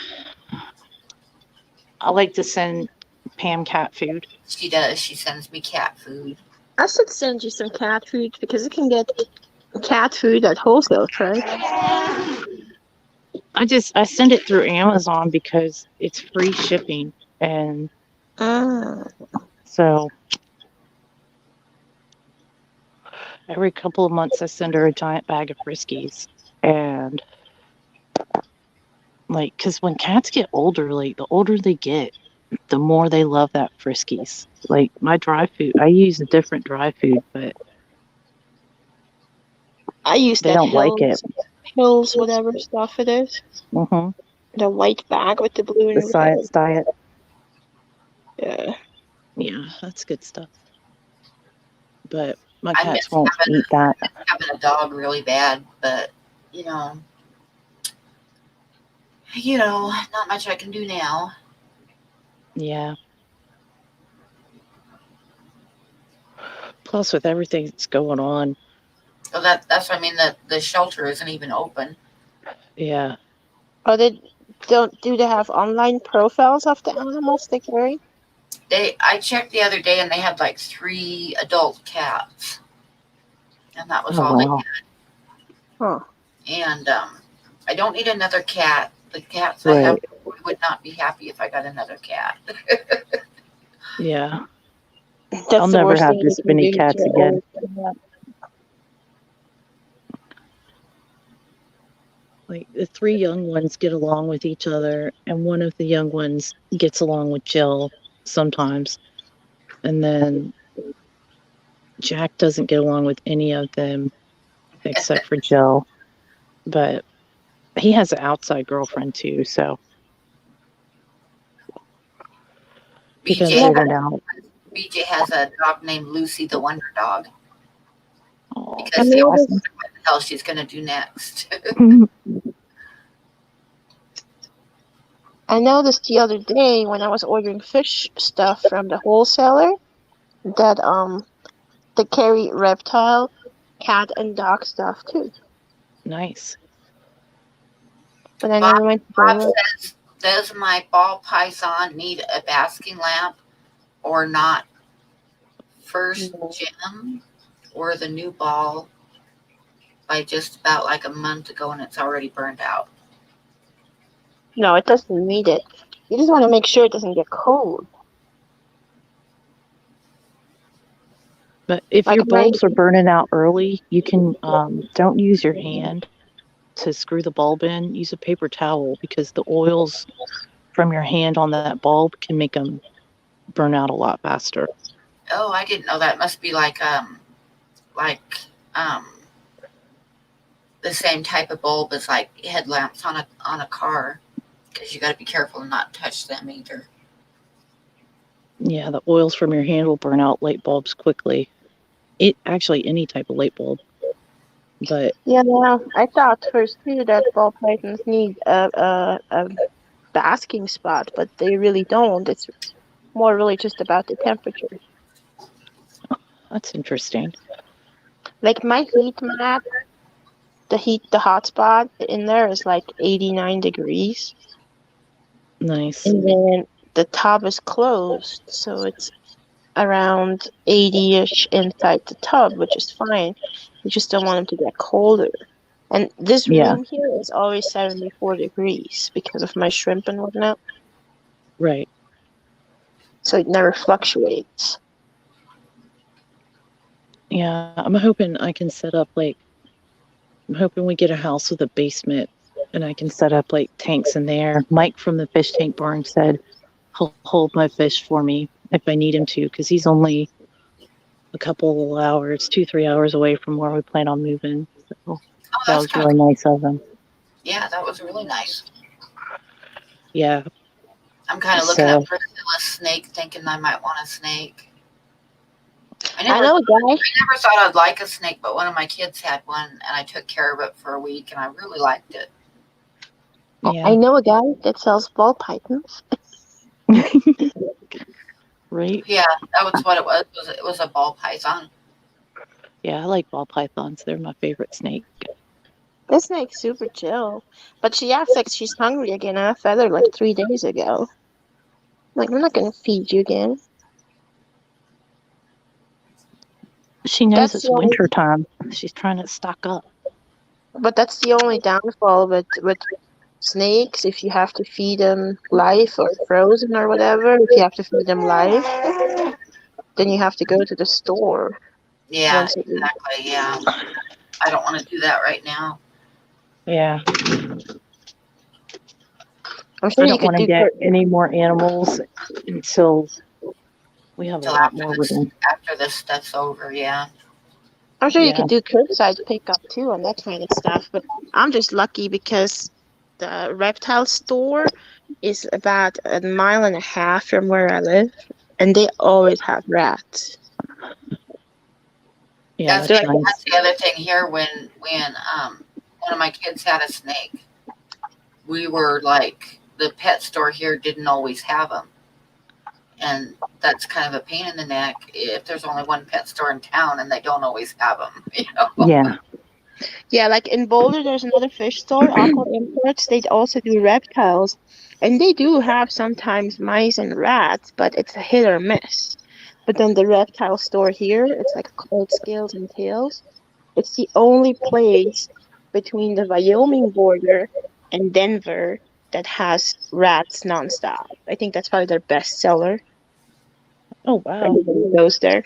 I like to send Pam cat food. She does. She sends me cat food. I should send you some cat food because you can get cat food at wholesale, right? I send it through Amazon because it's free shipping, and so every couple of months I send her a giant bag of Friskies. And like, because when cats get older, like the older they get, the more they love that Friskies. Like my dry food, I use a different dry food, but I use they that don't like it. Hills, whatever stuff it is. Mm-hmm. The white bag with the blue The and science diet. Yeah. Yeah, that's good stuff. But my I cats miss won't eat that. having a dog really bad, but not much I can do now. Yeah. Plus, with everything that's going on. So that's what I mean. The shelter isn't even open. Yeah. Oh, Do they have online profiles of the animals they carry? I checked the other day and they had like 3 adult cats, and that was Oh, all they wow. Huh. And I don't need another cat. The cats I Right. have would not be happy if I got another cat. Yeah. That's I'll the never worst have thing you this can many do cats to again. Like the 3 young ones get along with each other, and one of the young ones gets along with Jill sometimes. And then Jack doesn't get along with any of them except for Jill. But he has an outside girlfriend too, so he can BJ live it out. BJ has a dog named Lucy the Wonder Dog Oh, because that's they noticed- awesome. what the hell she's gonna do next. I noticed the other day when I was ordering fish stuff from the wholesaler that they carry reptile, cat, and dog stuff too. Nice. But I Bob, never went to Bob the says, does my ball python need a basking lamp or not? First No. gem or the new ball by just about like a month ago and it's already burned out. No, it doesn't need it. You just want to make sure it doesn't get cold. But if Like your my bulbs are burning out early, you can don't use your hand to screw the bulb in. Use a paper towel because the oils from your hand on that bulb can make them burn out a lot faster. Oh, I didn't know that. Must be like um the same type of bulb as like headlamps on a car because you got to be careful and not touch them either. Yeah, the oils from your hand will burn out light bulbs quickly. It actually any type of light bulb. But yeah, no, I thought first too that ball pythons need a basking spot, but they really don't. It's more really just about the temperature. that's interesting. Like my heat mat, the hot spot in there is like 89 degrees, Nice. and then the tub is closed, so it's around 80-ish inside the tub, which is fine. You just don't want them to get colder. And this Yeah, room here is always 74 degrees because of my shrimp and whatnot, right. so it never fluctuates. Yeah, I'm hoping I can set up like I'm hoping we get a house with a basement and I can set up like tanks in there. Mike from the fish tank barn said he'll hold my fish for me if I need him to because he's only a couple hours, 2-3 hours away from where we plan on moving. So Oh, that that's was kind of really cool. nice of him. Yeah, that was really nice. Yeah. I'm kind of looking So at Priscilla's snake, thinking I might want a snake. I I know a guy. never thought I'd like a snake, but one of my kids had one, and I took care of it for a week, and I really liked it. yeah. I know a guy that sells ball pythons. Right. Yeah, that was what it was. It was a ball python. Yeah, I like ball pythons. They're my favorite snake. This snake's super chill, but she acts like she's hungry again. I fed her like 3 days ago. Like, I'm not gonna feed you again. She knows That's it's the only, winter time. She's trying to stock up. but that's the only downfall with snakes. If you have to feed them live or frozen or whatever, if you have to feed them live, then you have to go to the store Yeah, once a week. exactly. Yeah, I don't want to do that right now. Yeah. I'm sure I you don't could want to do. get any more animals until we have a Until lot more room. after this stuff's over. Yeah. I'm sure you Yeah. could do curbside pickup too and that kind of stuff. But I'm just lucky because the reptile store is about a mile and a half from where I live, and they always have rats. Yeah, That's So that's like, nice. that's the other thing here. When one of my kids had a snake, we were like the pet store here didn't always have them, and that's kind of a pain in the neck if there's only one pet store in town and they don't always have them. Yeah. Yeah, like in Boulder, there's another fish store, Aqua Imports. They also do reptiles, and they do have sometimes mice and rats, but it's a hit or miss. But then the reptile store here, it's like called Scales and Tails. It's the only place between the Wyoming border and Denver that has rats nonstop. I think that's probably their best seller. Oh wow. Everybody goes there.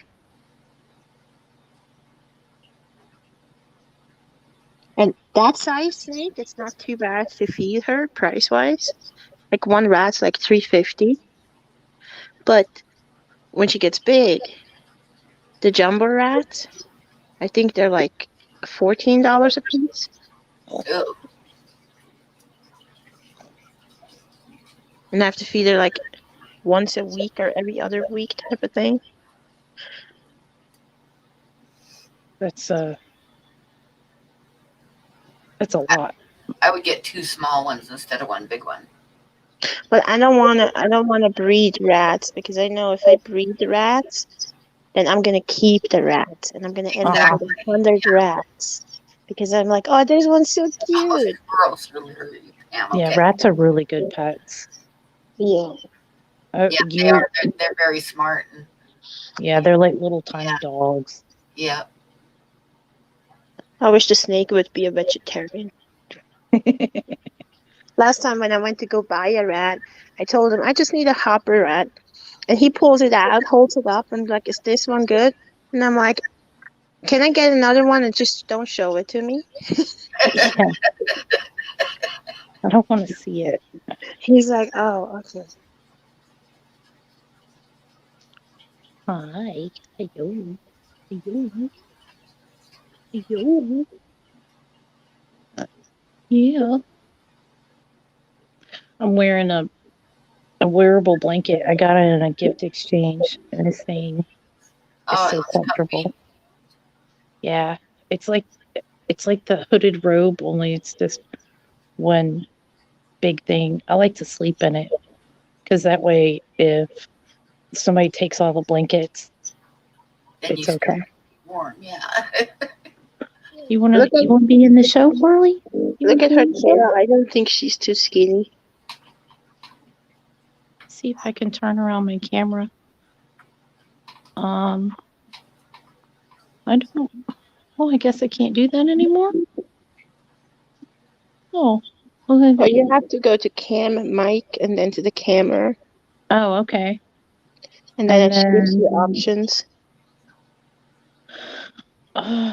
And that size snake, it's not too bad to feed her price wise. Like one rat's like $3.50. But when she gets big, the jumbo rats, I think they're like $14 a piece. Ugh. And I have to feed her like once a week or every other week type of thing. That's a lot. I would get 2 small ones instead of 1 big one. But I don't wanna breed rats because I know if I breed the rats, then I'm gonna keep the rats and I'm gonna end up with 100 rats. Because I'm like, oh, this one's so Oh, cute. gross. Really hurt you. Yeah, Okay. rats are really good pets. Yeah. Yeah, they are. They're very smart. And, Yeah, they're like little tiny dogs. yeah. I wish the snake would be a vegetarian. Last time when I went to go buy a rat, I told him I just need a hopper rat. And he pulls it out, holds it up, and like, is this one good? And I'm like, can I get another one and just don't show it to me? Yeah. I don't want to see it. He's like, oh, okay. Hi. Hello. Hello. Hello. Yeah. I'm wearing a wearable blanket. I got it in a gift exchange, and this thing is Oh, it so looks comfortable. comfy. Yeah, it's like the hooded robe, only it's just one big thing. I like to sleep in it because that way, if somebody takes all the blankets, Then it's you okay. feel warm. Yeah. You want to be in the show, Marley? Look at her tail. I don't think she's too skinny. See if I can turn around my camera. I don't. Oh, I guess I can't do that anymore. Oh, well, Oh, you have to go to cam mic and then to the camera. oh, okay. And then And it gives you then options.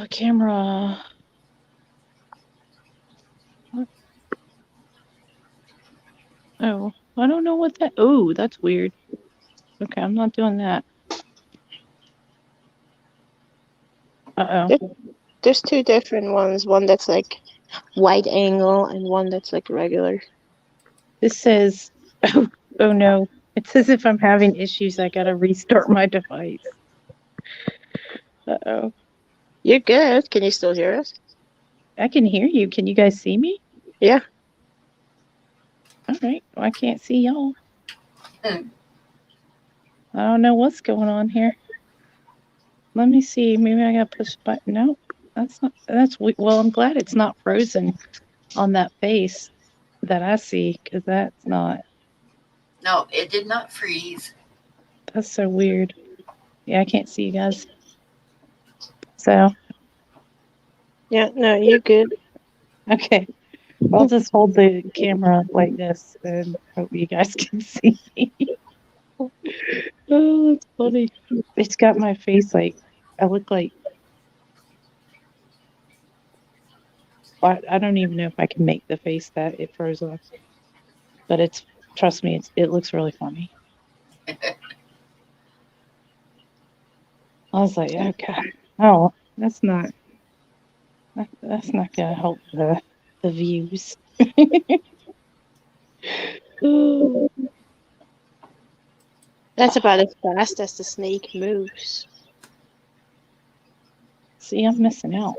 camera. Oh, I don't know what that. Oh, that's weird. Okay, I'm not doing that. Uh-oh. There's 2 different ones. One that's like wide angle and one that's like regular. This says, oh no. It says if I'm having issues, I gotta restart my device. Uh-oh. You're good. Can you still hear us? I can hear you. Can you guys see me? Yeah. All right. Well, I can't see y'all. Hmm. I don't know what's going on here. Let me see. Maybe I gotta push the button. No, well, I'm glad it's not frozen on that face that I see, because that's not. No, it did not freeze. That's so weird. Yeah, I can't see you guys. So, Yeah, no, you're good. okay. I'll just hold the camera like this and hope you guys can see me. Oh, that's funny. It's got my face like, I look like, I don't even know if I can make the face that it froze off. But trust me, it looks really funny. I was like, okay, oh, that's not gonna help the views. Ooh. That's about as fast as the snake moves. See, I'm missing out.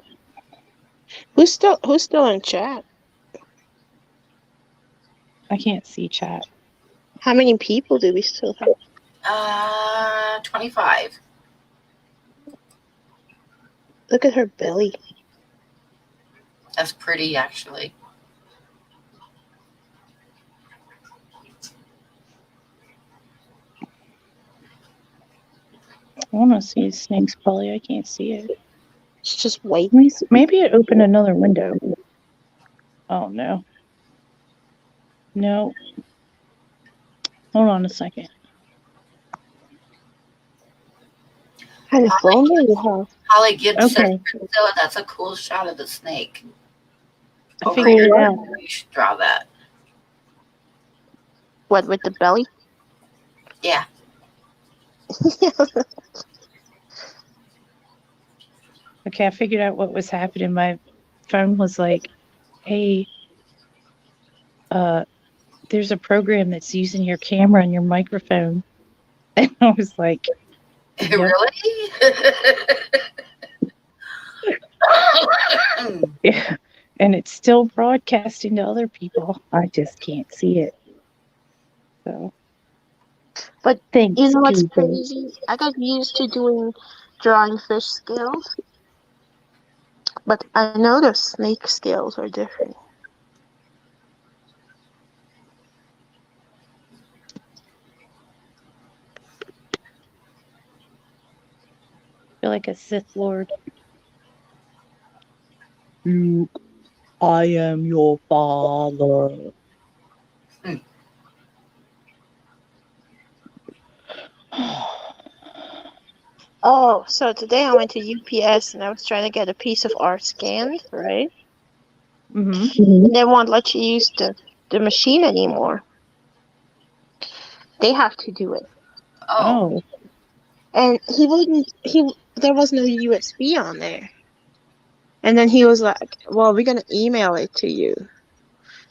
Who's still in chat? I can't see chat. How many people do we still have? 25. Look at her belly. That's pretty, actually. I want to see snakes, Polly. I can't see it. It's just white. Maybe it opened another window. Oh, no. No. Hold on a second. Kind of phone do you have? Holly Gibbs says, Okay. Priscilla, that's a cool shot of the snake. I Over figured it here, out. you should draw that. What, with the belly? Yeah. Okay, I figured out what was happening. My phone was like, hey, there's a program that's using your camera and your microphone. And I was like, yep. Really? Yeah. And it's still broadcasting to other people. I just can't see it. So, But thanks, you know what's Google. crazy? I got used to drawing fish scales, but I know the snake scales are different. I feel like a Sith Lord. Luke, I am your father. Oh, so today I went to UPS and I was trying to get a piece of art scanned, right? Mm-hmm. And they won't let you use the machine anymore. They have to do it. Oh. Oh. And there was no USB on there. And then he was like, well, we're going to email it to you.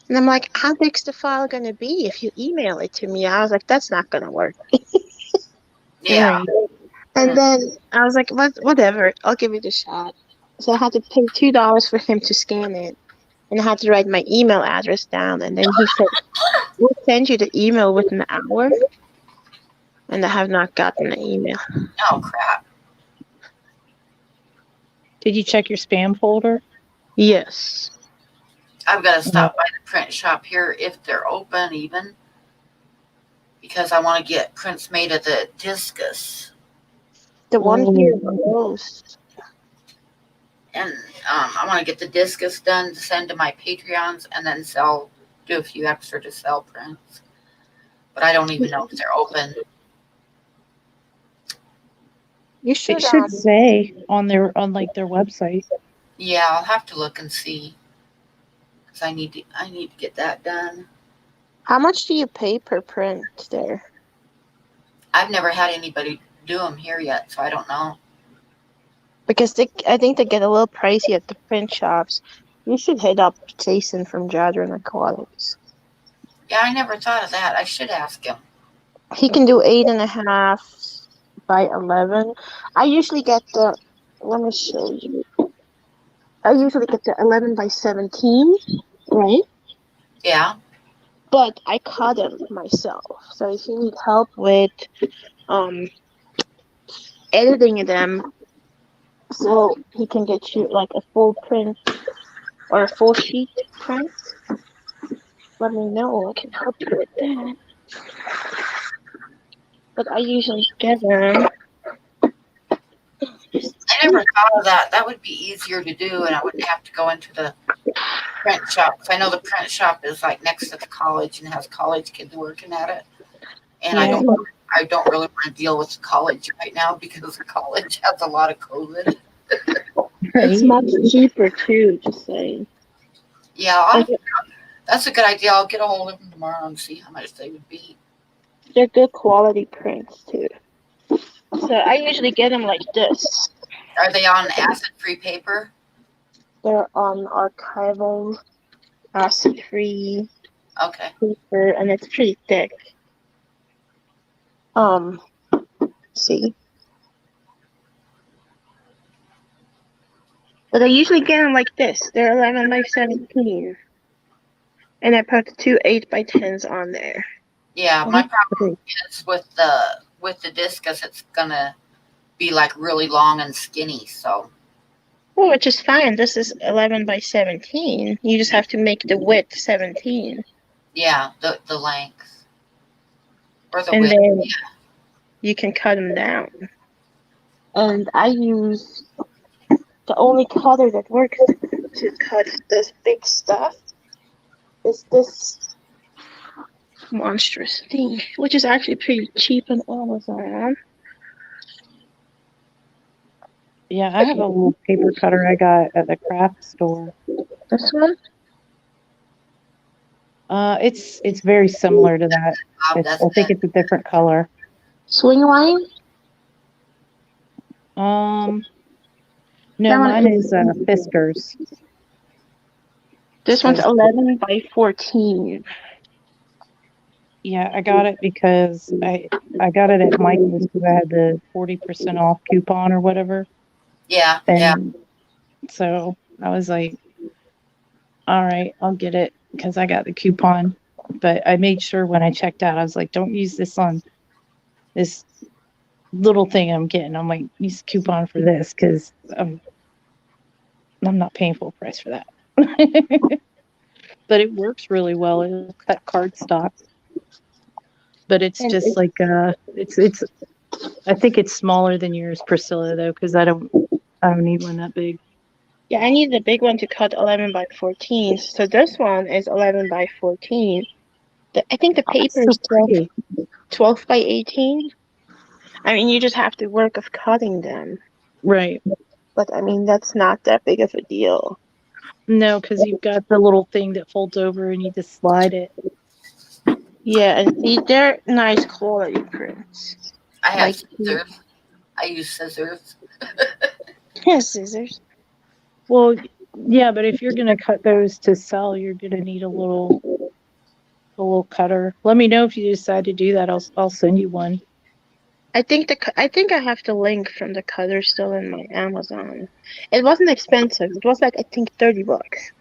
And I'm like, how big's the file going to be if you email it to me? I was like, that's not going to work. Yeah. Right. And then I was like, whatever, I'll give it a shot. So I had to pay $2 for him to scan it. And I had to write my email address down. And then he said, we'll send you the email within an hour. And I have not gotten the email. Oh, crap. Did you check your spam folder? Yes. I've got to stop by the print shop here if they're open even, because I want to get prints made of the discus. The one here is closed. And I want to get the discus done to send to my Patreons and then do a few extra to sell prints. But I don't even know if they're open. You should, It should say on their website. Yeah, I'll have to look and see. Because I need to get that done. how much do you pay per print there? I've never had anybody do them here yet, so I don't know. Because I think they get a little pricey at the print shops. You should hit up Jason from Jadron Aquatics. Yeah, I never thought of that. I should ask him. He can do 8.5 by 11. I usually get let me show you. I usually get the 11 by 17, right? Yeah. But I cut them myself. So if you need help with editing them, so he can get you like a full print or a full sheet print, let me know. I can help you with that. But I usually get them. I never thought of that. That would be easier to do, and I wouldn't have to go into the print shop. 'Cause I know the print shop is like next to the college and has college kids working at it. And Yeah. I don't really want to deal with college right now because the college has a lot of COVID. It's much cheaper too, just saying. Yeah, that's a good idea. I'll get a hold of them tomorrow and see how much they would be. They're good quality prints too. So I usually get them like this. Are they on acid-free paper? They're on archival, acid-free Okay. paper, and it's pretty thick. See. But I usually get them like this. They're 11 by 17. And I put 2 8 by 10s on there. Yeah, my problem is with the discus, it's gonna be like really long and skinny. So Oh, which is fine. This is 11 by 17. You just have to make the width 17. Yeah, the length. Or the And width. then you can cut them down. And I use the only cutter that works to cut this big stuff is this monstrous thing, which is actually pretty cheap on Amazon. Yeah, I have a little paper cutter I got at the craft store. This one? It's very similar to that. That's I think it's a different color. Swing line? No, That one mine is Fiskars. This one's 11 by 14. Yeah, I got it because I got it at Michael's because I had the 40% off coupon or whatever. Yeah, And so I was like, all right, I'll get it because I got the coupon. But I made sure when I checked out, I was like, don't use this on this little thing I'm getting. I'm like, use the coupon for this because I'm not paying full price for that. But it works really well. It'll cut cardstock. But it's And just like it's I think it's smaller than yours, Priscilla, though, because I don't need one that big. yeah, I need the big one to cut 11 by 14. So this one is 11 by 14. I think the paper is 12 by 18. I mean, you just have to work of cutting them. Right. But I mean, that's not that big of a deal. No, because you've got the little thing that folds over and you just slide it. Yeah, and see, they're nice quality prints. I have scissors. I use scissors. Yeah, scissors. Well, yeah, but if you're gonna cut those to sell, you're gonna need a little cutter. Let me know if you decide to do that. I'll send you one. I think I have the link from the cutter still in my Amazon. It wasn't expensive. It was like I think $30.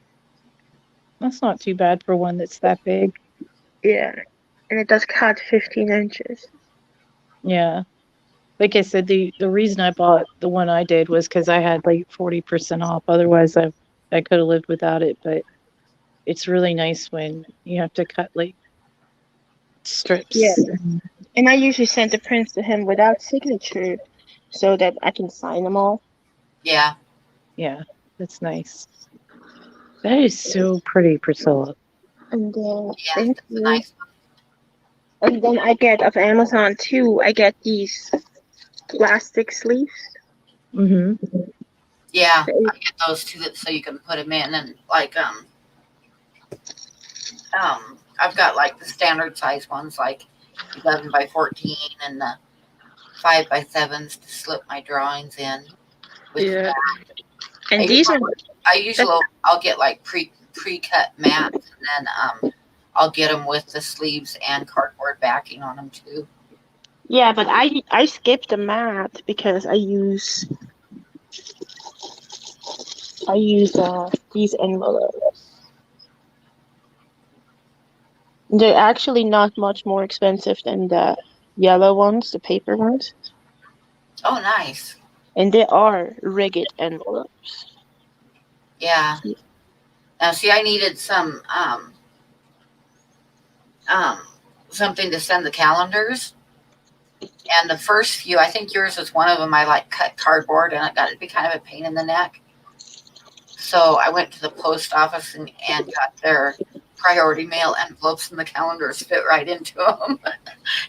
That's not too bad for one that's that big. Yeah, and it does cut 15 inches. Yeah. Like I said, the reason I bought the one I did was because I had like 40% off. Otherwise, I could have lived without it. But it's really nice when you have to cut like strips. Yeah, and I usually send the prints to him without signature, so that I can sign them all. Yeah. Yeah, that's nice. That is so pretty, Priscilla. And then It's a nice one. And then I get of Amazon too. I get these plastic sleeves. Mm-hmm. Yeah, I get those too, so you can put them in and like I've got like the standard size ones, like 11 by 14 and the 5 by 7s to slip my drawings in. Yeah. And these are. I'll get like pre-cut mats, and then I'll get them with the sleeves and cardboard backing on them too. Yeah, but I skipped the mat because I use these envelopes. They're actually not much more expensive than the yellow ones, the paper ones. Oh, nice. And they are rigid envelopes. Yeah. Now, see, I needed some something to send the calendars. And the first few, I think yours was one of them, I like cut cardboard and it got to be kind of a pain in the neck. So I went to the post office and got their priority mail envelopes, and the calendars fit right into them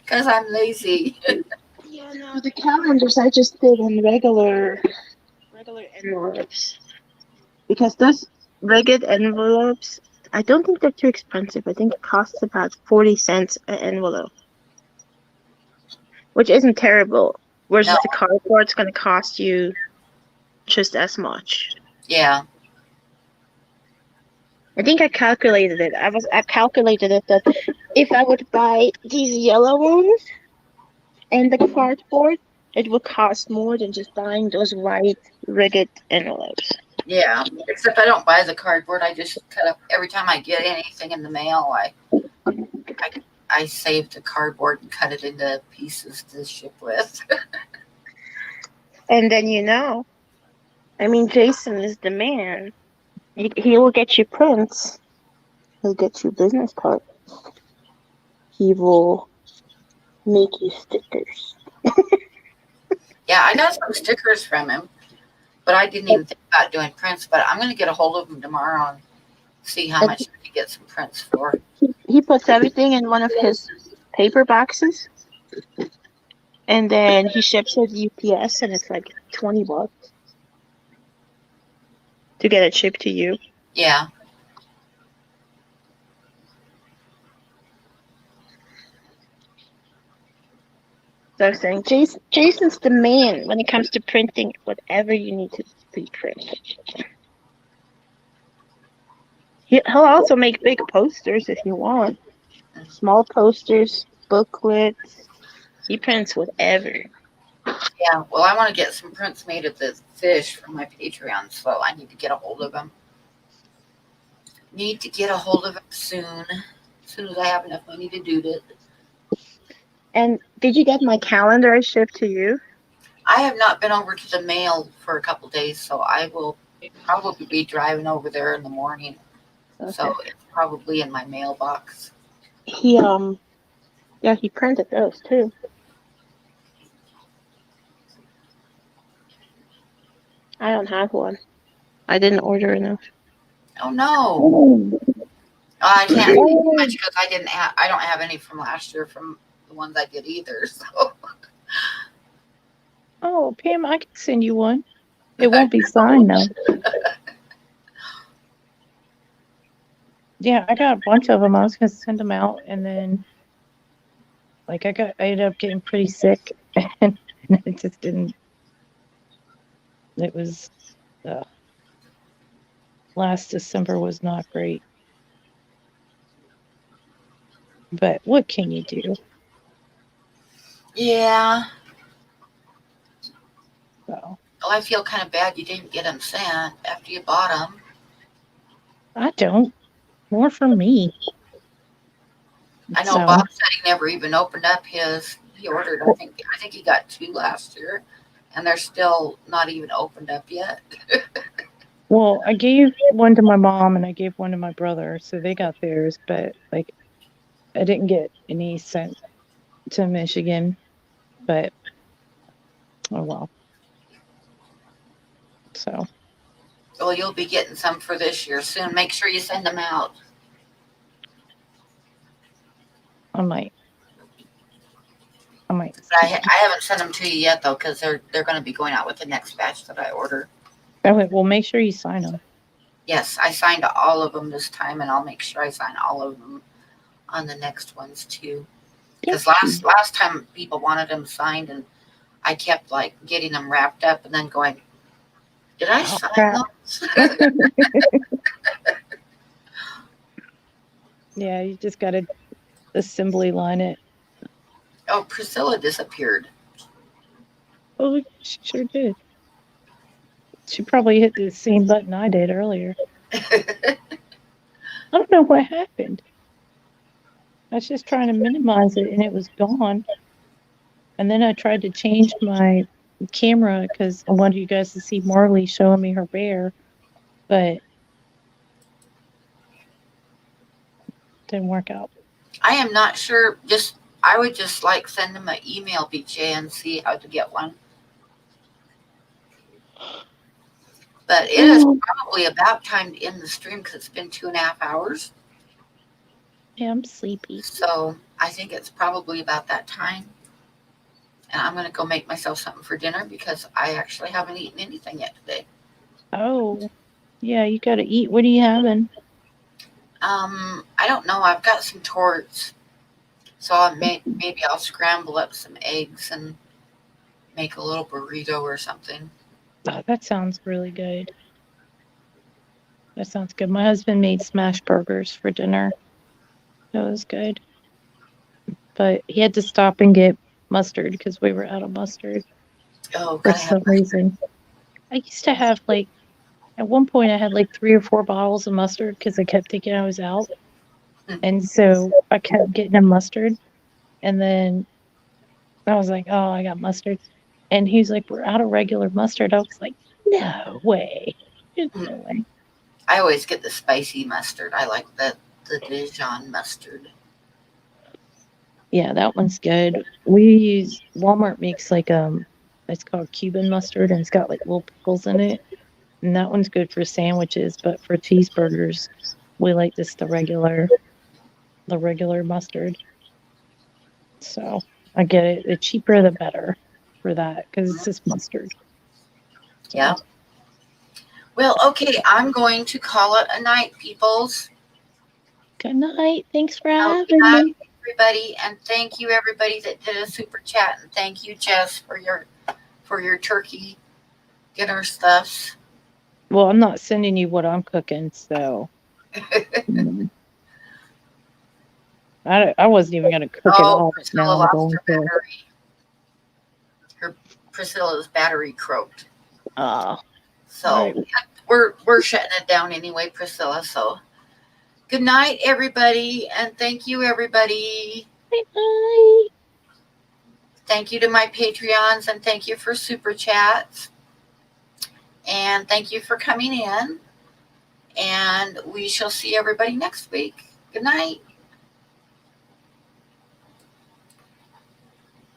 because I'm lazy. Yeah, no, the calendars I just did in regular envelopes. Because those rigid envelopes, I don't think they're too expensive. I think it costs about 40 cents an envelope, which isn't terrible. Whereas the cardboard's going to cost you just as much. Yeah. I think I calculated it. I calculated it that if I would buy these yellow ones and the cardboard, it would cost more than just buying those white rigid envelopes. Yeah, except I don't buy the cardboard. I just cut up every time I get anything in the mail. I save the cardboard and cut it into pieces to ship with. And then I mean, Jason is the man. He will get you prints. He'll get you business cards. He will make you stickers. Yeah, I got some stickers from him, but I didn't even think about doing prints. But I'm going to get a hold of him tomorrow and see how much I can get some prints for. He puts everything in one of his paper boxes, and then he ships it UPS, and it's like $20 to get it shipped to you. Yeah. So I was saying, Jason's the man when it comes to printing whatever you need to be printed. He'll also make big posters if you want. Small posters, booklets. He prints whatever. Yeah. Well, I want to get some prints made of the fish from my Patreon, so I need to get a hold of him. Need to get a hold of him soon. As soon as I have enough money to do it. And did you get my calendar I shipped to you? I have not been over to the mail for a couple days, so I will probably be driving over there in the morning. Okay. So it's probably in my mailbox. He printed those too. I don't have one. I didn't order enough. Oh no! I can't say too much because I don't have any from last year from the ones I did either. So Oh, Pam, I can send you one. It won't be signed though. Yeah, I got a bunch of them. I was gonna send them out, and then I ended up getting pretty sick, and it just didn't. It was last December was not great. But what can you do? yeah. So Well, I feel kind of bad you didn't get them sent after you bought them. I don't. More for me. I know So, Bob said he never even opened up his. He ordered. I think he got 2 last year, and they're still not even opened up yet. well, I gave one to my mom and I gave one to my brother, so they got theirs. But like, I didn't get any sent to Michigan. But oh well. So Well, you'll be getting some for this year soon. Make sure you send them out. I might. But I haven't sent them to you yet though, because they're going to be going out with the next batch that I order. Okay, well, make sure you sign them. Yes, I signed all of them this time, and I'll make sure I sign all of them on the next ones too. Because last time people wanted them signed, and I kept like getting them wrapped up, and then going, "Did I sign crap. those?" Yeah, you just got to assembly line it. Oh, Priscilla disappeared. Oh, she sure did. She probably hit the same button I did earlier. I don't know what happened. I was just trying to minimize it and it was gone. And then I tried to change my camera because I wanted you guys to see Marley showing me her bear, but didn't work out. I am not sure. I would just like send them an email, BJ, and see how to get one. But it is probably about time to end the stream because it's been 2.5 hours. Yeah, I'm sleepy. So I think it's probably about that time. And I'm going to go make myself something for dinner because I actually haven't eaten anything yet today. Oh, yeah, you got to eat. What are you having? I don't know. I've got some torts. So maybe I'll scramble up some eggs and make a little burrito or something. Oh, that sounds really good. That sounds good. My husband made smash burgers for dinner. That was good. But he had to stop and get mustard because we were out of mustard Oh, for gotta have some reason. I used to have at one point I had 3 or 4 bottles of mustard because I kept thinking I was out. And so I kept getting him mustard. And then I was like, oh, I got mustard. And he was like, we're out of regular mustard. I was like, No way. There's no way. I always get the spicy mustard. I like the Dijon mustard. Yeah, that one's good. We use Walmart makes like it's called Cuban mustard and it's got like little pickles in it. And that one's good for sandwiches, but for cheeseburgers, we like just the regular mustard. So I get it. The cheaper the better for that because it's just mustard. So, Yeah. Well, okay, I'm going to call it a night, peoples. good night. Thanks for Good having night, me. everybody, and thank you everybody that did a super chat, and thank you, Jess, for your turkey dinner stuffs. Well, I'm not sending you what I'm cooking, so I wasn't even going to cook it all. But now Priscilla I'm lost going her to. battery. Priscilla's battery croaked. So All right. we're shutting it down anyway, Priscilla. So good night, everybody, and thank you, everybody. Bye. Thank you to my Patreons, and thank you for super chats, and thank you for coming in. And we shall see everybody next week. Good night.